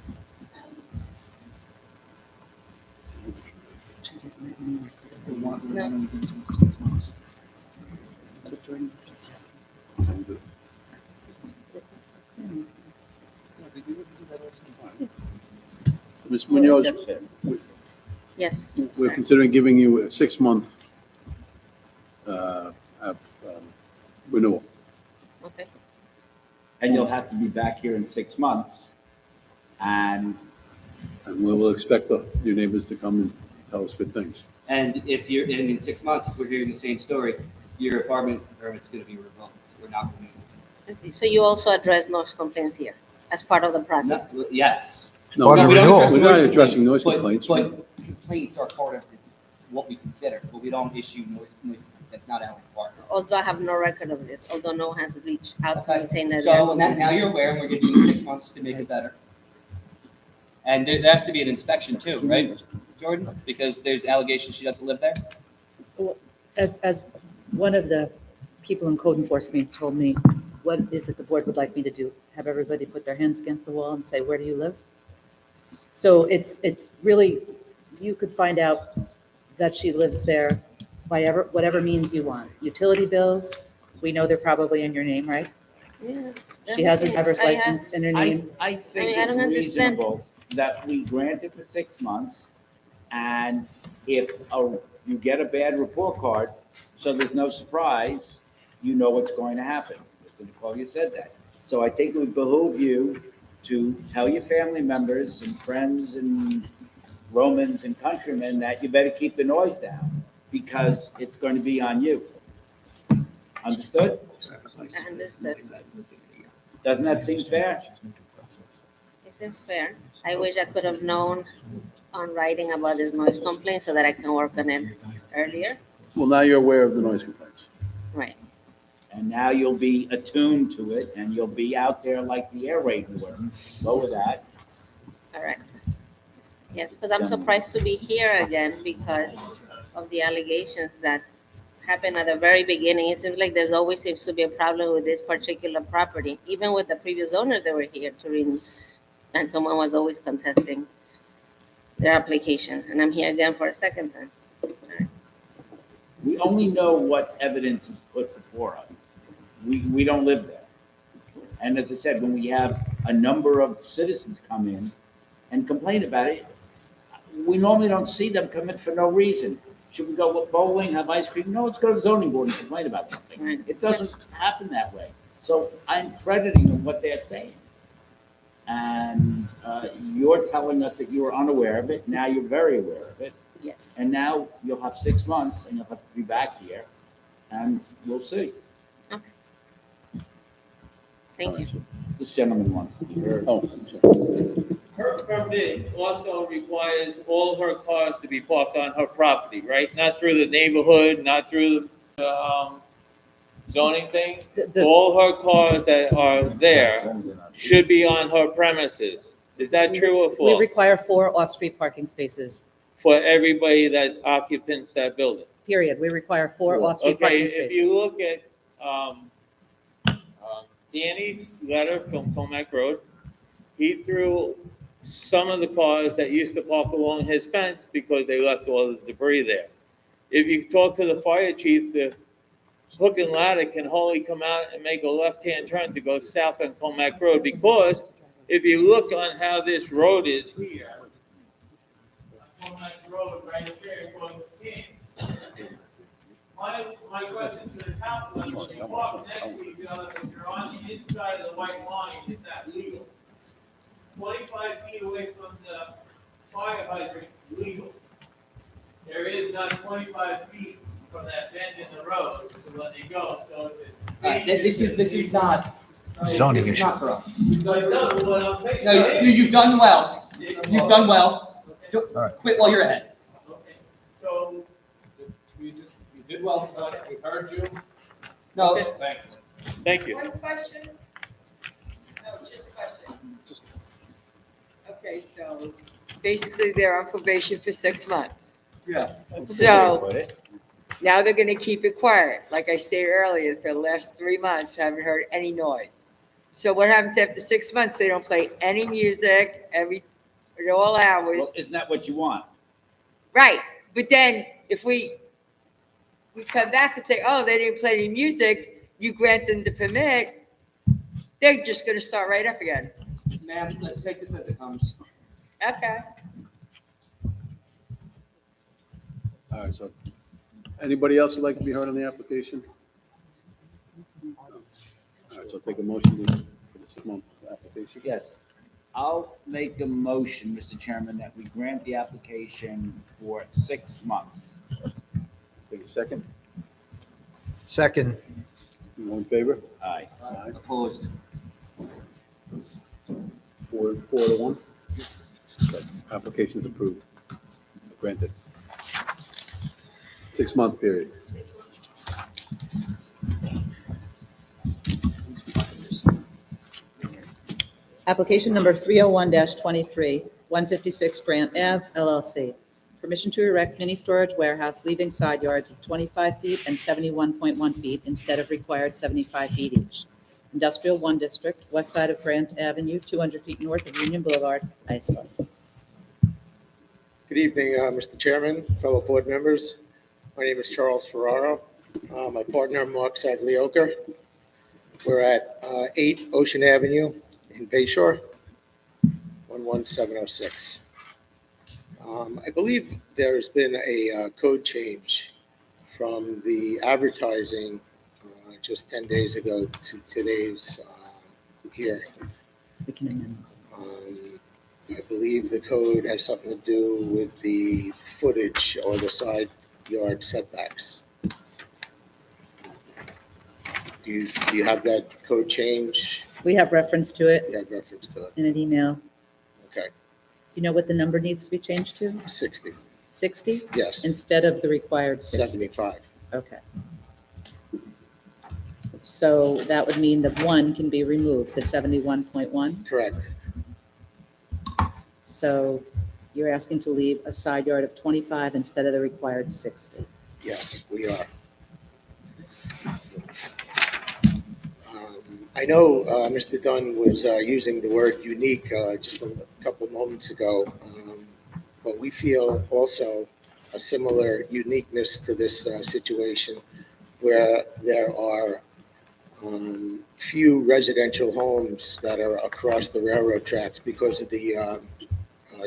No. Ms. Munoz, That's Yes. we're sir. considering giving you a 6-month renewal. Okay. And you'll have to be back here in 6 months. And And we will expect your neighbors to come and tell us good things. And if you're, and in 6 months, if we're hearing the same story, your apartment permit's gonna be revoked. We're not gonna. I see. So you also address noise complaints here as part of the process? Yes. No, Part of we the renewal. don't, we're not Noise addressing noise complaints, complaints. But complaints are part of what we consider, but we don't issue noise complaints. That's not our requirement. Although I have no record of this, although no one has reached out to me saying that. So now you're aware, and we're giving you 6 months to make it better. And there has to be an inspection too, right, Jordan? Because there's allegations she doesn't live there? As one of the people in code enforcement told me, what is it the board would like me to do? Have everybody put their hands against the wall and say, where do you live? So it's really, you could find out that she lives there by whatever means you want. Utility bills, we know they're probably in your name, right? Yeah. She has her driver's I license in her name. I think I don't it's understand. reasonable that we grant it for 6 months. And if you get a bad report card, so there's no surprise, you know what's going to happen. Mr. Nicole, you said that. So I think it would behoove you to tell your family members and friends and Romans and countrymen that you better keep the noise down because it's going to be on you. Understood? I understood. Doesn't that seem fair? It seems fair. I wish I could have known on writing about this noise complaint so that I can work on it earlier. Well, now you're aware of the noise complaints. Right. And now you'll be attuned to it and you'll be out there like the air raid were. Lower that. Correct. Yes, because I'm surprised to be here again because of the allegations that happened at the very beginning. It seems like there's always seems to be a problem with this particular property. Even with the previous owners that were here to renew, and someone was always contesting their application. And I'm here again for a second time. We only know what evidence is put before us. We don't live there. And as I said, when we have a number of citizens come in and complain about it, we normally don't see them come in for no reason. Should we go bowling, have ice cream? No, let's go to the zoning board and complain about something. It doesn't happen that way. So I'm crediting them what they're saying. And you're telling us that you were unaware of it. Now you're very aware of it. Yes. And now you'll have 6 months and you'll have to be back here and we'll see. Thank you. This gentleman wants to be heard. Oh, Her permit also requires all her cars to be parked on her property, right? Not through the neighborhood, not through the zoning thing. All her cars that are there should be on her premises. Is that true or We false? require 4 off-street parking spaces, For everybody that occupants that building? period. We require 4 off-street parking Okay, if you spaces. look at Danny's letter from Comac Road, he threw some of the cars that used to park along his fence because they left all the debris there. If you talk to the fire chief, the hook and ladder can only come out and make a left-hand turn to go south on Comac Road, because if you look on how this road is here, Comac Road right there, going to Kings. My question to the council is, when you walk next to each other, if you're on the inside of the white line, is that legal? 25 feet away from the fire hydrant, legal. There is not 25 feet from that bend in the road to let they go, so This is not. Zoning This is issue. not for us. No, what I'm saying. No, you've done well. You've done well. right. Quit while you're ahead. Okay, so. You did well, son. We heard you. No. Thank you. Thank you. One question? No, just a question. Okay, so basically they're on probation for 6 months. Yeah. So now they're gonna keep it quiet. Like I stated earlier, for the last 3 months, I haven't heard any noise. So what happens after 6 months? They don't play any music at all hours. Well, isn't that what you want? Right, but then if we come back and say, oh, they didn't play any music, you grant them the permit, they're just gonna start right up again. Ma'am, let's take this as it comes. Okay. All right, so anybody else would like to be heard on the application? All right, so take a motion for the 6 month application. Yes. I'll make a motion, Mr. Chairman, that we grant the application for 6 months. Take a second. Second. All in favor? Aye. Aye. Opposed? 4 to 1. Application's approved. Granted. 6 month period. Application number 301-23, 156 Grant Ave, LLC. Permission to erect mini storage warehouse leaving side yards of 25 feet and 71.1 feet instead of required 75 feet each. Industrial 1 District, west side of Grant Avenue, 200 feet north of Union Boulevard, Islip. Good evening, Mr. Chairman, fellow board members. My name is Charles Ferraro. My partner, Mark Saglioka. We're at 8 Ocean Avenue in Bay Shore, 11706. I believe there's been a code change from the advertising just 10 days ago to today's hearing. I believe the code has something to do with the footage or the side yard setbacks. Do you have that code change? We have reference to it You have reference to it? in an email. Okay, Do you know what the number needs to be changed to? 60, 60? yes, Instead of the required 60? 75. Okay. So that would mean that 1 can be removed, the 71.1? Correct, So you're asking to leave a side yard of 25 instead of the required 60? yes, we are. I know Mr. Dunn was using the word unique just a couple moments ago, but we feel also a similar uniqueness to this situation where there are few residential homes that are across the railroad tracks because of the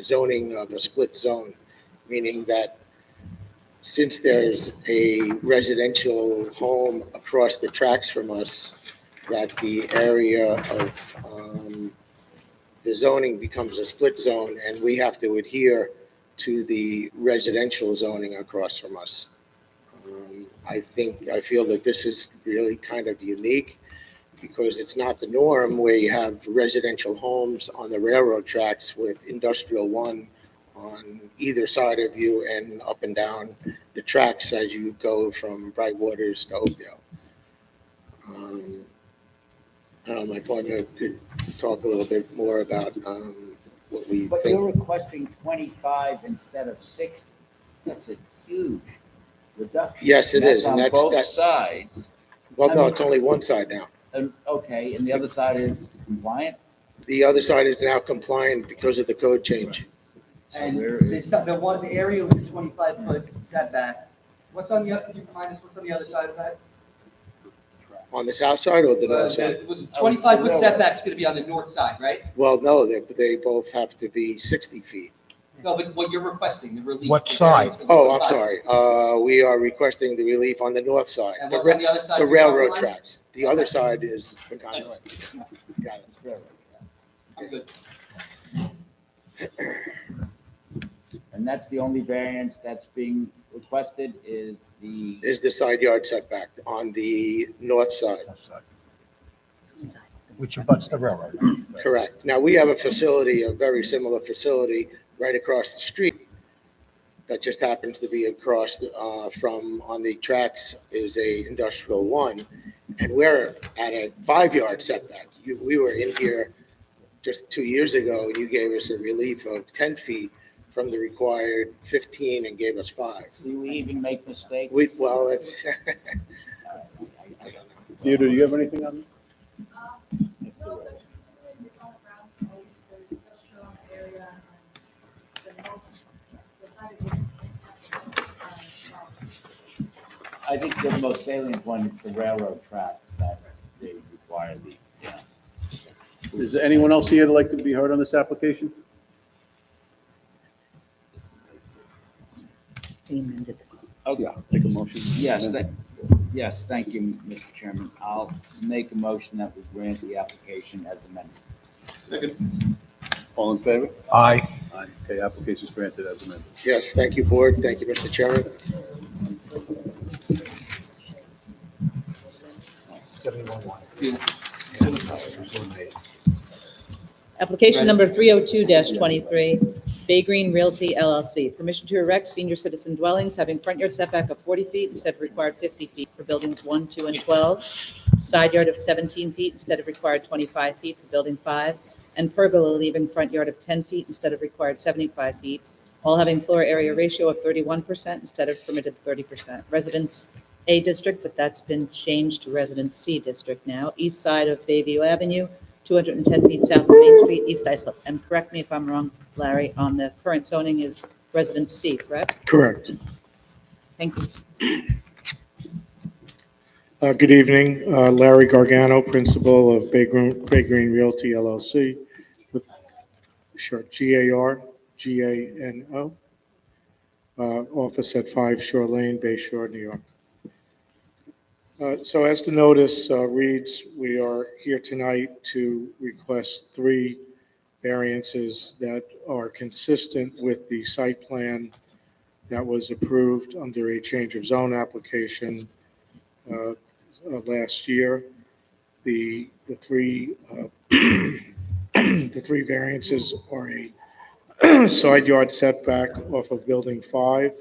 zoning of a split zone, meaning that since there's a residential home across the tracks from us, that the area of the zoning becomes a split zone, and we have to adhere to the residential zoning across from us. I feel that this is really kind of unique because it's not the norm where you have residential homes on the railroad tracks with industrial 1 on either side of you and up and down the tracks as you go from Brightwaters to Oakdale. My partner could talk a little bit more about what we But think. you're requesting 25 instead of 60. That's a huge reduction. Yes, it is, and on that's- both that- sides. Well, I no, mean- it's only one side now. Okay, and the other side is compliant? The other side is now compliant because of the code change. And the area with the 25-foot setback, what's on the, can you remind us what's on the other side of that? On the south side or the north side? The 25-foot setback's gonna be on the north side, right? Well, no, they both have to be 60 feet. No, but what you're requesting, the relief. What the side? variance for the Oh, I'm 25. sorry. We are requesting the relief on the north side. And the what's on the other side The of the property railroad line? tracks. The other side is the condos. Got it. I'm good. And that's the only variance that's being requested is the, Is the side yard setback on the north side. Which abuts the railroad. Correct. Now, we have a facility, a very similar facility right across the street that just happens to be across from, on the tracks is a industrial 1. And we're at a 5-yard setback. We were in here just 2 years ago, and you gave us a relief of 10 feet from the required 15 and gave us 5. see, we even make mistakes. Well, it's, Theodore, do you have anything on this? No, but it's on the ground side, the industrial area, and the most, the side of it. I think the most salient one is the railroad tracks that they require the, yeah. Is there anyone else here that'd like to be heard on this application? They amended the Okay. Yeah, take a motion. Yes, yes, thank you, Mr. Chairman. I'll make a motion that we grant the application as amended. Second. All in favor? Aye. Aye. Okay, application is granted as amended. Yes, thank you, board. Thank you, Mr. Chairman. 71-1. Application number 302-23, Bay Green Realty LLC. Permission to erect senior citizen dwellings having front yard setback of 40 feet instead of required 50 feet for buildings 1, 2, and 12, side yard of 17 feet instead of required 25 feet for building 5, and pergola leaving front yard of 10 feet instead of required 75 feet, all having floor area ratio of 31% instead of permitted 30%. Residence A district, but that's been changed to Residence C district now, east side of Bayview Avenue, 210 feet south of Main Street, East Islip. And correct me if I'm wrong, Larry, on the current zoning is Residence C, correct? Correct. Thank you. Good evening, Larry Gargano, principal of Bay Green Realty LLC, with short GARGANO, office at 5 Shore Lane, Bay Shore, New York. So as the notice reads, we are here tonight to request 3 variances that are consistent with the site plan that was approved under a change of zone application last year. The 3 the 3 variances are a side yard setback off of building 5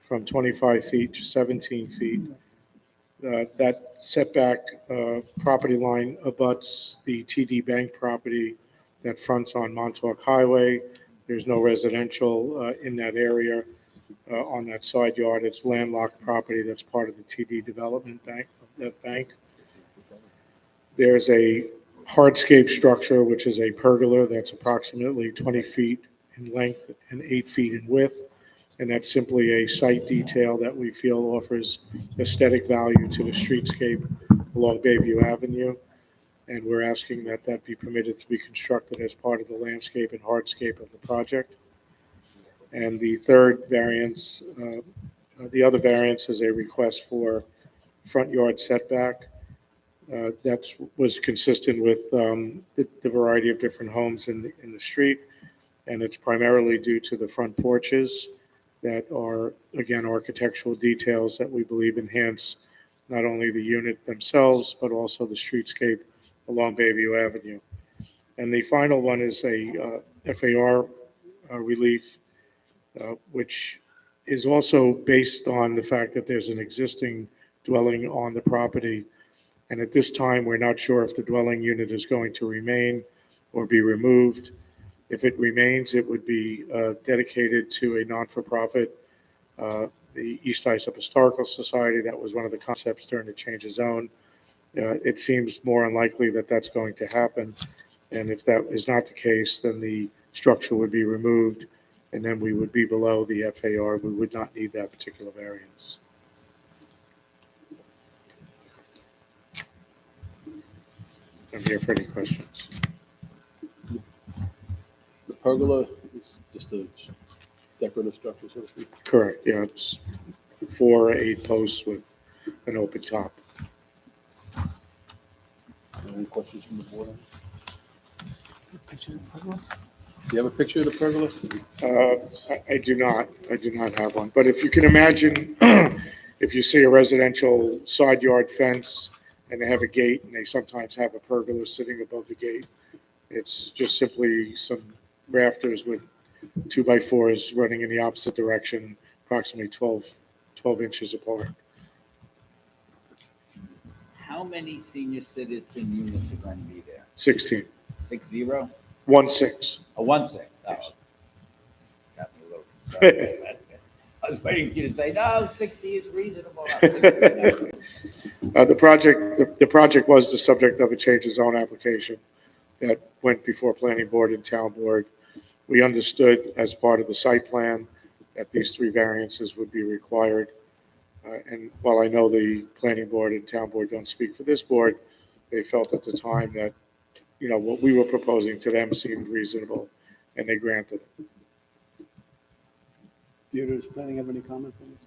from 25 feet to 17 feet. That setback property line abuts the TD Bank property that fronts on Montauk Highway. There's no residential in that area on that side yard. It's landlocked property that's part of the TD Development Bank. That bank. There's a hardscape structure, which is a pergola that's approximately 20 feet in length and 8 feet in width. And that's simply a site detail that we feel offers aesthetic value to the streetscape along Bayview Avenue. And we're asking that that be permitted to be constructed as part of the landscape and hardscape of the project. And the third variance, the other variance is a request for front yard setback. That was consistent with the variety of different homes in the street. And it's primarily due to the front porches that are, again, architectural details that we believe enhance not only the unit themselves, but also the streetscape along Bayview Avenue. And the final one is a FAR relief, which is also based on the fact that there's an existing dwelling on the property. And at this time, we're not sure if the dwelling unit is going to remain or be removed. If it remains, it would be dedicated to a non-for-profit, the East Islip Historical Society. That was one of the concepts during the change of zone. It seems more unlikely that that's going to happen. And if that is not the case, then the structure would be removed, and then we would be below the FAR. We would not need that particular variance. I'm here for any questions. The pergola is just a decorative structure, so to speak. Correct, yeah, it's 4 or 8 posts with an open top. Any questions from the board? Picture of the pergola? Do you have a picture of the pergola? I do not have one, but if you can imagine, if you see a residential side yard fence and they have a gate and they sometimes have a pergola sitting above the gate, it's just simply some rafters with 2x4s running in the opposite direction, approximately 12 inches apart. How many senior citizen units are going to be there? 16. 60? 16. A 16. Oh. Got me a little concerned. I was waiting for you to say, no, 60 is reasonable. The project was the subject of a change of zone application that went before planning board and town board. We understood as part of the site plan that these 3 variances would be required. And while I know the planning board and town board don't speak for this board, they felt at the time that, what we were proposing to them seemed reasonable, and they granted it. Theater, does planning have any comments on this?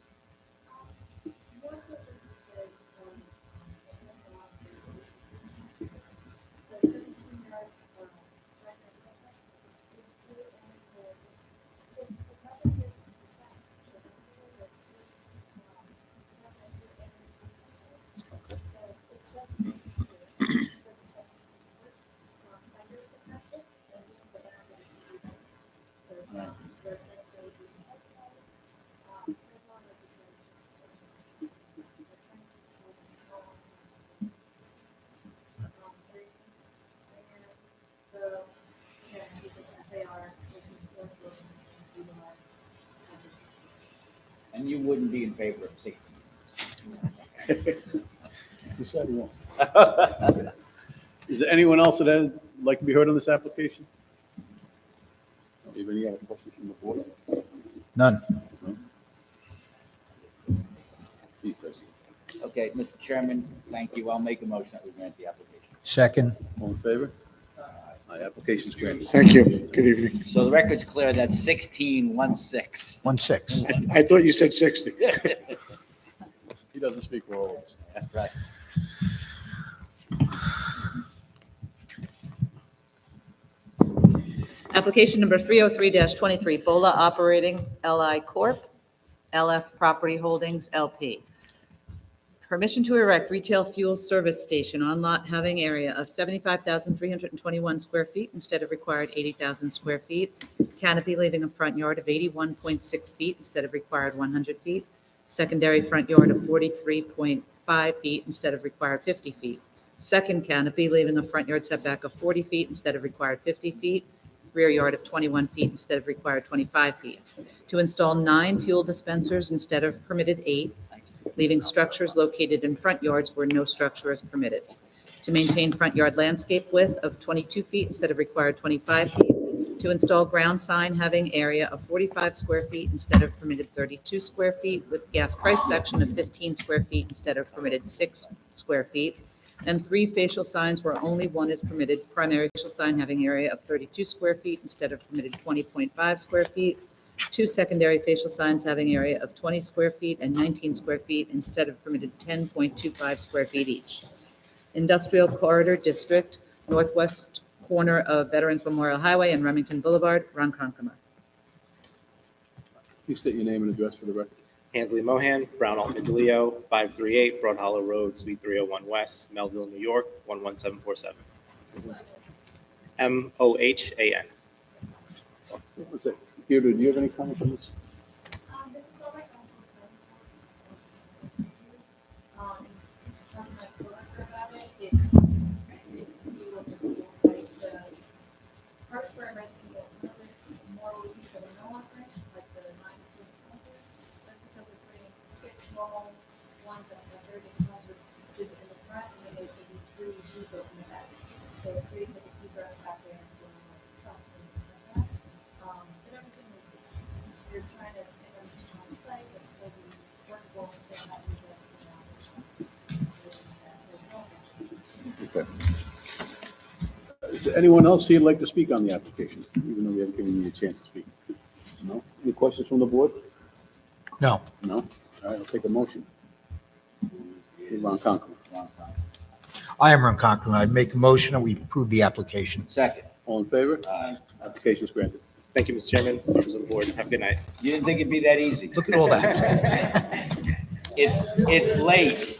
wouldn't be in favor of 16. Who said you won't? Is there anyone else that would like to be heard on this application? Do you have any other questions from the board? None. No? Please, Tracy. Okay, Mr. Chairman, thank you. I'll make a motion that we grant the application. Second. All in favor? Aye, application's granted. Thank you. Good evening. So the record's clear, that's 1616. 1-6. I thought you said 60. He doesn't speak for all of us. That's right. Application number 303-23, Bola Operating LI Corp., LF Property Holdings LP. Permission to erect retail fuel service station on lot having area of 75,321 square feet instead of required 80,000 square feet. Canopy leaving a front yard of 81.6 feet instead of required 100 feet. Secondary front yard of 43.5 feet instead of required 50 feet. Second canopy leaving a front yard setback of 40 feet instead of required 50 feet. Rear yard of 21 feet instead of required 25 feet. To install 9 fuel dispensers instead of permitted 8, leaving structures located in front yards where no structure is permitted. To maintain front yard landscape width of 22 feet instead of required 25 feet. To install ground sign having area of 45 square feet instead of permitted 32 square feet with gas price section of 15 square feet instead of permitted 6 square feet. And 3 facial signs where only one is permitted, primary facial sign having area of 32 square feet instead of permitted 20.5 square feet. 2 secondary facial signs having area of 20 square feet and 19 square feet instead of permitted 10.25 square feet each. Industrial Corridor District, northwest corner of Veterans Memorial Highway and Remington Boulevard, Ronkonkoma. Please state your name and address for the record. Hansley Mohan, Brown Altman DeLeo, 538 Broad Hollow Road, Suite 301 West, Melville, New York, 11747. MOHAN. What's it? Theodore, do you have any comments on this? This is all right. Talking like director about it, it's, if you look at the whole site, the parts where I read some of the more easy for the no offering, like the 9 food sponsors, that's because they're creating 6 small ones that are very hazard is in the front, and then there's going to be 3 diesel in the back. So it creates like a egress back there for trucks and things like that. But everything is, you're trying to get everything on the site, but still be workable and still have egress around the site. So, no. Okay. Is there anyone else here who'd like to speak on the application, even though we haven't given you a chance to speak? No? Any questions from the board? No. No? All right, I'll take a motion. Ron Conklin. I am Ron Conklin. I make a motion that we approve the application. Second. All in favor? Application is granted. Thank you, Mr. Chairman, members of the board. Have a good night. You didn't think it'd be that easy? Look at all that. It's late.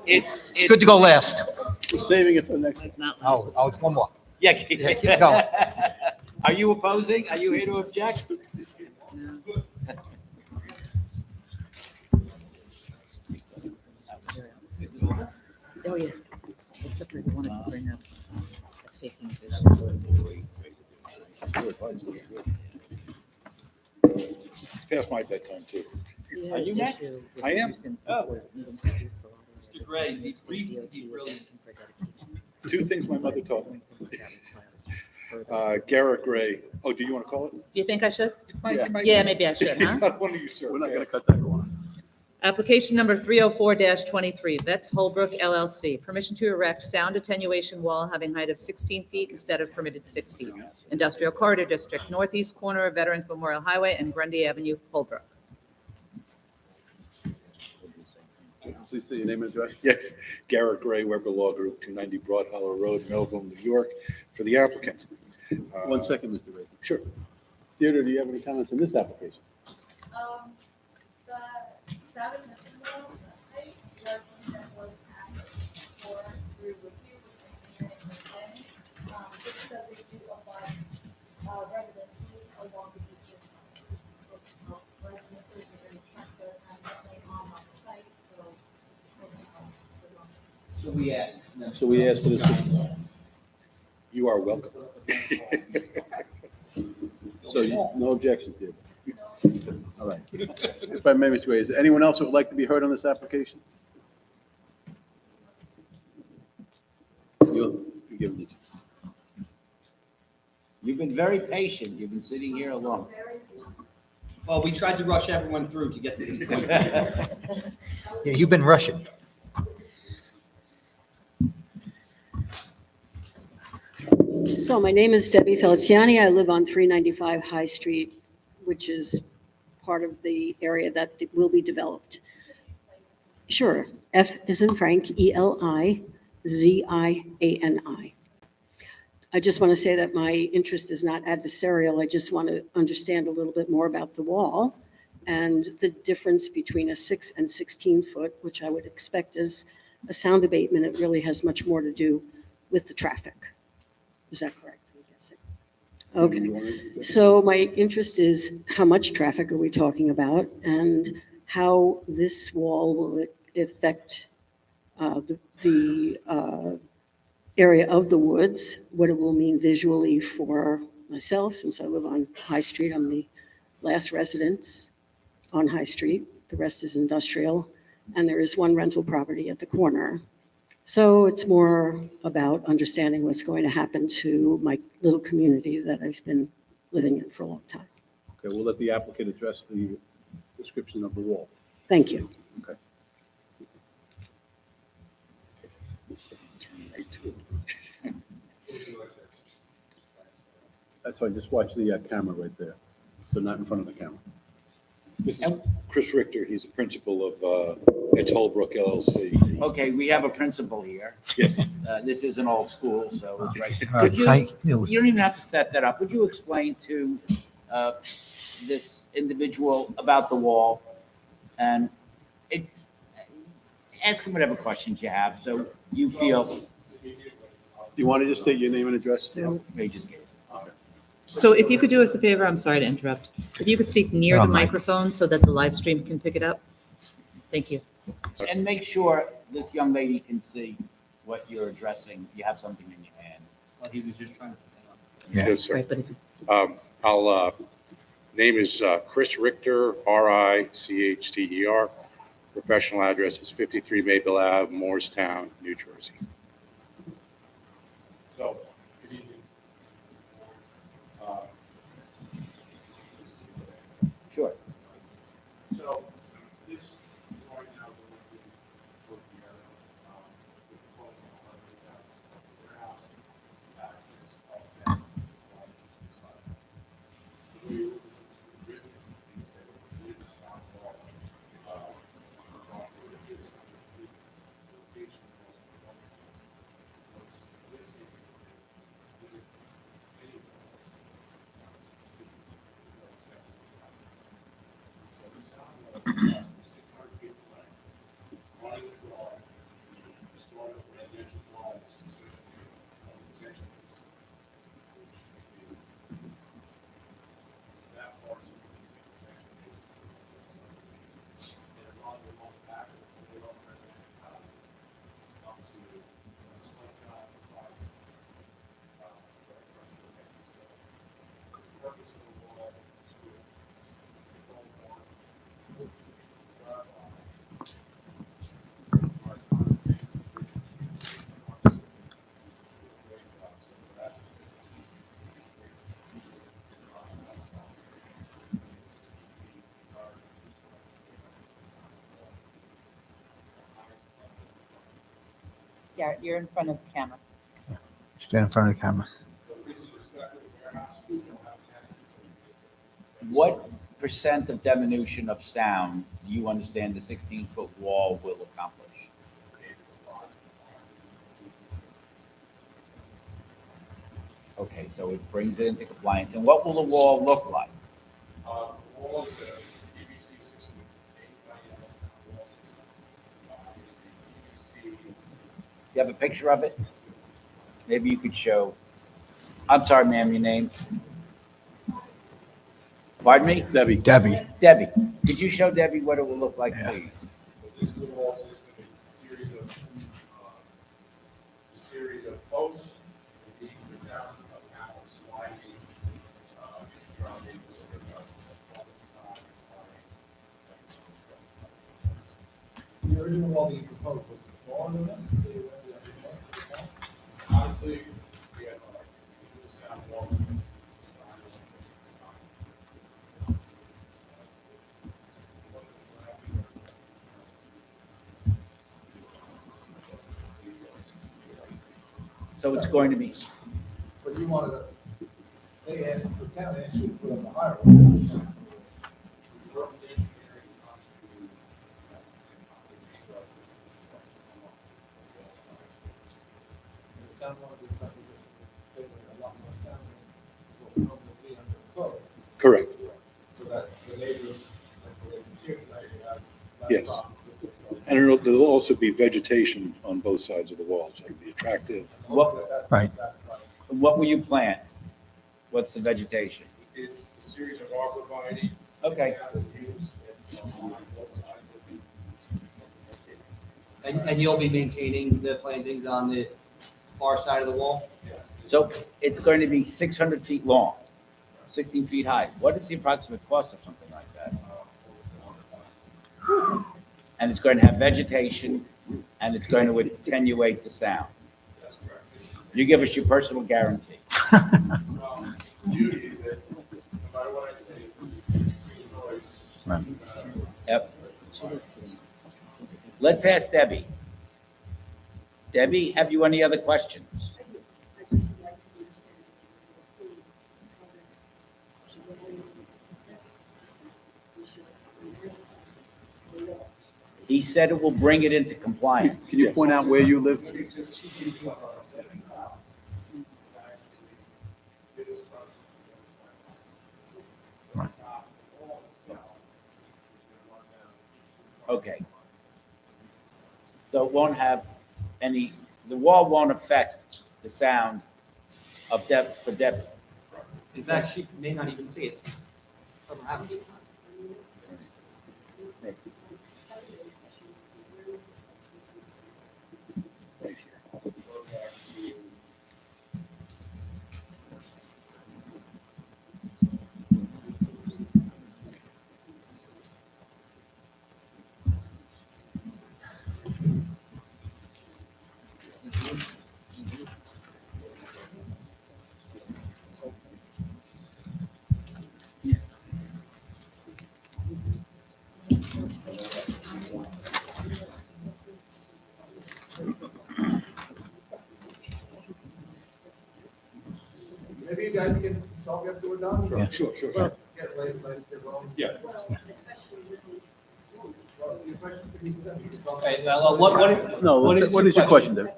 It's good to go last. We're saving it for the next. Oh, it's one more. Yeah. Yeah, keep going. Are you opposing? Are you here to object? Oh, yeah. Except we wanted to bring up a takings issue. It's past my bedtime, too. We Are had you an next? issue with I am. reducing Oh. before we even produce the lottery. Mr. Gray, The state DOT was asking for dedication. 2 things my mother taught me. That requires further- Garrett Gray. Oh, do you want to call it? You think I should? You might- Yeah, maybe I should, huh? Not one of you, sir. We're not going to cut that corner. Application number 304-23, Vets Holbrook LLC. Permission to erect sound attenuation wall having height of 16 feet instead of permitted 6 feet. Industrial Corridor District, northeast corner of Veterans Memorial Highway and Grundy Avenue, Holbrook. Please say your name and address. Yes, Garrett Gray, Weber Law Group, 290 Broad Hollow Road, Melville, New York, for the applicant. 1 second, Mr. Ray. Sure. Theodore, do you have any comments on this application? The sound attenuation wall, the height was something that was asked for through review with engineering and planning. Just because they do apply residences along the eastern side. This is supposed to help residences with any trucks that are kind of going on the site, so this is supposed to help. So we asked. So we asked for this. You are welcome. So no objections, Theodore. All right. If I may, Mr. Ray, is there anyone else who would like to be heard on this application? You'll be given the- You've been very patient. You've been sitting here alone. Well, we tried to rush everyone through to get to this point. Yeah, you've been rushing. So my name is Debbie Feliciani. I live on 395 High Street, which is part of the area that will be developed. Sure. F is in Frank, Eliziani. I just want to say that my interest is not adversarial. I just want to understand a little bit more about the wall and the difference between a 6 and 16 foot, which I would expect is a sound abatement. It really has much more to do with the traffic. Is that correct? I'm guessing. Okay. So my interest is how much traffic are we talking about and how this wall will affect the area of the woods, what it will mean visually for myself, since I live on High Street. I'm the last residence on High Street. The rest is industrial, and there is one rental property at the corner. So it's more about understanding what's going to happen to my little community that I've been living in for a long time. Okay, we'll let the applicant address the description of the wall. Thank you. Okay. That's fine, just watch the camera right there, so not in front of the camera. This is Chris Richter. He's a principal of Edge Holbrook LLC. Okay, we have a principal here. Yes. This is an old school, so it's right. Right, Could you, thank you you. don't even have to set that up. Would you explain to this individual about the wall? And it, ask him whatever questions you have, so you feel. You want to just say your name and address? So- They just gave. So if you could do us a favor, I'm sorry to interrupt. If you could speak near Oh, the Mike. microphone so that the live stream can pick it up. Thank you. And make sure this young lady can see what you're addressing. You have something in your hand. He was just trying to. Yeah. Yes, sir. Right, but if you Name is Chris Richter, Richter. Professional address is 53 Maple Ave, Morristown, New Jersey. So, good evening. Sure. So, this right now, we're going to put together, with the closing of the warehouse, access, all fence, we written these days, we just found all, Garrett, you're in front of the camera. Stand in front of the camera. What percent of diminution of sound do you understand the 16-foot wall will accomplish? Okay, so it brings it into compliance. And what will the wall look like? All of the PVC 6 You have a picture of it? Maybe you could show. I'm sorry, ma'am, your name? Pardon me? Debbie. Debbie. Debbie. Could you show Debbie what it will look like, please? This is the wall system, it's a series of posts, it needs the sound of panels sliding, dropping, sort of, Honestly, yeah, no, it sound more. So it's going to be, But you wanted to, they asked, the town asked you to put on the higher one. The town wanted to cut it a lot more sound than what would be under the code. Correct. So that the neighbors, like, they can hear, they have less Yes. problems with this. And there'll also be vegetation on both sides of the wall, so it'll be attractive. Right. what will you plant? What's the vegetation? It's a series of arborvitae. Okay. And you'll be maintaining the plantings on the far side of the wall? Yes. So it's going to be 600 feet long, 16 feet high. What is the approximate cost of something like that? And it's going to have vegetation, and it's going to attenuate the sound. That's correct. You give us your personal guarantee. The beauty is that no matter what I say, it's noise. Right. Yep. Let's ask Debbie. Debbie, have you any other questions? I just would like to understand how this should go in. We should resist the law. He said it will bring it into compliance. Can you point out where you live? Okay. So it won't have any, the wall won't affect the sound of depth for depth. In fact, she may not even see it from her house. Maybe you guys can talk after we're done? Yeah. Sure. Get their own. Yeah. Well, your question could be done. Okay, well, what, No, what is your question, Deb?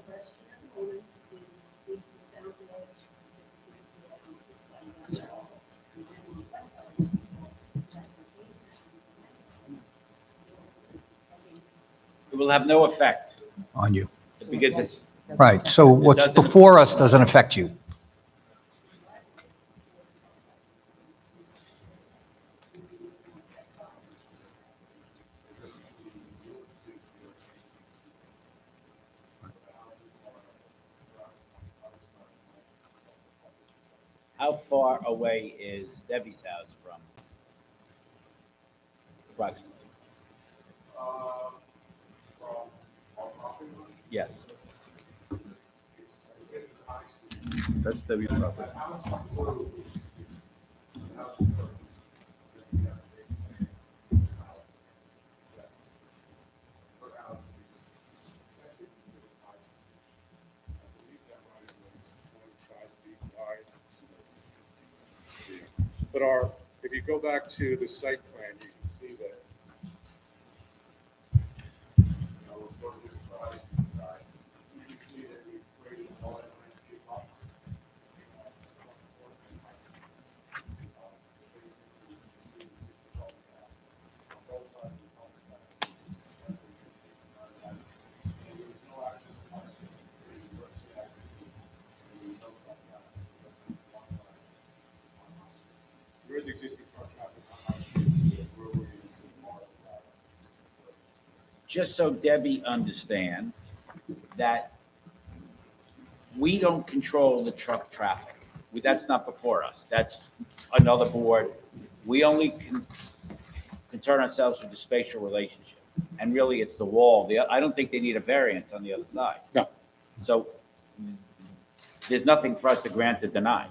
It will have no effect On you. because it's, Right, so what's doesn't- before us doesn't affect you. how far away is Debbie's house from? Approximately. From our property line, Yes. it's getting high street. That's Debbie's property. That house on Blue, the house on Blue, yeah, they- her house is actually pretty high. I believe that right away is 25 feet wide. But if you go back to the site plan, you can see that. We'll go to the high street side. You can see that we've created all that landscape up. There is existing truck traffic on High Street, where we're using more of that. Just so Debbie understands that we don't control the truck traffic. That's not before us. That's another board. We only can concern ourselves with the spatial relationship. And really, it's the wall. I don't think they need a variance on the other side. No. So there's nothing for us to grant or deny.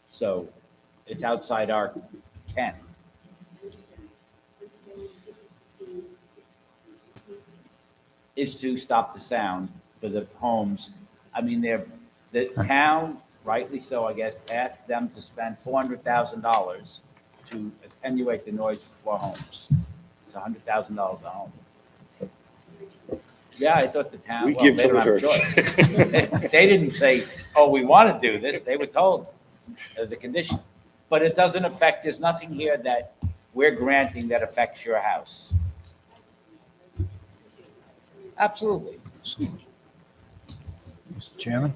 So it's outside our ken. Is to stop the sound for the homes. I mean, the town, rightly so, I guess, asked them to spend $400,000 to attenuate the noise for homes. It's $100,000 a home. Yeah, I thought the town, We well, give they till don't it have a hurts. choice. They didn't say, oh, we want to do this. They were told as a condition. But it doesn't affect, there's nothing here that we're granting that affects your house. Absolutely. Mr. Chairman?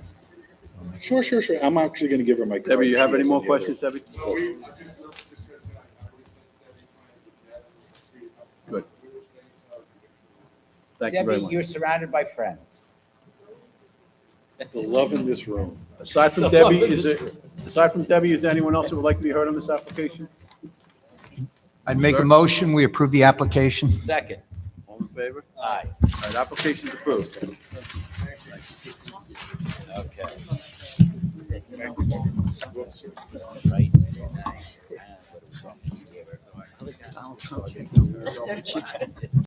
Sure. I'm actually going to give her my card. Debbie, you have She any has more the other- questions, Debbie? No, I didn't know if this was tonight. I already sent Debbie trying to get that. Good. We were staying, so- Thank you very Debbie, much. you're surrounded by friends. The love in this room. Aside from Debbie, is there anyone else that would like to be heard on this application? I'd make a motion, we approve the application. Second. All in favor? Aye. All right, application's approved. Okay. Right.